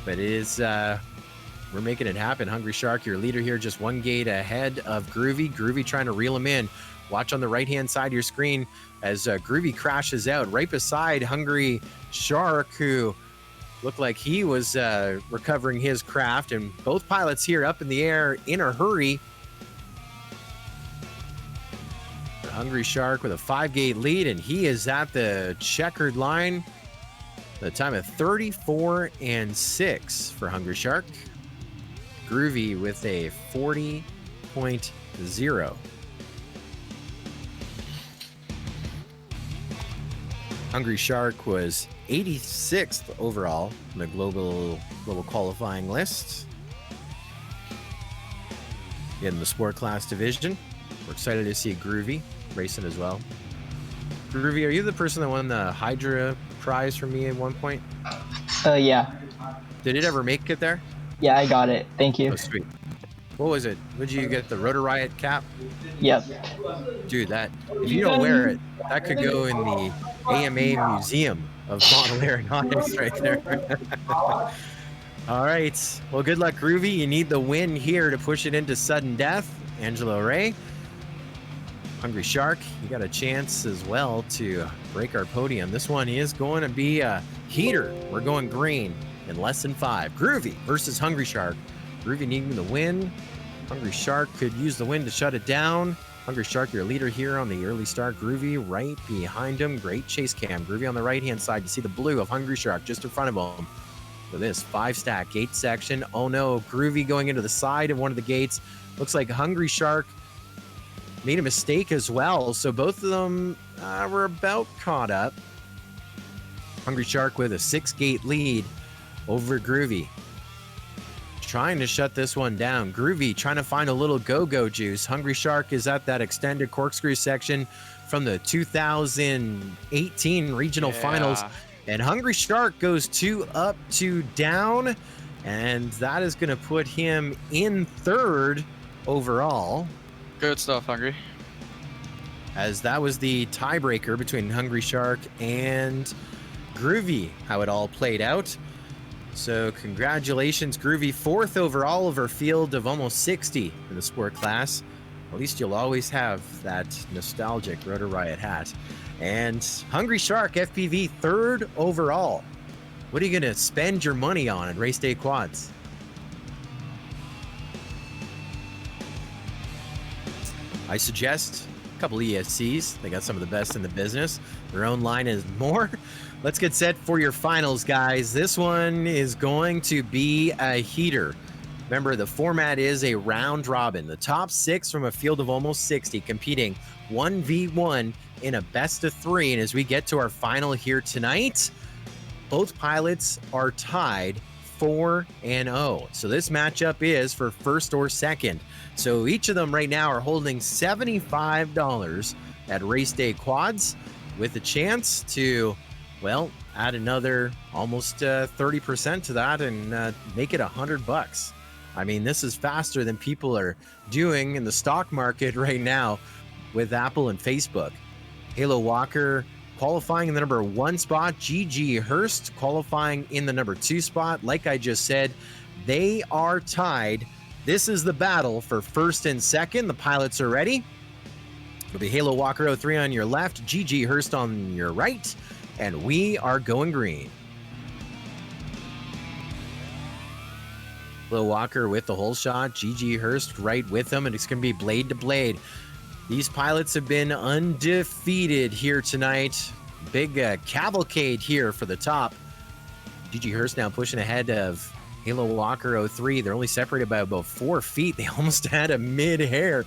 But it is, we're making it happen. Hungry Shark, your leader here, just one gate ahead of Groovy. Groovy trying to reel him in. Watch on the right-hand side of your screen as Groovy crashes out right beside Hungry Shark, who looked like he was recovering his craft. And both pilots here up in the air in a hurry. Hungry Shark with a 5-gate lead, and he is at the checkered line. The time of 34-6 for Hungry Shark. Groovy with a 40.0. Hungry Shark was 86th overall in the global qualifying list in the sport class division. We're excited to see Groovy racing as well. Groovy, are you the person that won the Hydra prize from me at one point? Yeah. Did it ever make it there? Yeah, I got it. Thank you. Oh, sweet. What was it? Would you get the Rotor Riot cap? Yep. Dude, that, if you don't wear it, that could go in the AMA Museum of Model Aeronautics right there. All right. Well, good luck, Groovy. You need the win here to push it into sudden death. Angelo Ray. Hungry Shark, you got a chance as well to break our podium. This one is going to be a heater. We're going green in less than 5. Groovy versus Hungry Shark. Groovy needing the win. Hungry Shark could use the win to shut it down. Hungry Shark, your leader here on the early start. Groovy right behind him. Great chase cam. Groovy on the right-hand side. You see the blue of Hungry Shark just in front of him. For this 5-stack gate section. Oh no, Groovy going into the side of one of the gates. Looks like Hungry Shark made a mistake as well. So both of them were about caught up. Hungry Shark with a 6-gate lead over Groovy. Trying to shut this one down. Groovy trying to find a little go-go juice. Hungry Shark is at that extended corkscrew section from the 2018 regional finals. And Hungry Shark goes 2 up, 2 down. And that is going to put him in 3rd overall. Good stuff, Hungry. As that was the tiebreaker between Hungry Shark and Groovy, how it all played out. So congratulations, Groovy, 4th overall over a field of almost 60 in the sport class. At least you'll always have that nostalgic Rotor Riot hat. And Hungry Shark, FPV, 3rd overall. What are you going to spend your money on at Race Day Quads? I suggest a couple ESCs. They got some of the best in the business. Their own line is more. Let's get set for your finals, guys. This one is going to be a heater. Remember, the format is a round robin. The top 6 from a field of almost 60 competing 1v1 in a best of 3. And as we get to our final here tonight, both pilots are tied 4-0. So this matchup is for 1st or 2nd. So each of them right now are holding $75 at Race Day Quads with a chance to, well, add another almost 30% to that and make it $100. I mean, this is faster than people are doing in the stock market right now with Apple and Facebook. Halo Walker qualifying in the number 1 spot. GG Hurst qualifying in the number 2 spot. Like I just said, they are tied. This is the battle for 1st and 2nd. The pilots are ready. It'll be Halo Walker 03 on your left, GG Hurst on your right, and we are going green. Halo Walker with the whole shot, GG Hurst right with them, and it's going to be blade to blade. These pilots have been undefeated here tonight. Big cavalcade here for the top. GG Hurst now pushing ahead of Halo Walker 03. They're only separated by about 4 feet. They almost had a mid-air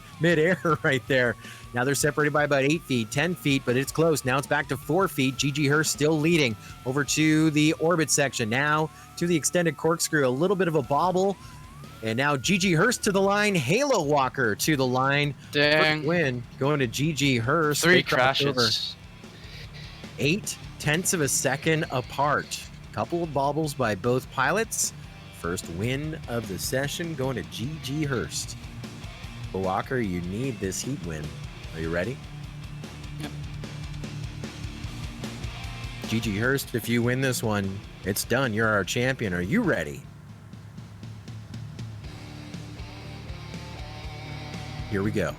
right there. Now they're separated by about 8 feet, 10 feet, but it's close. Now it's back to 4 feet. GG Hurst still leading over to the orbit section. Now to the extended corkscrew. A little bit of a bobble. And now GG Hurst to the line. Halo Walker to the line. Dang. First win going to GG Hurst. 3 crashes. 0.8 of a second apart. Couple of bobbles by both pilots. First win of the session going to GG Hurst. Walker, you need this heat win. Are you ready? Yep. Gigi Hurst, if you win this one, it's done. You're our champion. Are you ready? Here we go.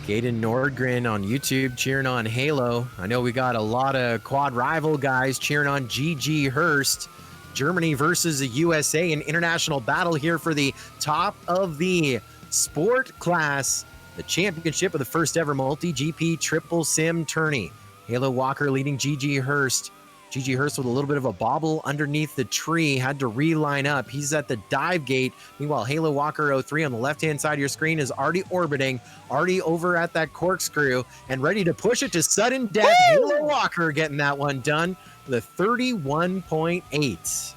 Gaten Nordgren on YouTube cheering on Halo. I know we got a lot of quad rival guys cheering on Gigi Hurst. Germany versus the USA, an international battle here for the top of the sport class, the championship of the first ever MULTIGP Triple Sim Tourney. Halo Walker leading Gigi Hurst. Gigi Hurst with a little bit of a bobble underneath the tree, had to reline up. He's at the dive gate. Meanwhile, Halo Walker 03 on the left-hand side of your screen is already orbiting, already over at that corkscrew, and ready to push it to sudden death. Woo! Halo Walker getting that one done with a 31.8.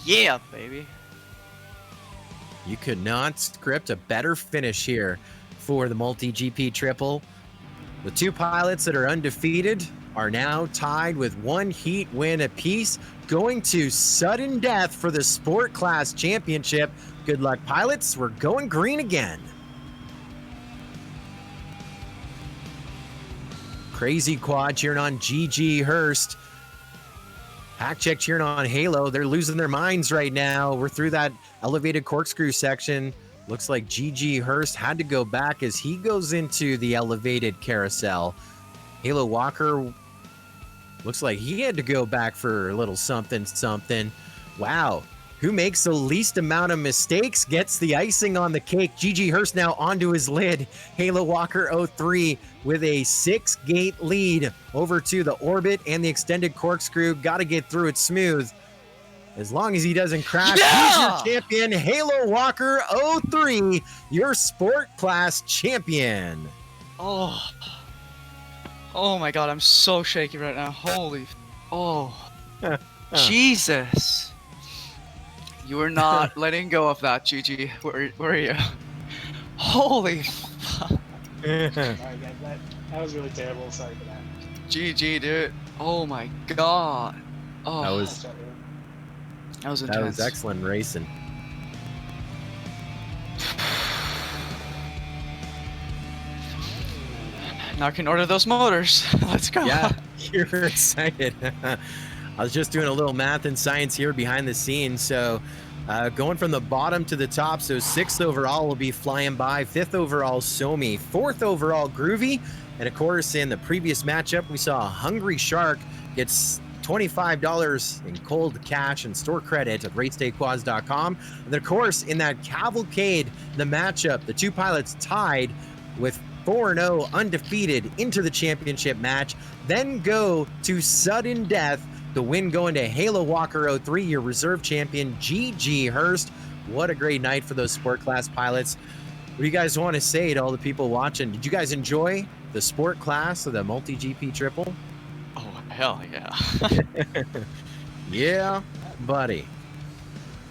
Yeah, baby. You could not script a better finish here for the MULTIGP Triple. The two pilots that are undefeated are now tied with one heat win apiece, going to sudden death for the Sport Class Championship. Good luck, pilots. We're going green again. Crazy Quad cheering on Gigi Hurst. Hack Check cheering on Halo. They're losing their minds right now. We're through that elevated corkscrew section. Looks like Gigi Hurst had to go back as he goes into the elevated carousel. Halo Walker looks like he had to go back for a little something. Wow. Who makes the least amount of mistakes gets the icing on the cake. Gigi Hurst now onto his lid. Halo Walker 03 with a 6-gate lead over to the orbit and the extended corkscrew. Got to get through it smooth. As long as he doesn't crash, he's your champion. Halo Walker 03, your sport class champion. Oh my god, I'm so shaky right now. Holy. Jesus. You were not letting go of that, Gigi. Where are you? Holy fuck. Sorry, guys. That was really terrible. Sorry for that. GG, dude. Oh my god. Oh, That was intense. That was excellent racing. Now I can order those motors. Let's go. Yeah, you're excited. I was just doing a little math and science here behind the scenes. So going from the bottom to the top. So 6th overall will be Flying By. 5th overall, Somi. 4th overall, Groovy. And of course, in the previous matchup, we saw Hungry Shark gets $25 in cold cash and store credit at racedayquads.com. And of course, in that cavalcade, the matchup, the two pilots tied with 4-0 undefeated into the championship match, then go to sudden death. The win going to Halo Walker 03, your reserve champion, Gigi Hurst. What a great night for those sport class pilots. What do you guys want to say to all the people watching? Did you guys enjoy the sport class of the MULTIGP Triple? Oh, hell yeah. Yeah, buddy.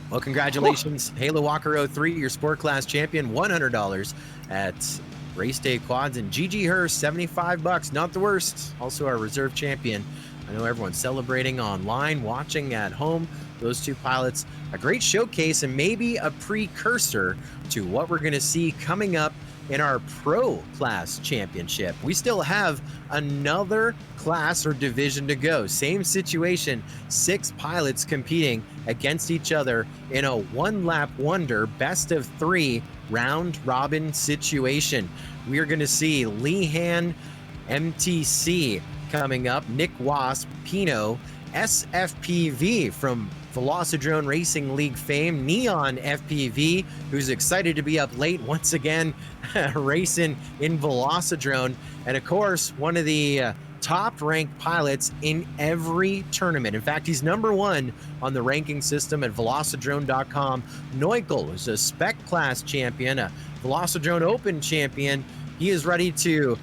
Well, congratulations, Halo Walker 03, your sport class champion, $100 at Race Day Quads, and Gigi Hurst, $75, not the worst. Also our reserve champion. I know everyone's celebrating online, watching at home. Those two pilots, a great showcase and maybe a precursor to what we're going to see coming up in our Pro Class Championship. We still have another class or division to go. Same situation, 6 pilots competing against each other in a one-lap wonder, best of 3 round-robin situation. We are going to see Lehan MTC coming up, Nick Wasp, Pino, SFPV from Velocidrone Racing League fame, Neon FPV, who's excited to be up late once again, racing in Velocidrone, and of course, one of the top-ranked pilots in every tournament. In fact, he's #1 on the ranking system at Velocidrone.com. Neukel is a Spec Class champion, a Velocidrone Open champion. He is ready to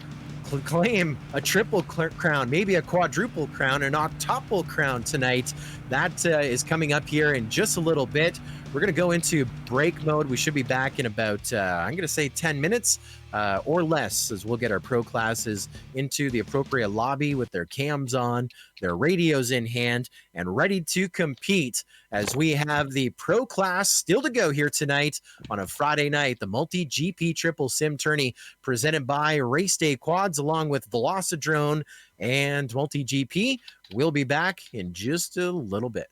claim a triple crown, maybe a quadruple crown, an octuple crown tonight. That is coming up here in just a little bit. We're going to go into break mode. We should be back in about, I'm going to say 10 minutes. or less, as we'll get our pro classes into the appropriate lobby with their cams on, their radios in hand, and ready to compete as we have the pro class still to go here tonight on a Friday night, the MULTIGP Triple Sim Tourney presented by Race Day Quads along with Velocidrone and MULTIGP. We'll be back in just a little bit.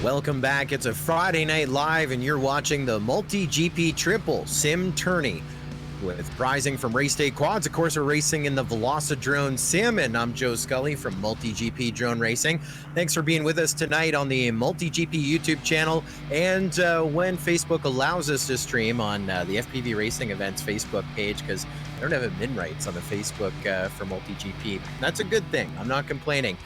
Welcome back. It's a Friday night live, and you're watching the MULTIGP Triple Sim Tourney with prizing from Race Day Quads. Of course, we're racing in the Velocidrone Sim, and I'm Joe Scully from MULTIGP Drone Racing. Thanks for being with us tonight on the MULTIGP YouTube channel, and when Facebook allows us to stream on the FPV Racing Events Facebook page, because I don't have admin rights on the Facebook for MULTIGP. That's a good thing. I'm not complaining.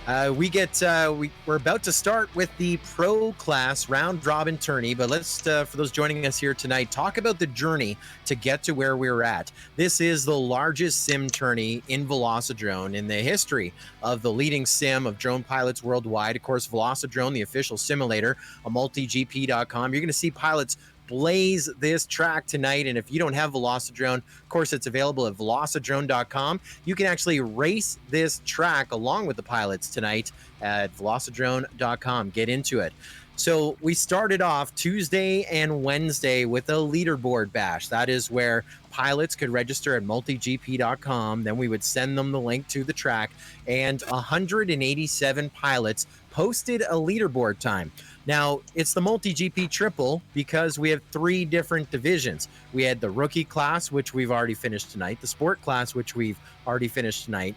We're about to start with the pro class round robin tourney, but let's, for those joining us here tonight, talk about the journey to get to where we're at. This is the largest sim tourney in Velocidrone in the history of the leading sim of drone pilots worldwide. Of course, Velocidrone, the official simulator, on multigp.com. You're going to see pilots blaze this track tonight, and if you don't have Velocidrone, of course it's available at velocidrone.com. You can actually race this track along with the pilots tonight at velocidrone.com. Get into it. So we started off Tuesday and Wednesday with a leaderboard bash. That is where pilots could register at multigp.com. Then we would send them the link to the track, and 187 pilots posted a leaderboard time. Now, it's the MULTIGP Triple because we have 3 different divisions. We had the rookie class, which we've already finished tonight, the sport class, which we've already finished tonight,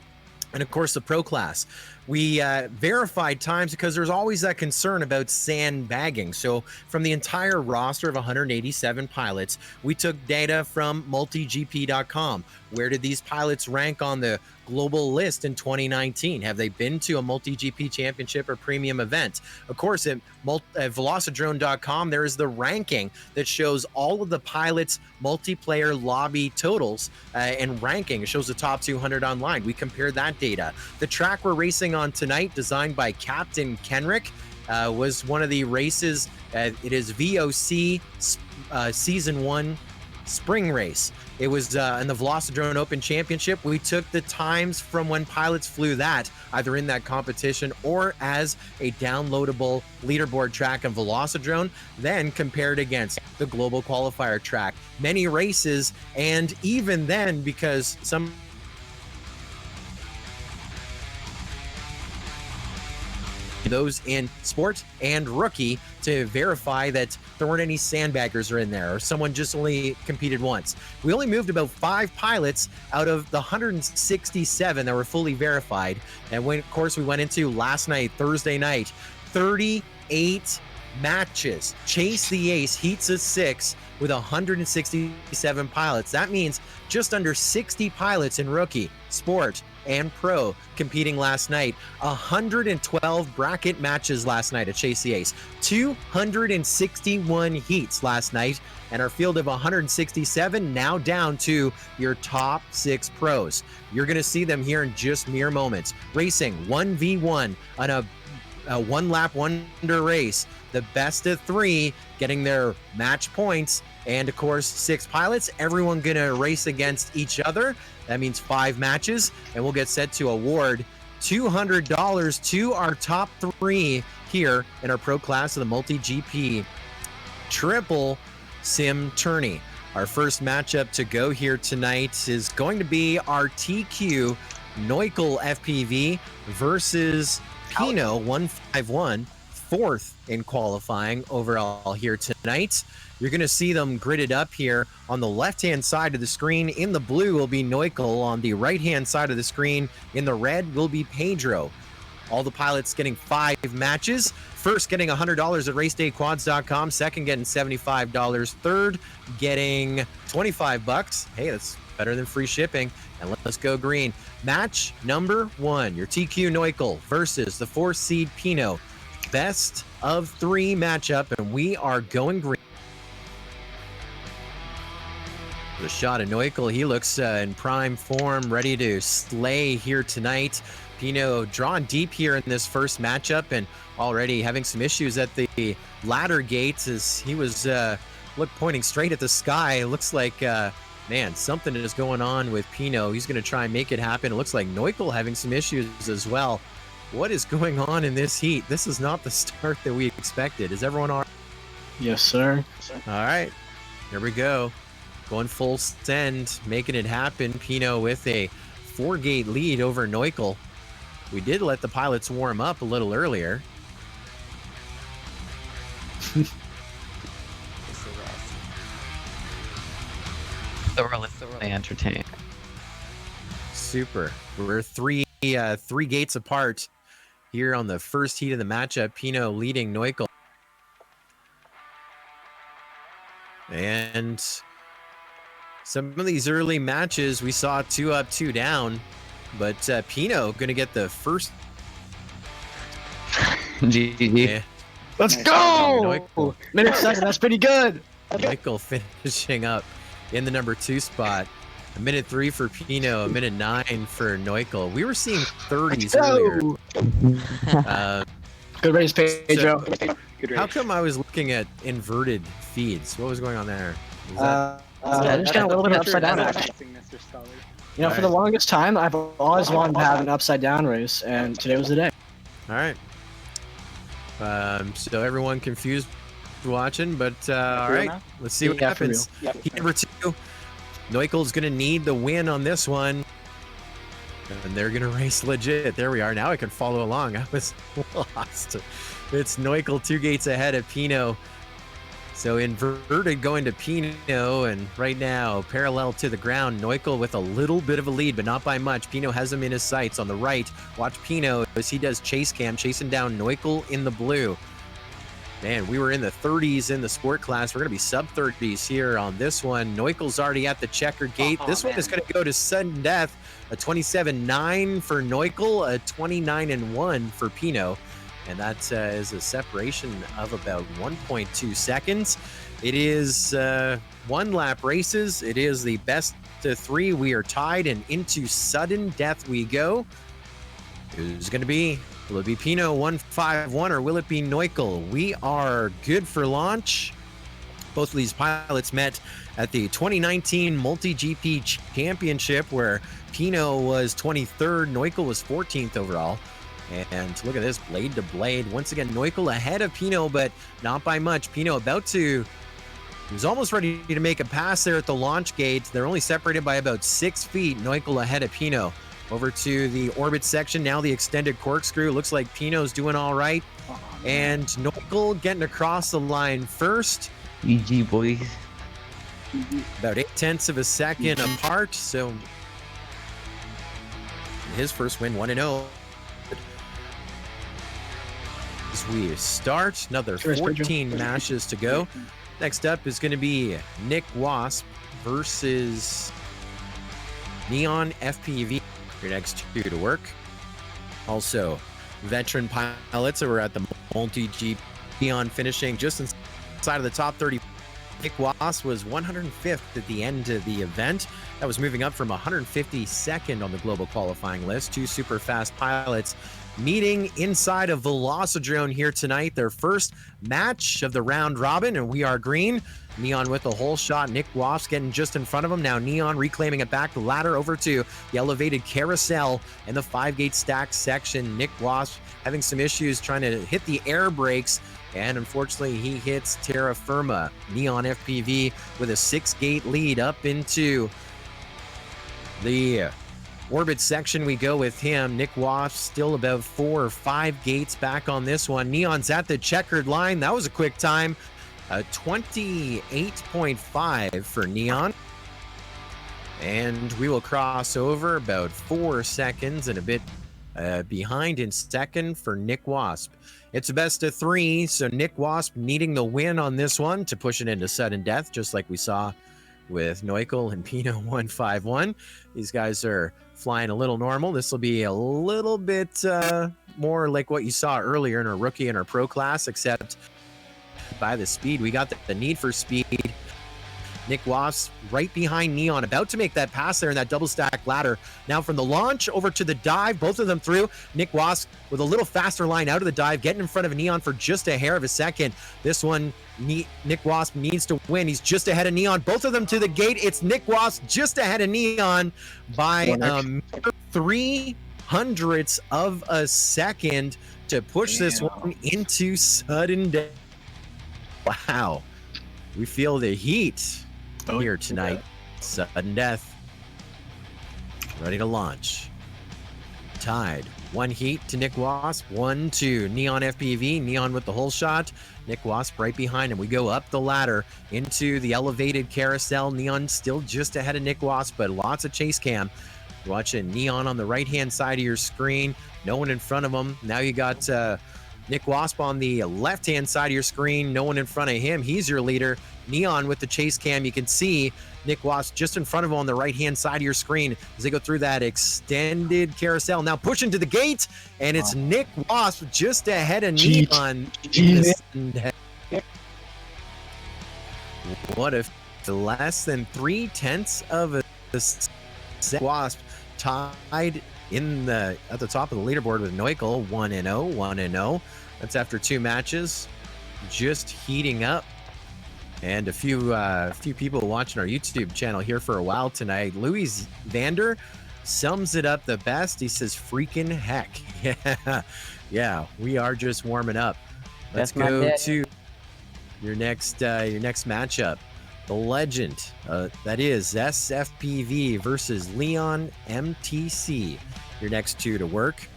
and of course the pro class. We verified times because there's always that concern about sandbagging. So from the entire roster of 187 pilots, we took data from multigp.com. Where did these pilots rank on the global list in 2019? Have they been to a MULTIGP championship or premium event? Of course, at velocidrone.com, there is the ranking that shows all of the pilots' multiplayer lobby totals and ranking. It shows the top 200 online. We compared that data. The track we're racing on tonight, designed by Captain Kenrick, was one of the races. It is VOC Season 1 Spring Race. It was in the Velocidrone Open Championship. We took the times from when pilots flew that, either in that competition or as a downloadable leaderboard track in Velocidrone, then compared against the global qualifier track. Many races, and even then, because some those in sport and rookie to verify that there weren't any sandbaggers in there, or someone just only competed once. We only moved about 5 pilots out of the 167 that were fully verified. And when, of course, we went into last night, Thursday night, 38 matches. Chase the Ace heats of 6 with 167 pilots. That means just under 60 pilots in rookie, sport, and pro competing last night. 112 bracket matches last night at Chase the Ace. 261 heats last night, and our field of 167 now down to your top 6 pros. You're going to see them here in just mere moments. Racing 1v1 on a one-lap wonder race. The best of 3 getting their match points, and of course 6 pilots. Everyone gonna race against each other. That means 5 matches, and we'll get set to award $200 to our top 3 here in our pro class of the MULTIGP Triple Sim Tourney. Our first matchup to go here tonight is going to be our TQ Neukel FPV versus Pino 151, 4th in qualifying overall here tonight. You're going to see them gridded up here on the left-hand side of the screen. In the blue will be Neukel. On the right-hand side of the screen in the red will be Pedro. All the pilots getting 5 matches. First getting $100 at racedayquads.com. Second getting $75. Third getting $25. Hey, that's better than free shipping. And let's go green. Match number 1, your TQ Neukel versus the 4th seed Pino. Best of 3 matchup, and we are going green. The shot of Neukel, he looks in prime form, ready to slay here tonight. Pino drawn deep here in this first matchup, and already having some issues at the ladder gates as he was pointing straight at the sky. It looks like man, something is going on with Pino. He's going to try and make it happen. It looks like Neukel having some issues as well. What is going on in this heat? This is not the start that we expected. Is everyone on? Yes, sir. All right, here we go. Going full send, making it happen. Pino with a 4-gate lead over Neukel. We did let the pilots warm up a little earlier. Thoroughly entertained. Super. We're three gates apart here on the first heat of the matchup. Pino leading Neukel. And some of these early matches, we saw 2 up, 2 down, but Pino going to get the first. GG. Yeah. Let's go! Neukel. Minute 7, that's pretty good. Neukel finishing up in the number 2 spot. A minute 3 for Pino, a minute 9 for Neukel. We were seeing 30s earlier. Good race, Pedro. Good race. How come I was looking at inverted feeds? What was going on there? Is that- just got a little bit upside down action. You know, for the longest time, I've always wanted to have an upside down race, and today was the day. All right. So everyone confused watching, but all right, let's see what Yeah, for happens. real. Heat number 2. Neukel's going to need the win on this one. And they're going to race legit. There we are. Now I can follow along. I was lost. It's Neukel 2 gates ahead of Pino. So inverted going to Pino, and right now, parallel to the ground, Neukel with a little bit of a lead, but not by much. Pino has him in his sights on the right. Watch Pino as he does chase cam, chasing down Neukel in the blue. Man, we were in the 30s in the sport class. We're going to be sub-30s here on this one. Neukel's already at the checkered gate. This one is going to go to sudden death. A 27.9 for Neukel, a 29.1 for Pino. And that is a separation of about 1.2 seconds. It is 1 lap races. It is the best of 3. We are tied, and into sudden death we go. Who's going to be? Will it be Pino 151 or will it be Neukel? We are good for launch. Both of these pilots met at the 2019 MULTIGP Championship, where Pino was 23rd, Neukel was 14th overall. And look at this, blade to blade. Once again, Neukel ahead of Pino, but not by much. Pino he was almost ready to make a pass there at the launch gate. They're only separated by about 6 feet. Neukel ahead of Pino. Over to the orbit section, now the extended corkscrew. Looks like Pino's doing all right. And Neukel getting across the line first. GG, boys. About 0.8 of a second apart, so his first win, 1-0. As we start, another 14 matches to go. Next up is going to be Nick Wasp versus Neon FPV. Your next 2 to work. Also, veteran pilots who were at the MULTIGP. Neon finishing just inside of the top 30. Nick Wasp was 105th at the end of the event. That was moving up from 152nd on the global qualifying list. 2 super fast pilots meeting inside of Velocidrone here tonight. Their first match of the round robin, and we are green. Neon with a hole shot. Nick Wasp getting just in front of him. Now Neon reclaiming it back. The ladder over to the elevated carousel in the 5-gate stack section. Nick Wasp having some issues trying to hit the air brakes, and unfortunately he hits terra firma. Neon FPV with a 6-gate lead up into the orbit section. We go with him. Nick Wasp still about 4 or 5 gates back on this one. Neon's at the checkered line. That was a quick time. 28.5 for Neon. And we will cross over about 4 seconds and a bit behind in second for Nick Wasp. It's a best of 3, so Nick Wasp needing the win on this one to push it into sudden death, just like we saw with Neukel and Pino 151. These guys are flying a little normal. This will be a little bit more like what you saw earlier in our rookie and our pro class, except by the speed. We got the need for speed. Nick Wasp right behind Neon, about to make that pass there in that double stack ladder. Now from the launch over to the dive, both of them through. Nick Wasp with a little faster line out of the dive, getting in front of Neon for just a hair of a second. This one, Nick Wasp needs to win. He's just ahead of Neon. Both of them to the gate. It's Nick Wasp just ahead of Neon by 0.03 of a second to push this one into sudden death. Wow. We feel the heat here tonight. Sudden death. Ready to launch. Tied One heat to Nick Wasp. 1 to Neon FPV. Neon with the whole shot. Nick Wasp right behind him. We go up the ladder into the elevated carousel. Neon still just ahead of Nick Wasp, but lots of chase cam. Watching Neon on the right-hand side of your screen. No one in front of him. Now you got Nick Wasp on the left-hand side of your screen. No one in front of him. He's your leader. Neon with the chase cam. You can see Nick Wasp just in front of him on the right-hand side of your screen as they go through that extended carousel. Now pushing to the gate, and it's Nick Wasp just ahead of Neon. What if less than 3/10 of a Wasp tied in the at the top of the leaderboard with Neukel 1-0, 1-0. That's after 2 matches, just heating up. And a few people watching our YouTube channel here for a while tonight. Louis Vander sums it up the best. He says, "Freaking heck, yeah, we are just warming up." Let's go to your next matchup. The legend, that is SFPV versus Leon MTC. Your next 2 to work.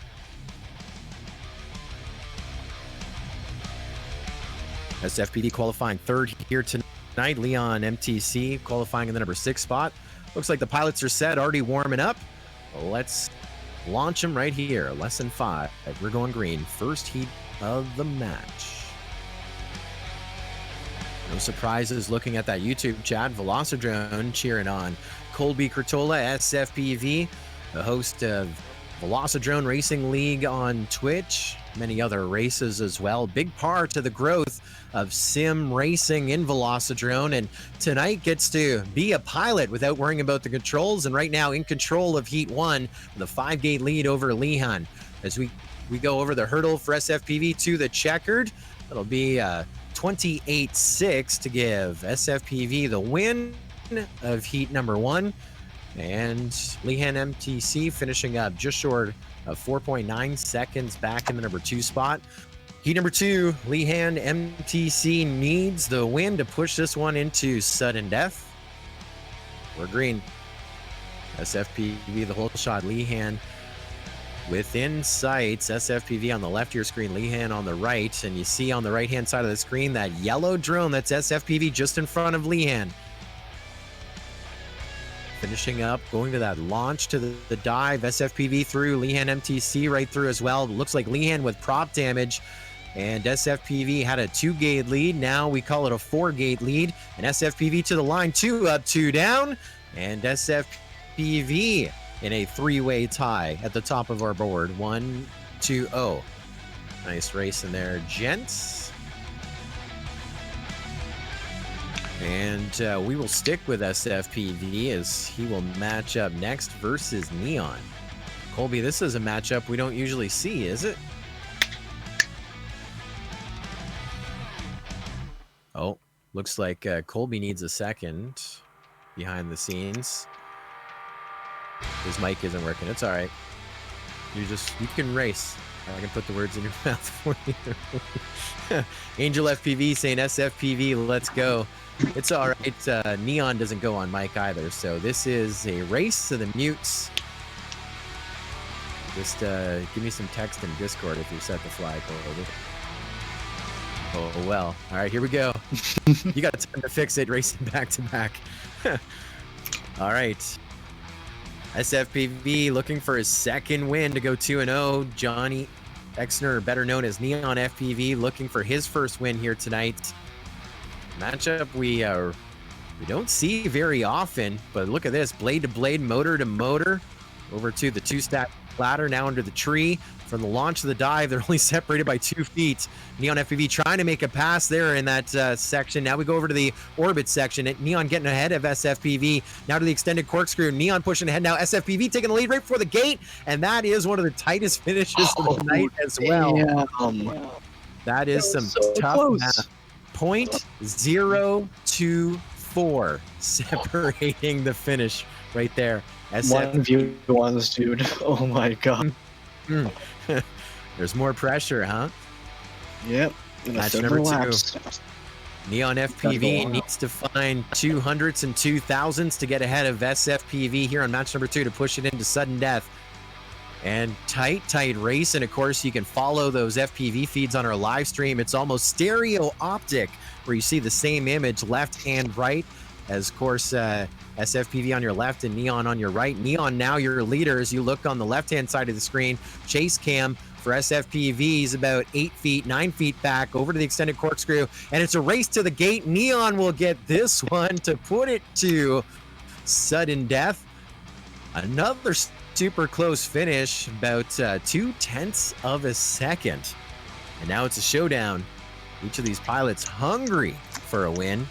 SFPD qualifying 3rd here tonight. Leon MTC qualifying in the number 6 spot. Looks like the pilots are set, already warming up. Let's launch them right here. Lesson 5. We're going green. First heat of the match. No surprises looking at that YouTube chat. Velocidrone cheering on Colby Curtola, SFPV, the host of Velocidrone Racing League on Twitch. Many other races as well. Big part of the growth of sim racing in Velocidrone, and tonight gets to be a pilot without worrying about the controls, and right now in control of Heat 1 with a 5-gate lead over Lehan. As we go over the hurdle for SFPV to the checkered, it'll be 28-6 to give SFPV the win of Heat number 1, and Lehan MTC finishing up just short of 4.9 seconds back in the number 2 spot. Heat number 2, Lehan MTC needs the win to push this one into sudden death. We're green. SFPV the whole shot. Lehan within sights. SFPV on the left of your screen, Lehan on the right, and you see on the right-hand side of the screen that yellow drone. That's SFPV just in front of Lehan. Finishing up, going to that launch to the dive. SFPV through, Lehan MTC right through as well. Looks like Lehan with prop damage, and SFPV had a 2-gate lead. Now we call it a 4-gate lead, and SFPV to the line, 2 up, 2 down, and SFPV in a 3-way tie at the top of our board. 1-2-0. Nice race in there, gents. And we will stick with SFPV as he will match up next versus Neon. Colby, this is a matchup we don't usually see, is it? Oh, looks like Colby needs a second behind the scenes. His mic isn't working. It's all right. You can race. I can put the words in your mouth for you. Angel FPV saying SFPV, let's go. It's all right. Neon doesn't go on mic either. So this is a race to the mutes. Just give me some text in Discord if you set the flag. Oh, well. All right, here we go. You got time to fix it, racing back to back. All right. SFPV looking for his 2nd win to go 2-0. Johnny Exner, better known as Neon FPV, looking for his 1st win here tonight. Matchup we don't see very often, but look at this. Blade to blade, motor to motor. Over to the 2-stack ladder, now under the tree. From the launch to the dive, they're only separated by 2 feet. Neon FPV trying to make a pass there in that section. Now we go over to the orbit section. Neon getting ahead of SFPV. Now to the extended corkscrew. Neon pushing ahead now. SFPV taking the lead right before the gate. And that is one of the tightest finishes of the night as well. That is some tough math. 0.024 separating the finish right there. One view ones, dude. Oh my god. There's more pressure, huh? Yep. Match number 2. Neon FPV needs to find 200s and 2000s to get ahead of SFPV here on match number 2 to push it into sudden death. And tight race. And of course, you can follow those FPV feeds on our live stream. It's almost stereo optic, where you see the same image left and right. As of course, SFPV on your left and Neon on your right. Neon now your leader as you look on the left-hand side of the screen. Chase cam for SFPV is about 9 feet back over to the extended corkscrew. And it's a race to the gate. Neon will get this one to put it to sudden death. Another super close finish, about 0.2 of a second. And now it's a showdown. Each of these pilots hungry for a win.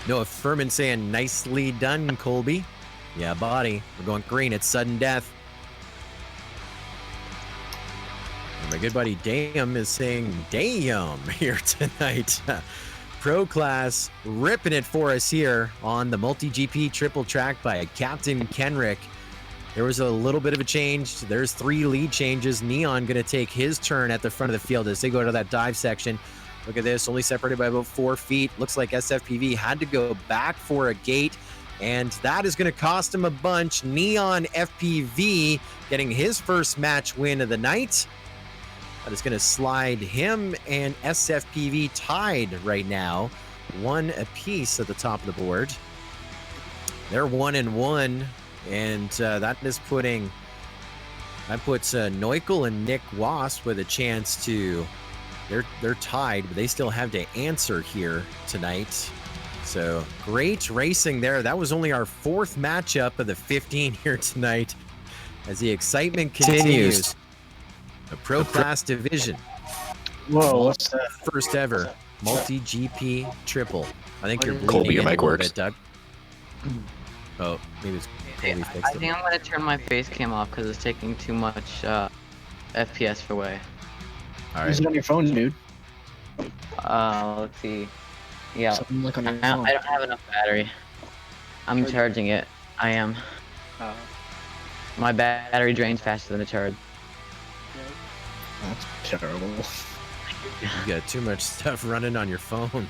Noah Furman saying, nicely done, Colby. Yeah, buddy. We're going green. It's sudden death. And my good buddy Dayum is saying, damn, here tonight. Pro class ripping it for us here on the MULTIGP triple track by Captain Kenrick. There was a little bit of a change. There's 3 lead changes. Neon going to take his turn at the front of the field as they go to that dive section. Look at this, only separated by about 4 feet. Looks like SFPV had to go back for a gate, and that is going to cost him a bunch. Neon FPV getting his first match win of the night. That is going to slide him and SFPV tied right now. 1 apiece at the top of the board. They're 1-1. And that puts Neukel and Nick Wasp with a chance to, they're tied, but they still have to answer here tonight. So great racing there. That was only our 4th matchup of the 15 here tonight as the excitement continues. The pro class division. Whoa, what's that? First ever MULTIGP triple. I think you're bleeding Colby, your in a mic little works. bit, Doug. Oh, maybe it's Colby fixed I it. think I'm gonna turn my face cam off because it's taking too much FPS away. All Use it on your phone, dude. Let's see. Yeah, Something like on your I phone. don't have enough battery. I'm charging it. I am. My battery drains faster than a charge. That's terrible. You got too much stuff running on your phone.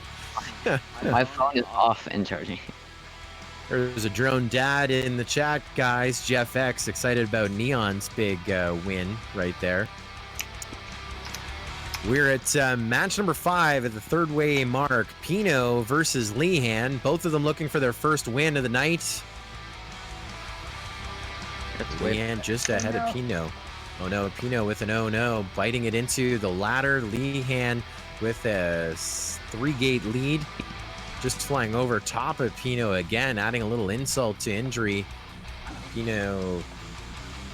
My phone is off and charging. There's a drone dad in the chat, guys. Jeff X excited about Neon's big win right there. We're at match number 5 at the 3rd way mark. Pino versus Lehan. Both of them looking for their first win of the night. Lehan just ahead of Pino. Oh no, Pino with an oh no, biting it into the ladder. Lehan with a 3-gate lead. Just flying over top of Pino again, adding a little insult to injury. Pino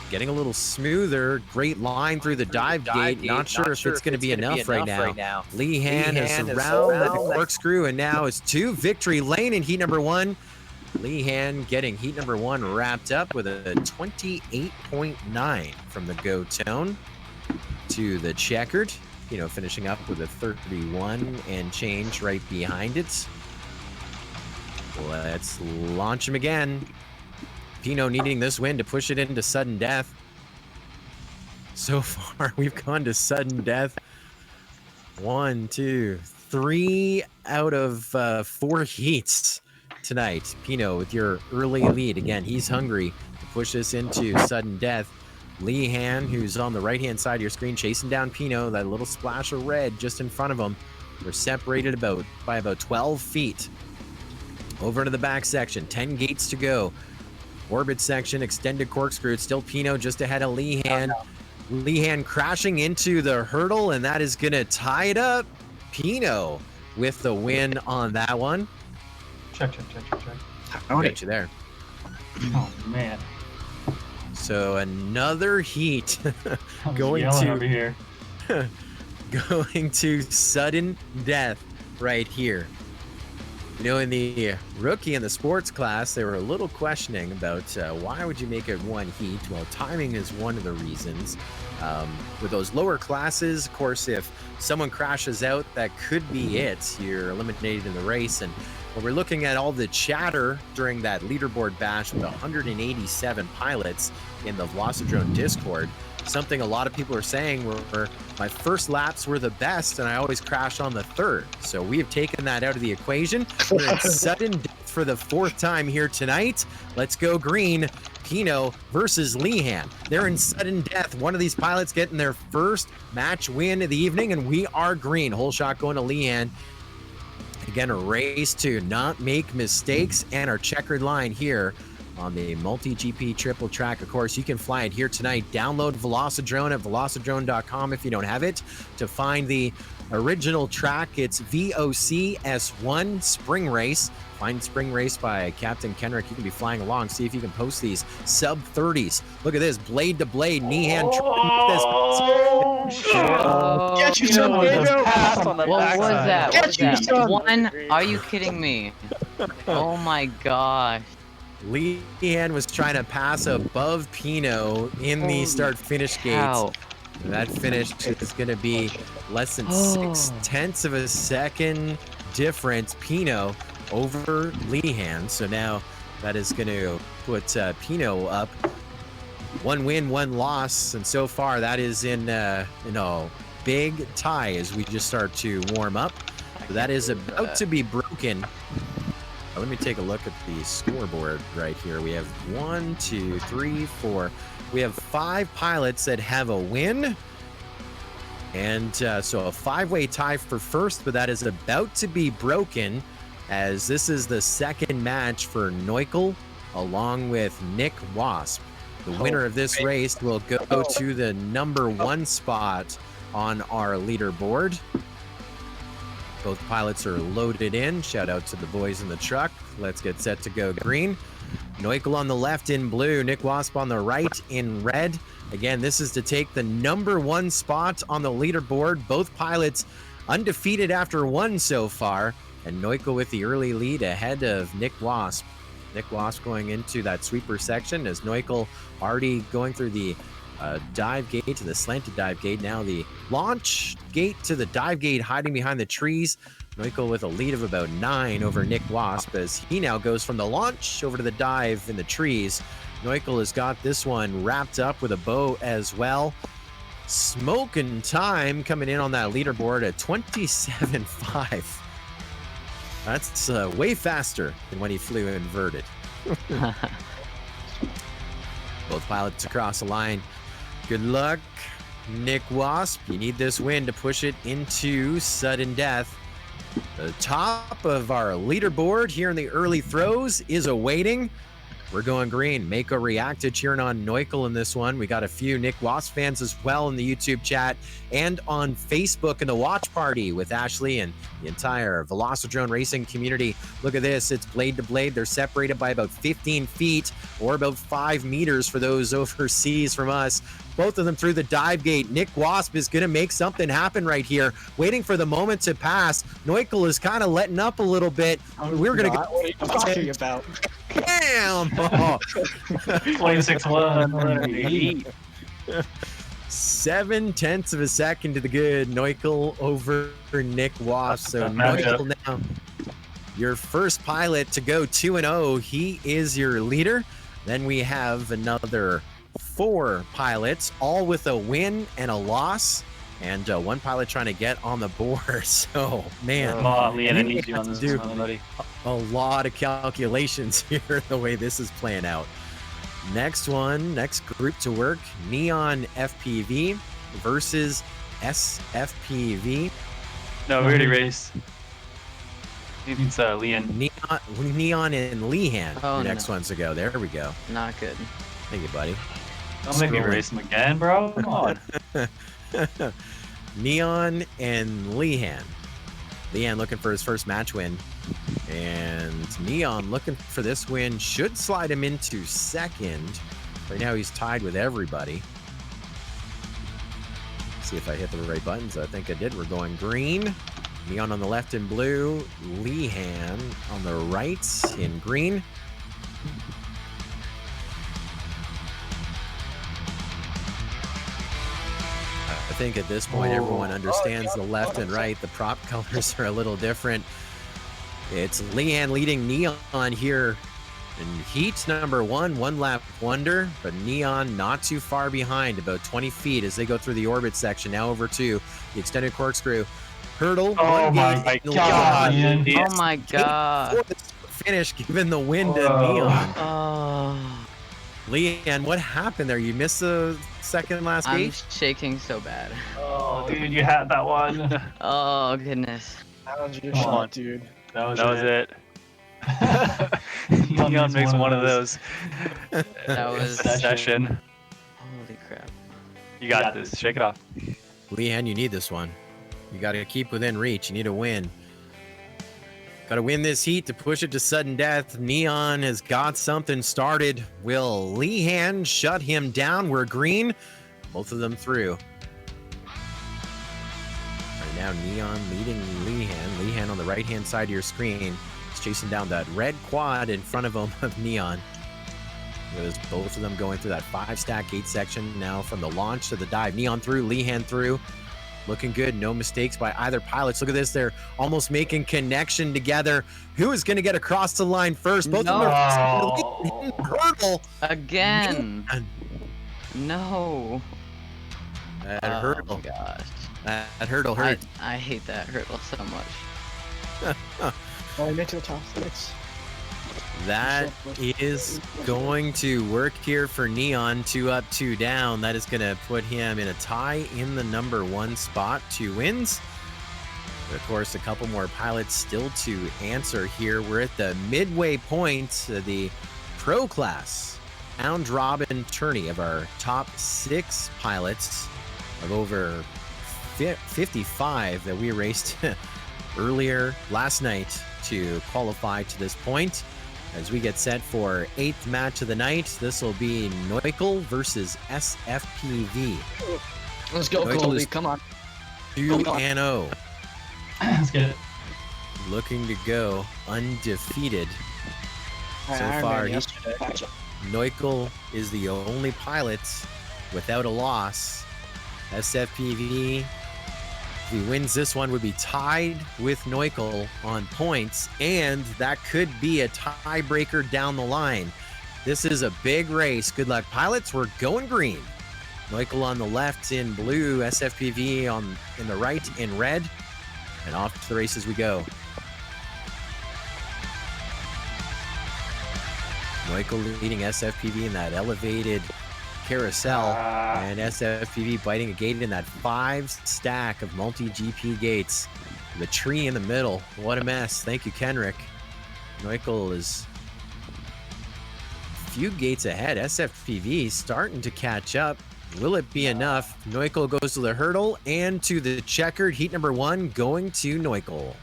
getting a little smoother. Great line through the dive gate. Not sure if it's going to be enough right now. Lehan is around the corkscrew, and now it's to victory lane in heat number 1. Lehan getting heat number 1 wrapped up with a 28.9 from the go tone to the checkered. Pino finishing up with a 31 and change right behind it. Let's launch him again. Pino needing this win to push it into sudden death. So far, we've gone to sudden death 1, 2, 3 out of 4 heats tonight. Pino with your early lead. Again, he's hungry to push this into sudden death. Lehan, who's on the right-hand side of your screen, chasing down Pino. That little splash of red just in front of him. We're separated by about 12 feet. Over into the back section, 10 gates to go. Orbit section, extended corkscrew. It's still Pino just ahead of Lehan. Lehan crashing into the hurdle, and that is going to tie it up. Pino with the win on that one. Check. Got you there. Oh, man. So another heat going yelling to over here. going to sudden death right here. You know, in the rookie and the sports class, they were a little questioning about why would you make it 1 heat? Well, timing is one of the reasons. With those lower classes, of course, if someone crashes out, that could be it. You're eliminated in the race. And when we're looking at all the chatter during that leaderboard bash with 187 pilots in the Velocidrone Discord, something a lot of people are saying were my first laps were the best and I always crash on the 3rd. So we have taken that out of the equation. We're in sudden death for the 4th time here tonight. Let's go green. Pino versus Lehan. They're in sudden death. One of these pilots getting their first match win of the evening, and we are green. Whole shot going to Lehan. Again, a race to not make mistakes, and our checkered line here on the MULTIGP triple track. Of course, you can fly it here tonight. Download Velocidrone at velocidrone.com if you don't have it to find the original track. It's VOCS1 Spring Race. Find Spring Race by Captain Kenrick. You can be flying along. See if you can post these sub 30s. Look at this, blade to blade, knee hand. Get you some pass on the What was that? What was Get you that? some. One? Are you kidding me? Oh my gosh. Lehan was trying to pass above Pino in the start-finish gates. Cow. That finish is going to be less than 0.6 of a second difference. Pino over Lehan. So now that is going to put Pino up. 1 win, 1 loss, and so far that is in a big tie as we just start to warm up. So that is about to be broken. Let me take a look at the scoreboard right here. We have 1, 2, 3, 4. We have 5 pilots that have a win. And so a 5-way tie for first, but that is about to be broken as this is the second match for Neukel along with Nick Wasp. The winner of this race will go to the #1 spot on our leaderboard. Both pilots are loaded in. Shout out to the boys in the truck. Let's get set to go green. Neukel on the left in blue, Nick Wasp on the right in red. Again, this is to take the #1 spot on the leaderboard. Both pilots undefeated after 1 so far. And Neukel with the early lead ahead of Nick Wasp. Nick Wasp going into that sweeper section as Neukel already going through the dive gate to the slanted dive gate. Now the launch gate to the dive gate hiding behind the trees. Neukel with a lead of about 9 over Nick Wasp as he now goes from the launch over to the dive in the trees. Neukel has got this one wrapped up with a bow as well. Smoking time coming in on that leaderboard at 27.5. That's way faster than when he flew inverted. Both pilots across the line. Good luck, Nick Wasp. You need this win to push it into sudden death. The top of our leaderboard here in the early throws is awaiting. We're going green. Mako reacted, cheering on Neukel in this one. We got a few Nick Wasp fans as well in the YouTube chat and on Facebook in the watch party with Ashley and the entire Velocidrone racing community. Look at this. It's blade to blade. They're separated by about 15 feet or about 5 meters for those overseas from us. Both of them through the dive gate. Nick Wasp is going to make something happen right here. Waiting for the moment to pass. Neukel is kind of letting up a little bit. We're going to go. What are you talking about? Damn! 26-1. 0.7 of a second to the good. Neukel over Nick Wasp. So Neukel now your first pilot to go 2-0. He is your leader. Then we have another 4 pilots, all with a win and a loss, and 1 pilot trying to get on the board. So, man, Leanna needs you on this one, buddy. A lot of calculations here, the way this is playing out. Next group to work, Neon FPV versus SFPV. No, we already raced. It's Leon. Neon and Lehan. Oh, next ones to go. There we go. Not good. Thank you, buddy. Don't make me race him again, bro. Come on. Neon and Lehan. Lehan looking for his first match win. And Neon looking for this win. Should slide him into second. Right now he's tied with everybody. See if I hit the right buttons. I think I did. We're going green. Neon on the left in blue. Lehan on the right in green. I think at this point everyone understands the left and right. The prop colors are a little different. It's Lehan leading Neon here in heat number 1, 1 lap wonder, but Neon not too far behind, about 20 feet as they go through the orbit section. Now over to the extended corkscrew hurdle. Oh my god! Oh my god! Finish given the win to Neon. Leanne, what happened there? You missed the second last I'm gate? shaking so bad. Oh, dude, you had that one. Oh goodness. That was your Come shot, on. dude. That was it. Neon makes one of those. That was Session. Holy crap. You got this. Shake it off. Leanne, you need this one. You got to keep within reach. You need to win. Got to win this heat to push it to sudden death. Neon has got something started. Will Leanne shut him down? We're green. Both of them through. Right now, Neon leading Leanne. Leanne on the right-hand side of your screen. He's chasing down that red quad in front of him of Neon. With both of them going through that 5-stack gate section now from the launch to the dive. Neon through, Leanne through. Looking good. No mistakes by either pilots. Look at this. They're almost making connection together. Who is going to get across the line first? Both of them are hurdle. Again. No. That hurdle. Oh my gosh. That hurdle hurt. I hate that hurdle so much. Oh, we made it to the top 6. That is going to work here for Neon. 2 up, 2 down. That is going to put him in a tie in the number 1 spot. 2 wins. But of course, a couple more pilots still to answer here. We're at the midway point of the pro class round robin tourney of our top 6 pilots of over 55 that we raced earlier last night to qualify to this point. As we get set for 8th match of the night, this will be Neukel versus SFPV. Let's go, Neukel Colby. is Come on. 2-0. Let's get it. Looking to go undefeated. So far, Neukel is the only pilot without a loss. SFPV, if he wins this one, would be tied with Neukel on points, and that could be a tiebreaker down the line. This is a big race. Good luck, pilots. We're going green. Neukel on the left in blue, SFPV in the right in red, and off to the races we go. Neukel leading SFPV in that elevated carousel, and SFPV biting a gate in that 5-stack of multi-GP gates. The tree in the middle. What a mess. Thank you, Kenrick. Neukel is a few gates ahead. SFPV starting to catch up. Will it be enough? Neukel goes to the hurdle and to the checkered. Heat number 1 going to Neukel.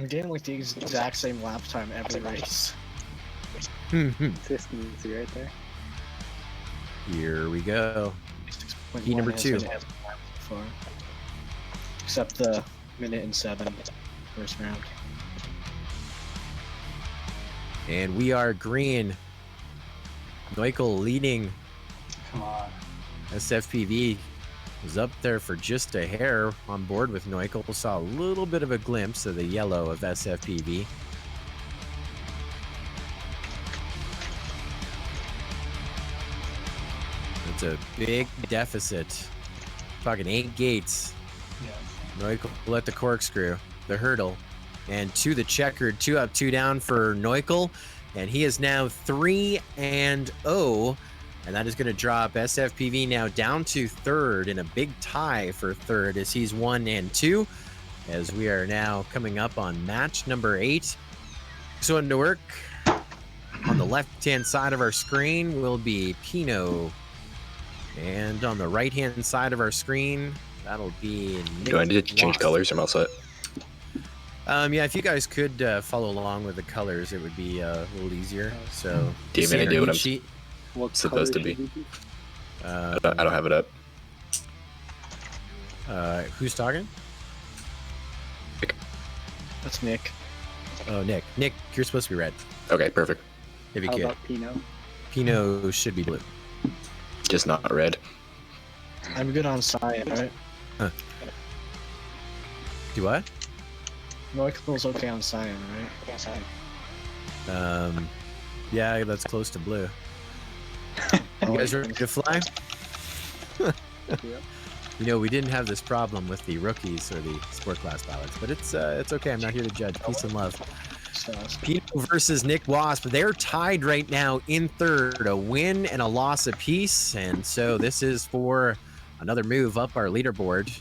I'm getting like the exact same lap time every race. Consistency right there. Here we go. Heat number 2. Except the 1:07 first round. And we are green. Neukel leading. Come on. SFPV was up there for just a hair on board with Neukel. Saw a little bit of a glimpse of the yellow of SFPV. It's a big deficit. Talking 8 gates. Neukel let the corkscrew, the hurdle, and to the checkered. 2 up, 2 down for Neukel. And he is now 3-0. And that is going to drop SFPV now down to 3rd in a big tie for 3rd as he's 1-2. As we are now coming up on match number 8. So in to work on the left-hand side of our screen will be Pino. And on the right-hand side of our screen, that'll be Nick. Do I need to change colors? I'm all set. Yeah, if you guys could follow along with the colors, it would be a little easier. So, Do you have any idea what I'm sheet. supposed to be? I don't have it up. Who's talking? That's Nick. Oh, Nick. Nick, you're supposed to be red. Okay, perfect. If you How could. about Pino? Pino should be blue. Just not red. I'm good on cyan, right? Huh. Do what? Neukel's okay on cyan, right? Yeah, cyan. Yeah, that's close to blue. You guys ready to fly? You know, we didn't have this problem with the rookies or the sport class pilots, but it's okay. I'm not here to judge. Peace and love. Pino versus Nick Wasp. They're tied right now in third, a win and a loss apiece. And so this is for another move up our leaderboard.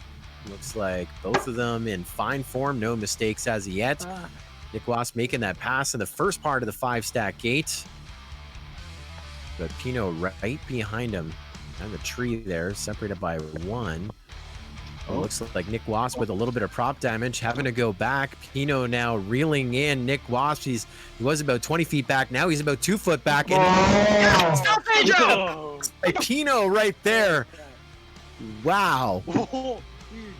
Looks like both of them in fine form, no mistakes as of yet. Nick Wasp making that pass in the first part of the 5-stack gate. But Pino right behind him on the tree there, separated by 1. Looks like Nick Wasp with a little bit of prop damage, having to go back. Pino now reeling in. Nick Wasp, he was about 20 feet back. Now he's about 2 foot back. And stop Pedro! Pino right there. Wow.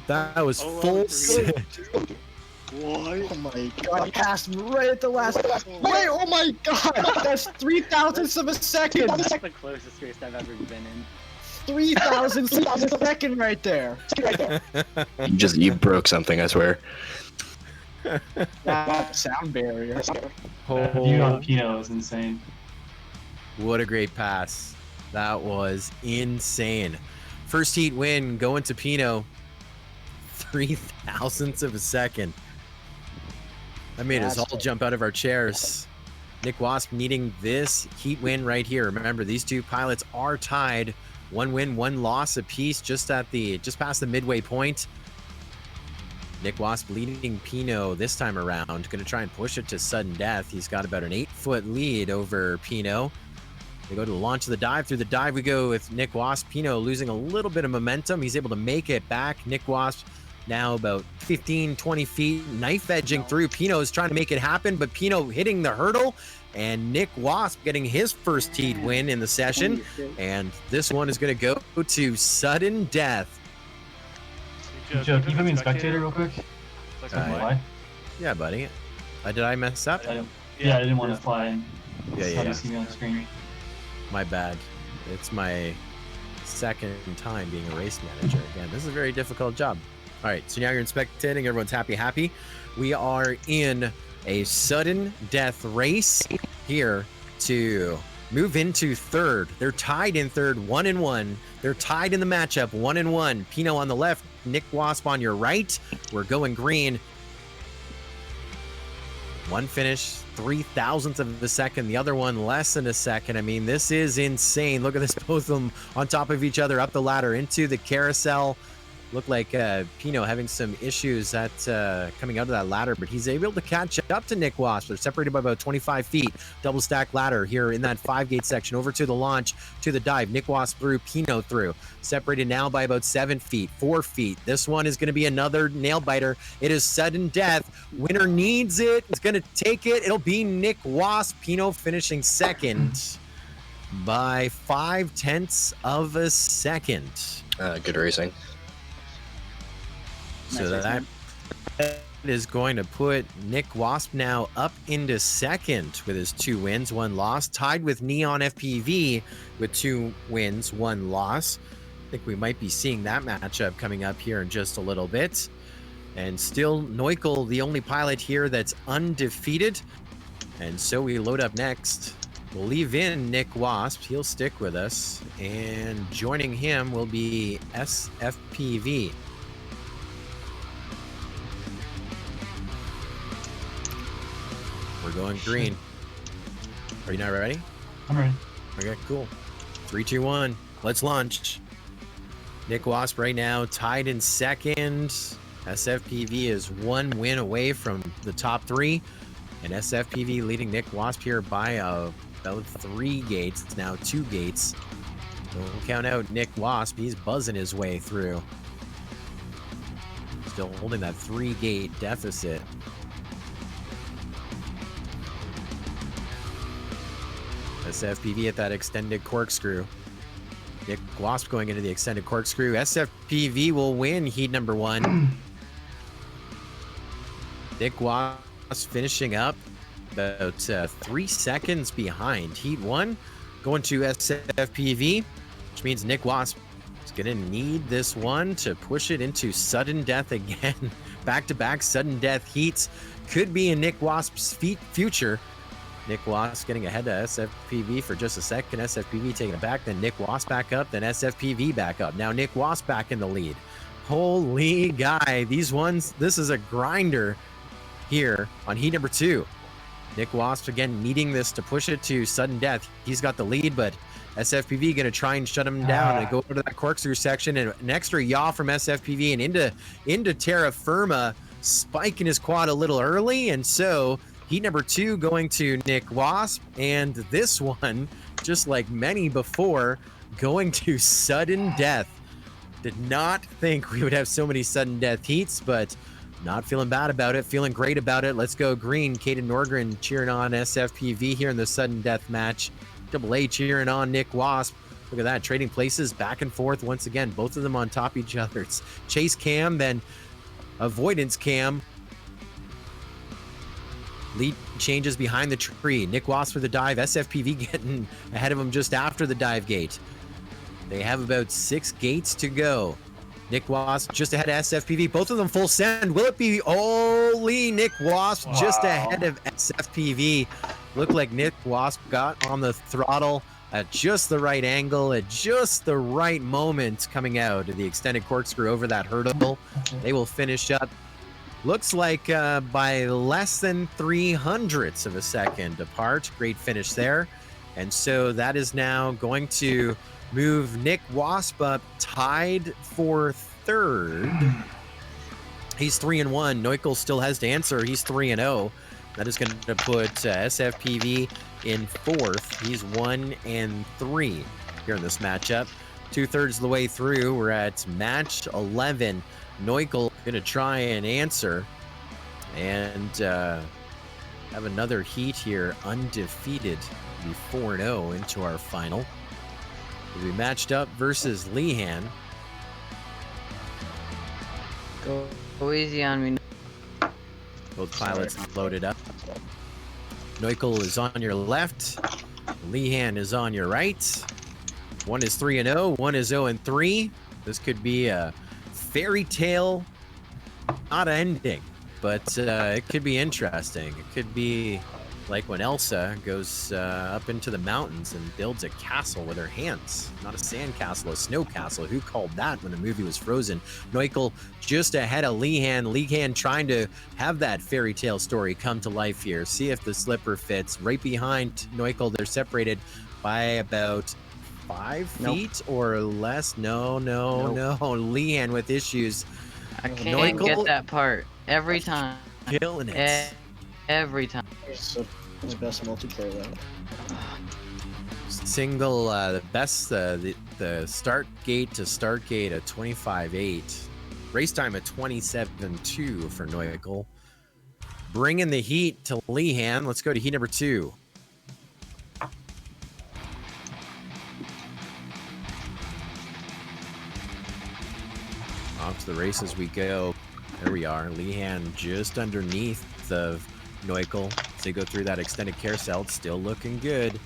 That was full. Oh my god, I passed right at the last. Wait, oh my god! That's 3,000ths of a second! That's the closest race I've ever been in. 3,000ths of a second right there! You broke something, I swear. That sound barrier. The view on Pino is insane. What a great pass. That was insane. First heat win going to Pino. 3,000ths of a second. That made us all jump out of our chairs. Nick Wasp needing this heat win right here. Remember, these two pilots are tied. 1 win, 1 loss apiece, just past the midway point. Nick Wasp leading Pino this time around. Going to try and push it to sudden death. He's got about an 8-foot lead over Pino. They go to the launch of the dive. Through the dive we go with Nick Wasp. Pino losing a little bit of momentum. He's able to make it back. Nick Wasp now about 15, 20 feet, knife edging through. Pino is trying to make it happen, but Pino hitting the hurdle, and Nick Wasp getting his first heat win in the session. And this one is going to go to sudden death. Joe, can you put me in spectator real quick? Yeah, buddy. Did I mess up? I didn't want to fly in. Yeah. See me on the screen. My bad. It's my second time being a race manager. Again, this is a very difficult job. All right, so now you're in spectating. Everyone's happy. We are in a sudden death race here to move into third. They're tied in third, 1-1. They're tied in the matchup, 1-1. Pino on the left, Nick Wasp on your right. We're going green. One finish, 3,000ths of a second. The other one less than a second. I mean, this is insane. Look at this, both of them on top of each other, up the ladder into the carousel. Looked like Pino having some issues at coming out of that ladder, but he's able to catch up to Nick Wasp. They're separated by about 25 feet. Double stack ladder here in that 5-gate section. Over to the launch, to the dive. Nick Wasp through, Pino through. Separated now by about 7 feet, 4 feet. This one is going to be another nail biter. It is sudden death. Winner needs it. It's going to take it. It'll be Nick Wasp. Pino finishing second by 0.5 of a second. Good racing. So that is going to put Nick Wasp now up into second with his 2 wins, 1 loss, tied with Neon FPV with 2 wins, 1 loss. I think we might be seeing that matchup coming up here in just a little bit. And still Neukel, the only pilot here that's undefeated. And so we load up next. We'll leave in Nick Wasp. He'll stick with us. And joining him will be SFPV. We're going green. Are you not ready? I'm ready. Okay, cool. 3, 2, 1. Let's launch. Nick Wasp right now tied in second. SFPV is 1 win away from the top 3. And SFPV leading Nick Wasp here by about 3 gates. It's now 2 gates. Don't count out Nick Wasp. He's buzzing his way through. Still holding that 3-gate deficit. SFPV at that extended corkscrew. Nick Wasp going into the extended corkscrew. SFPV will win heat number 1. Nick Wasp finishing up about 3 seconds behind. Heat 1 going to SFPV, which means Nick Wasp is going to need this one to push it into sudden death again. Back-to-back sudden death heats could be in Nick Wasp's future. Nick Wasp getting ahead of SFPV for just a second. SFPV taking it back, then Nick Wasp back up, then SFPV back up. Now Nick Wasp back in the lead. Holy guy, these ones, this is a grinder here on heat number 2. Nick Wasp again needing this to push it to sudden death. He's got the lead, but SFPV going to try and shut him down and go over to that corkscrew section, and an extra yaw from SFPV and into Terra Firma, spiking his quad a little early, and so heat number 2 going to Nick Wasp, and this one, just like many before, going to sudden death. Did not think we would have so many sudden death heats, but not feeling bad about it, feeling great about it. Let's go green. Caden Norgren cheering on SFPV here in the sudden death match. Double A cheering on Nick Wasp. Look at that, trading places back and forth once again, both of them on top of each other. It's chase cam, then avoidance cam. Lead changes behind the tree. Nick Wasp for the dive. SFPV getting ahead of him just after the dive gate. They have about 6 gates to go. Nick Wasp just ahead of SFPV. Both of them full send. Will it be only Nick Wasp just ahead of SFPV? Looked like Nick Wasp got on the throttle at just the right angle, at just the right moment coming out of the extended corkscrew over that hurdle. They will finish up. Looks like by less than 300ths of a second apart. Great finish there. And so that is now going to move Nick Wasp up tied for 3rd. He's 3-1. Neukel still has to answer. He's 3-0. That is going to put SFPV in 4th. He's 1-3 here in this matchup. 2/3 of the way through. We're at match 11. Neukel going to try and answer and have another heat here, undefeated, be 4-0 into our final. We'll be matched up versus Lehan. Go easy on me. Both pilots loaded up. Neukel is on your left. Lehan is on your right. One is 3-0. One is 0-3. This could be a fairy tale, not ending, but it could be interesting. It could be like when Elsa goes up into the mountains and builds a castle with her hands. Not a sand castle, a snow castle. Who called that when the movie was Frozen? Neukel just ahead of Lehan. Lehan trying to have that fairy tale story come to life here. See if the slipper fits. Right behind Neukel, they're separated by about 5 feet or less. No. Lehan with issues. I can't get that part every time. Killing it. Every time. The best multiplayer though. Single, the best, the start gate to start gate at 25.8. Race time at 27.2 for Neukel. Bringing the heat to Lehan. Let's go to heat number 2. Off to the races we go. There we are. Lehan just underneath the Neukel as they go through that extended carousel. It's still looking good.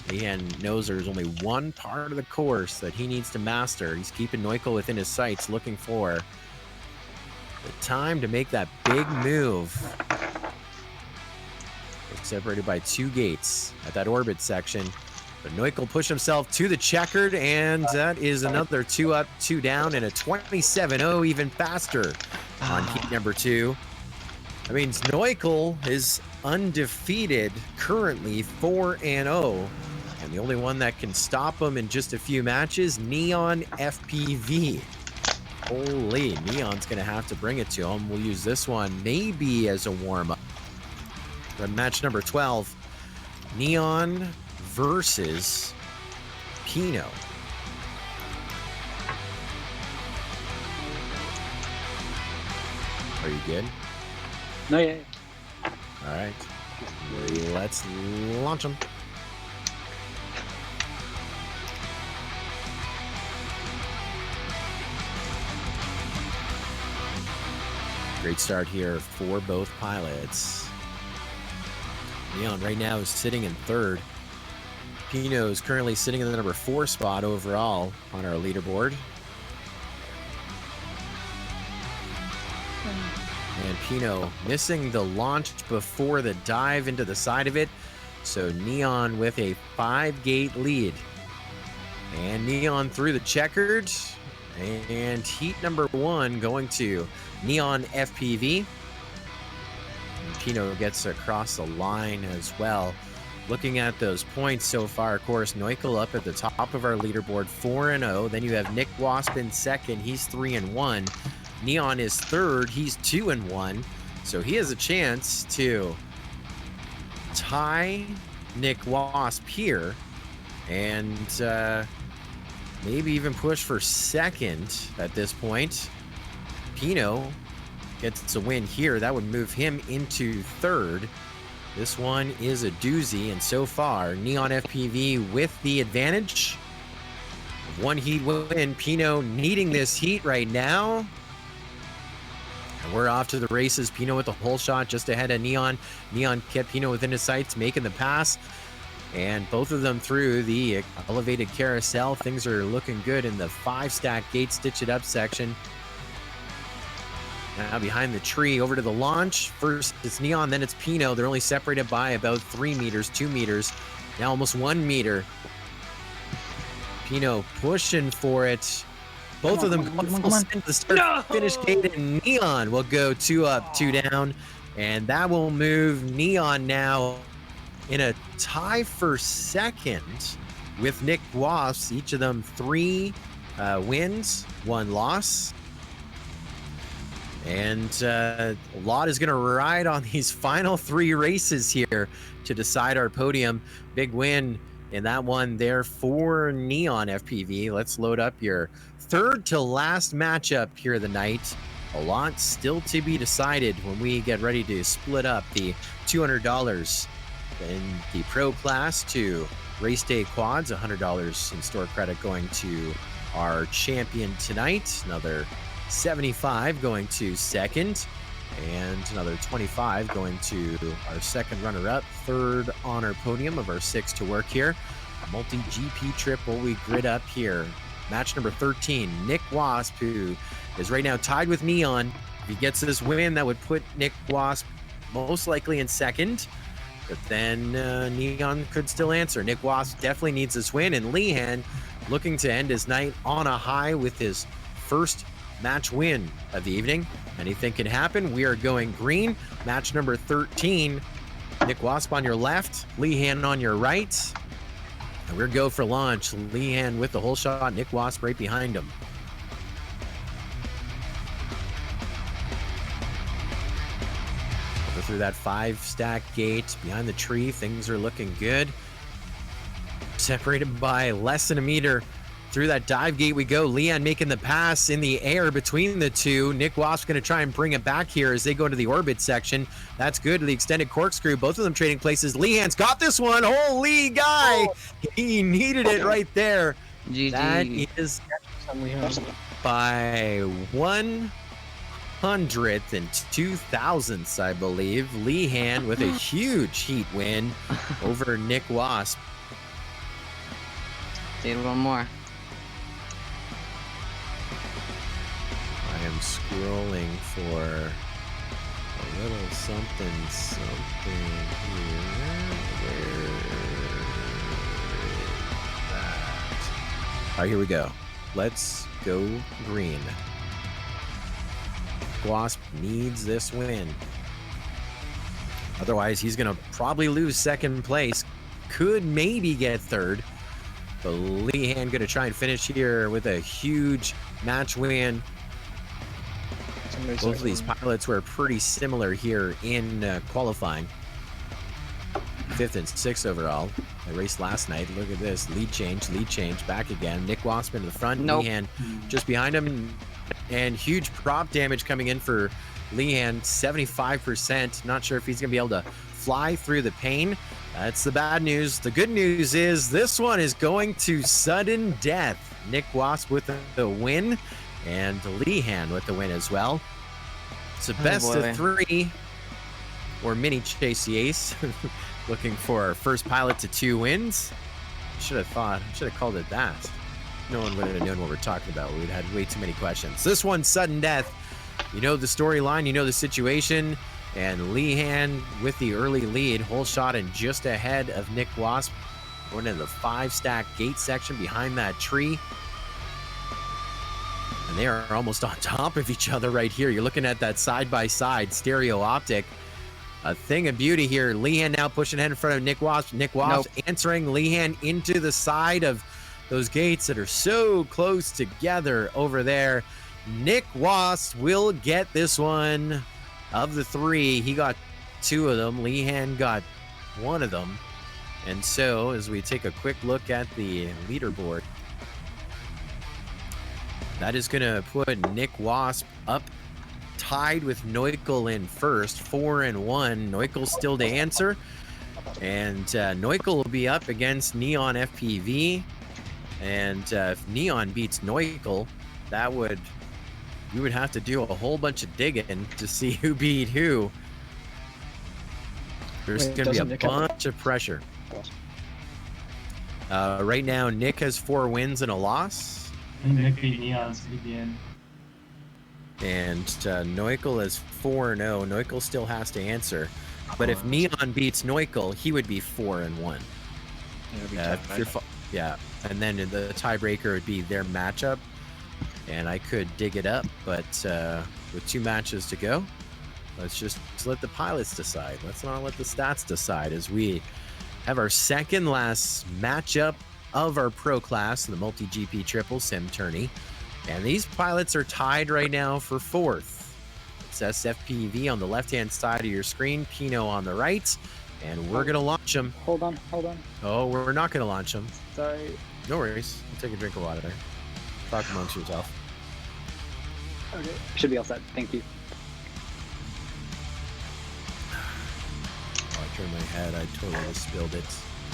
Lehan knows there's only one part of the course that he needs to master. He's keeping Neukel within his sights, looking for the time to make that big move. They're separated by 2 gates at that orbit section. But Neukel pushed himself to the checkered, and that is another 2 up, 2 down, and a 27.0 even faster on heat number 2. That means Neukel is undefeated, currently 4-0. And the only one that can stop him in just a few matches, Neon FPV. Holy, Neon's going to have to bring it to him. We'll use this one maybe as a warm-up. Match number 12, Neon versus Pino. Are you good? No, yeah. All right. Let's launch them. Great start here for both pilots. Neon right now is sitting in 3rd. Pino is currently sitting in the number 4 spot overall on our leaderboard. And Pino missing the launch before the dive into the side of it. So Neon with a 5-gate lead. And Neon through the checkered. And heat number 1 going to Neon FPV. And Pino gets across the line as well. Looking at those points so far, of course, Neukel up at the top of our leaderboard, 4-0. Then you have Nick Wasp in second. He's 3-1. Neon is third. He's 2-1. So he has a chance to tie Nick Wasp here and maybe even push for second at this point. Pino gets a win here. That would move him into third. This one is a doozy, and so far, Neon FPV with the advantage. 1 heat win. Pino needing this heat right now. And we're off to the races. Pino with the hole shot just ahead of Neon. Neon kept Pino within his sights, making the pass. And both of them through the elevated carousel. Things are looking good in the 5-stack gate stitch it up section. Now behind the tree, over to the launch. First it's Neon, then it's Pino. They're only separated by about 3 meters, 2 meters. Now almost 1 meter. Pino pushing for it. Both of them into the start finish gate, and Neon will go 2 up, 2 down. And that will move Neon now in a tie for second with Nick Wasp. Each of them 3 wins, 1 loss. And a lot is going to ride on these final 3 races here to decide our podium. Big win in that one there for Neon FPV. Let's load up your third to last matchup here of the night. A lot still to be decided when we get ready to split up the $200 in the pro class to race day quads. $100 in store credit going to our champion tonight. Another 75 going to second, and another 25 going to our second runner-up. Third on our podium of our 6 to work here. Multi-GP triple we grid up here. Match number 13, Nick Wasp, who is right now tied with Neon. If he gets this win, that would put Nick Wasp most likely in second, but then Neon could still answer. Nick Wasp definitely needs this win, and Lehan looking to end his night on a high with his first match win of the evening. Anything can happen. We are going green. Match number 13. Nick Wasp on your left, Lehan on your right. And we're go for launch. Lehan with the hole shot, Nick Wasp right behind him. Over through that 5-stack gate behind the tree. Things are looking good. Separated by less than a meter. Through that dive gate we go. Leon making the pass in the air between the two. Nick Wasp going to try and bring it back here as they go into the orbit section. That's good. The extended corkscrew. Both of them trading places. Lehan's got this one. Holy guy. He needed it right there. GG. That is by 102,000ths, I believe. Lehan with a huge heat win over Nick Wasp. Need one more. I am scrolling for a little something here. Where is that? All right, here we go. Let's go green. Wasp needs this win. Otherwise, he's going to probably lose second place. Could maybe get third. But Lehan going to try and finish here with a huge match win. Both of these pilots were pretty similar here in qualifying. 5th and 6th overall. They raced last night. Look at this. Lead change, back again. Nick Wasp into the front. Nope. Lehan just behind him. And huge prop damage coming in for Lehan. 75%. Not sure if he's going to be able to fly through the pain. That's the bad news. The good news is this one is going to sudden death. Nick Wasp with the win, and Lehan with the win as well. It's a best of 3, or mini chase the ace. Looking for our first pilot to 2 wins. Should have called it that. No one would have known what we're talking about. We'd had way too many questions. This one's sudden death. You know the storyline, you know the situation. And Lehan with the early lead, whole shot and just ahead of Nick Wasp. Going into the 5-stack gate section behind that tree. And they are almost on top of each other right here. You're looking at that side-by-side stereo optic. A thing of beauty here. Lehan now pushing ahead in front of Nick Wasp. Nick Wasp answering Lehan into the side of those gates that are so close together over there. Nick Wasp will get this one. Of the 3, he got 2 of them. Lehan got 1 of them. And so, as we take a quick look at the leaderboard, that is going to put Nick Wasp up tied with Neukel in first, 4-1. Neukel still to answer. And Neukel will be up against Neon FPV. And if Neon beats Neukel, that would... You would have to do a whole bunch of digging to see who beat who. There's going to be a bunch of pressure. Right now, Nick has 4 wins and a loss. Nick beat Neon, so he'd be in. And Neukel is 4-0. Neukel still has to answer. But if Neon beats Neukel, he would be 4-1. Yeah, and then the tiebreaker would be their matchup. And I could dig it up, but with 2 matches to go, let's just let the pilots decide. Let's not let the stats decide as we have our second last matchup of our pro class in the MULTIGP Triple Sim Tourney. And these pilots are tied right now for 4th. It's SFPV on the left-hand side of your screen, Pino on the right, and we're going to launch them. Hold on. Oh, we're not going to launch them. Sorry. No worries. I'll take a drink of water there. Talk amongst yourself. Okay. Should be all set. Thank you. Oh, I turned my head. I totally spilled it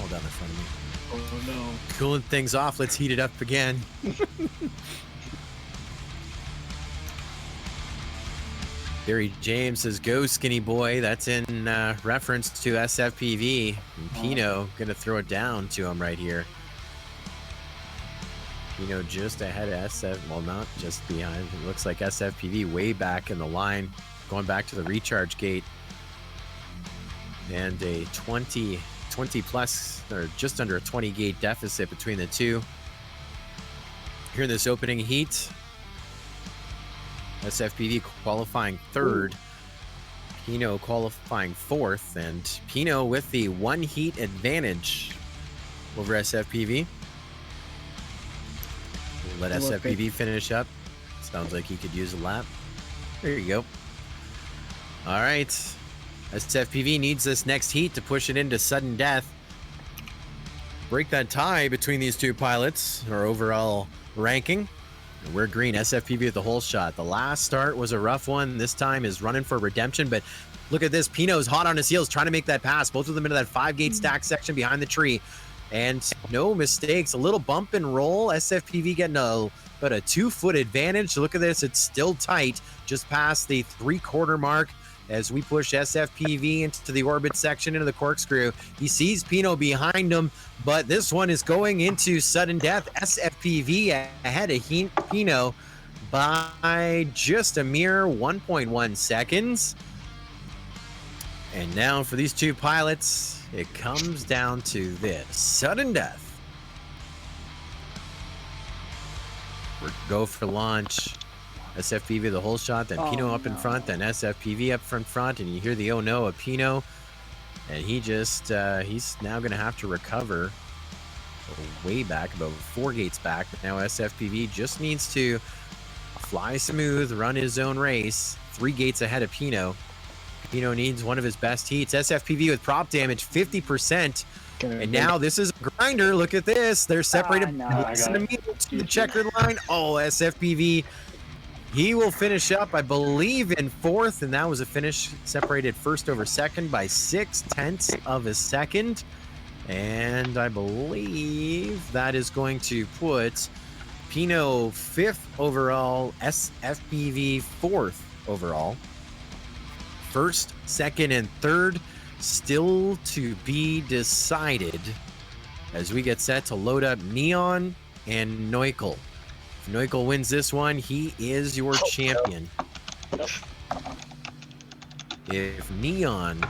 all down in front of me. Oh no. Cooling things off. Let's heat it up again. Gary James says, "Go skinny boy." That's in reference to SFPV. And Pino gonna throw it down to him right here. Pino just ahead of SF. Well, not just behind. It looks like SFPV way back in the line, going back to the recharge gate. And a 20 plus, or just under a 20 gate deficit between the two. Here in this opening heat, SFPV qualifying 3rd, Pino qualifying 4th, and Pino with the 1 heat advantage over SFPV. We'll let SFPV finish up. Sounds like he could use a lap. There you go. All right. SFPV needs this next heat to push it into sudden death. Break that tie between these 2 pilots, or overall ranking. We're green. SFPV with the whole shot. The last start was a rough one. This time is running for redemption, but look at this. Pino's hot on his heels, trying to make that pass. Both of them into that 5-gate stack section behind the tree. And no mistakes. A little bump and roll. SFPV getting about a 2-foot advantage. Look at this. It's still tight. Just past the 3/4 mark as we push SFPV into the orbit section, into the corkscrew. He sees Pino behind him, but this one is going into sudden death. SFPV ahead of Pino by just a mere 1.1 seconds. And now for these 2 pilots, it comes down to this. Sudden death. We're go for launch. SFPV the whole shot, then Pino up in front, then SFPV up front, and you hear the oh no of Pino. And he just, he's now going to have to recover way back, about 4 gates back. But now SFPV just needs to fly smooth, run his own race. 3 gates ahead of Pino. Pino needs one of his best heats. SFPV with prop damage, 50%. And now this is a grinder. Look at this. They're separated to the checkered line. Oh, SFPV. He will finish up, I believe, in 4th. And that was a finish separated 1st over 2nd by 0.6 of a second. And I believe that is going to put Pino 5th overall, SFPV 4th overall. 1st, 2nd, and 3rd still to be decided as we get set to load up Neon and Neukel. If Neukel wins this one, he is your champion. if Neon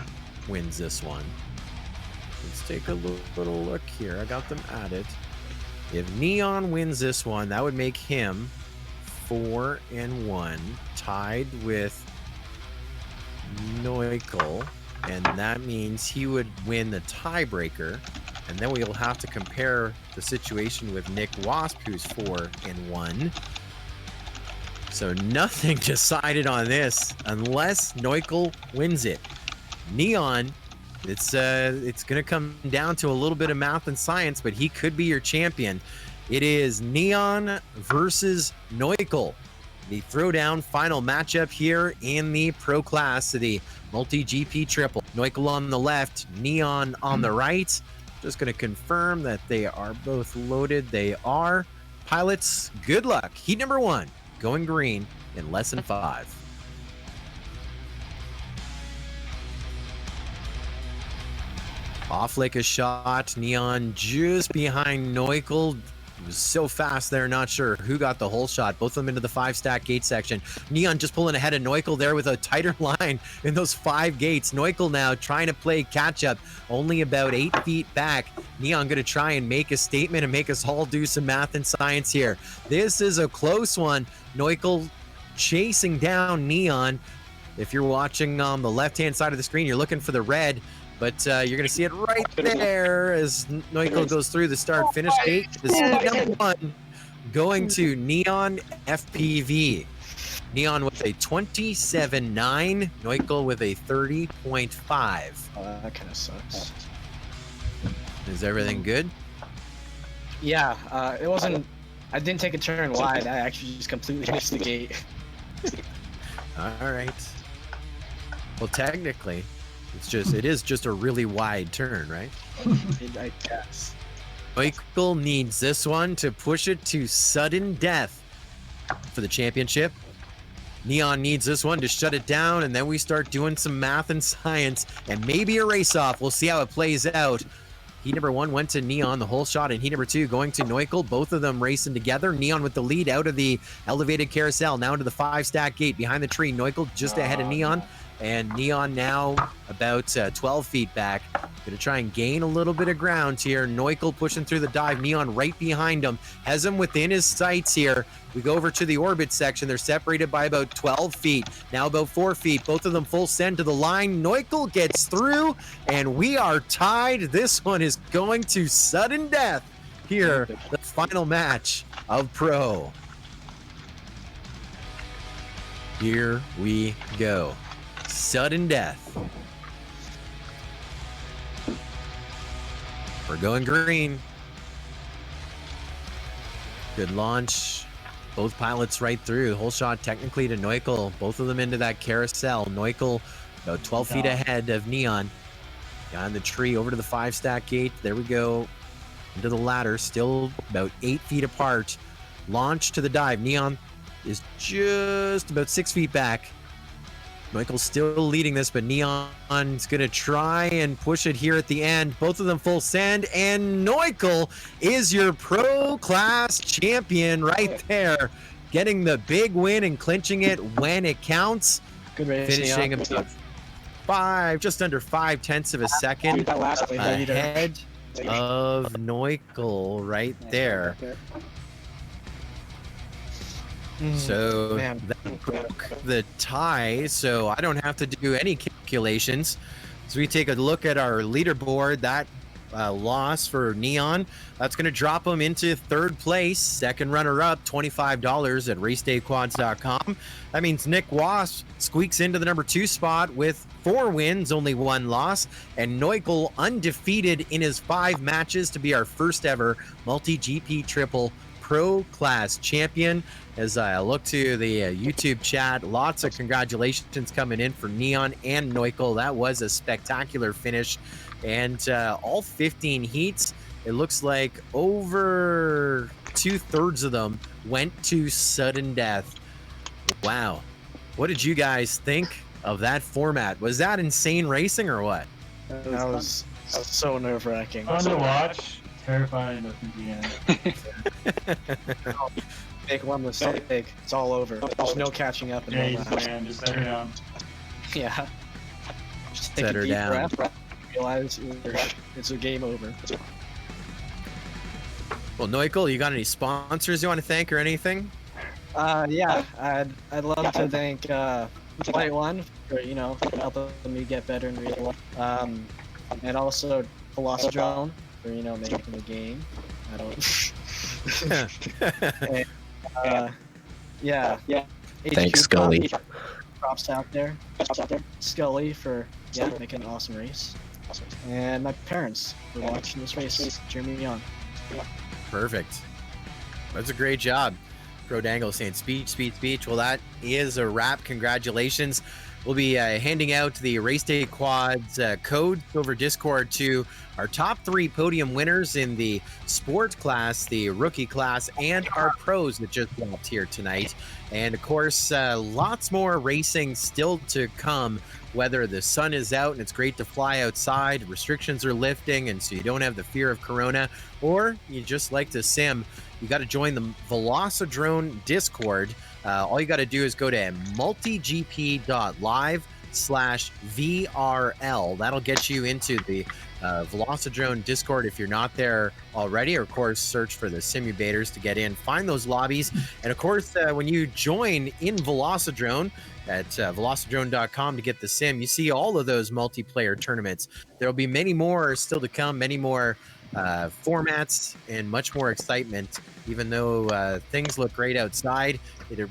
wins this one, let's take a little look here. I got them added. If Neon wins this one, that would make him 4-1, tied with Neukel, and that means he would win the tiebreaker. And then we'll have to compare the situation with Nick Wasp, who's 4-1. So nothing decided on this unless Neukel wins it. Neon, it's gonna come down to a little bit of math and science, but he could be your champion. It is Neon versus Neukel. The throwdown final matchup here in the pro class of the multi-GP triple. Neukel on the left, Neon on the right. Just going to confirm that they are both loaded. They are. Pilots, good luck. Heat number 1, going green in less than 5. Off like a shot. Neon just behind Neukel. It was so fast there, not sure who got the whole shot. Both of them into the 5-stack gate section. Neon just pulling ahead of Neukel there with a tighter line in those 5 gates. Neukel now trying to play catch-up, only about 8 feet back. Neon going to try and make a statement and make us all do some math and science here. This is a close one. Neukel chasing down Neon. If you're watching on the left-hand side of the screen, you're looking for the red. But you're going to see it right there as Neukel goes through the start-finish gate. This is number 1 going to Neon FPV. Neon with a 27.9, Neukel with a 30.5. Oh, that kind of sucks. Is everything good? Yeah, it wasn't. I didn't take a turn wide. I actually just completely missed the gate. All right. Well, technically, it is just a really wide turn, right? I guess. Neukel needs this one to push it to sudden death for the championship. Neon needs this one to shut it down, and then we start doing some math and science, and maybe a race-off. We'll see how it plays out. Heat number 1 went to Neon, the whole shot, and heat number 2 going to Neukel. Both of them racing together. Neon with the lead out of the elevated carousel, now into the 5-stack gate behind the tree. Neukel just ahead of Neon. And Neon now about 12 feet back. Gonna try and gain a little bit of ground here. Neukel pushing through the dive. Neon right behind him. Has him within his sights here. We go over to the orbit section. They're separated by about 12 feet. Now about 4 feet. Both of them full send to the line. Neukel gets through, and we are tied. This one is going to sudden death here. The final match of Pro. Here we go. Sudden death. We're going green. Good launch. Both pilots right through. The whole shot technically to Neukel. Both of them into that carousel. Neukel about 12 feet ahead of Neon. Behind the tree over to the 5-stack gate. There we go. Into the ladder. Still about 8 feet apart. Launch to the dive. Neon is just about 6 feet back. Neukel's still leading this, but Neon's going to try and push it here at the end. Both of them full send, and Neukel is your pro class champion right there. Getting the big win and clinching it when it counts. Good race, finishing about just under 5/10 of a second ahead of Neukel right there. So that broke the tie, so I don't have to do any calculations. So we take a look at our leaderboard. That loss for Neon, that's going to drop him into 3rd place. Second runner-up, $25 at racedayquads.com. That means Nick Wasp squeaks into the number 2 spot with 4 wins, only 1 loss. And Neukel undefeated in his 5 matches to be our first ever multi-GP triple pro class champion. As I look to the YouTube chat, lots of congratulations coming in for Neon and Neukel. That was a spectacular finish. And all 15 heats, it looks like over 2/3 of them went to sudden death. Wow. What did you guys think of that format? Was that insane racing or what? That was so nerve-wracking. Fun to watch, terrifying at the end. Make one mistake, it's all over. There's no catching up. Yeah, he's man, just better down. Yeah. Take Set a her deep down. breath, realize it's a game over. Well, Neukel, you got any sponsors you want to thank or anything? Yeah, I'd love to thank Flight One for helping me get better in real life. And also Velocidrone for making the game. I don't. And, yeah. Thanks, HQ Scully. Props out there. Scully for making an awesome race. And my parents for watching this race, cheering me on. Perfect. That's a great job. Pro Dangle saying speech. Well, that is a wrap. Congratulations. We'll be handing out the Race Day Quads code over Discord to our top 3 podium winners in the sport class, the rookie class, and our pros that just dropped here tonight. And of course, lots more racing still to come, whether the sun is out and it's great to fly outside, restrictions are lifting, and so you don't have the fear of corona, or you just like to sim. You got to join the Velocidrone Discord. All you got to do is go to multigp.live/VRL. That'll get you into the Velocidrone Discord if you're not there already, or of course search for the simulators to get in, find those lobbies. And of course, when you join in Velocidrone at velocidrone.com to get the sim, you see all of those multiplayer tournaments. There'll be many more still to come, many more formats, and much more excitement. Even though things look great outside,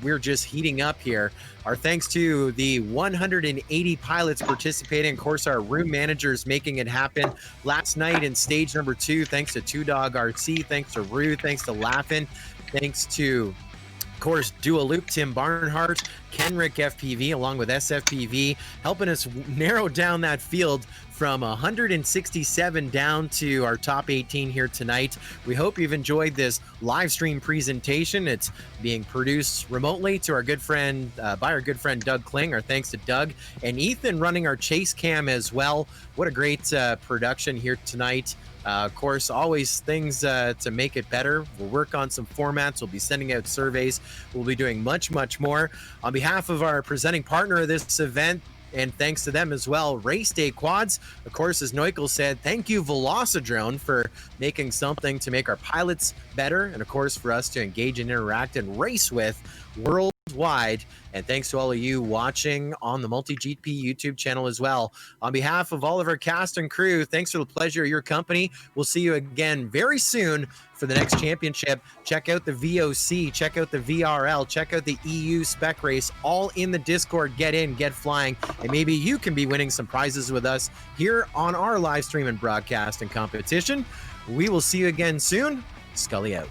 we're just heating up here. Our thanks to the 180 pilots participating, of course, our room managers making it happen. Last night in stage number 2, thanks to Two Dog RC, thanks to Rue, thanks to Laughin', thanks to, of course, Dua Loop, Tim Barnhart, Kenrick FPV, along with SFPV, helping us narrow down that field from 167 down to our top 18 here tonight. We hope you've enjoyed this live stream presentation. It's being produced remotely to our good friend, by our good friend Doug Kling. Our thanks to Doug and Ethan running our chase cam as well. What a great production here tonight. Of course, always things to make it better. We'll work on some formats. We'll be sending out surveys. We'll be doing much more. On behalf of our presenting partner of this event, and thanks to them as well, Race Day Quads, of course, as Neukel said, thank you Velocidrone for making something to make our pilots better, and of course for us to engage and interact and race with worldwide. And thanks to all of you watching on the MultiGP YouTube channel as well. On behalf of all of our cast and crew, thanks for the pleasure of your company. We'll see you again very soon for the next championship. Check out the VOC, check out the VRL, check out the EU spec race, all in the Discord. Get in, get flying, and maybe you can be winning some prizes with us here on our live stream and broadcast and competition. We will see you again soon. Scully out.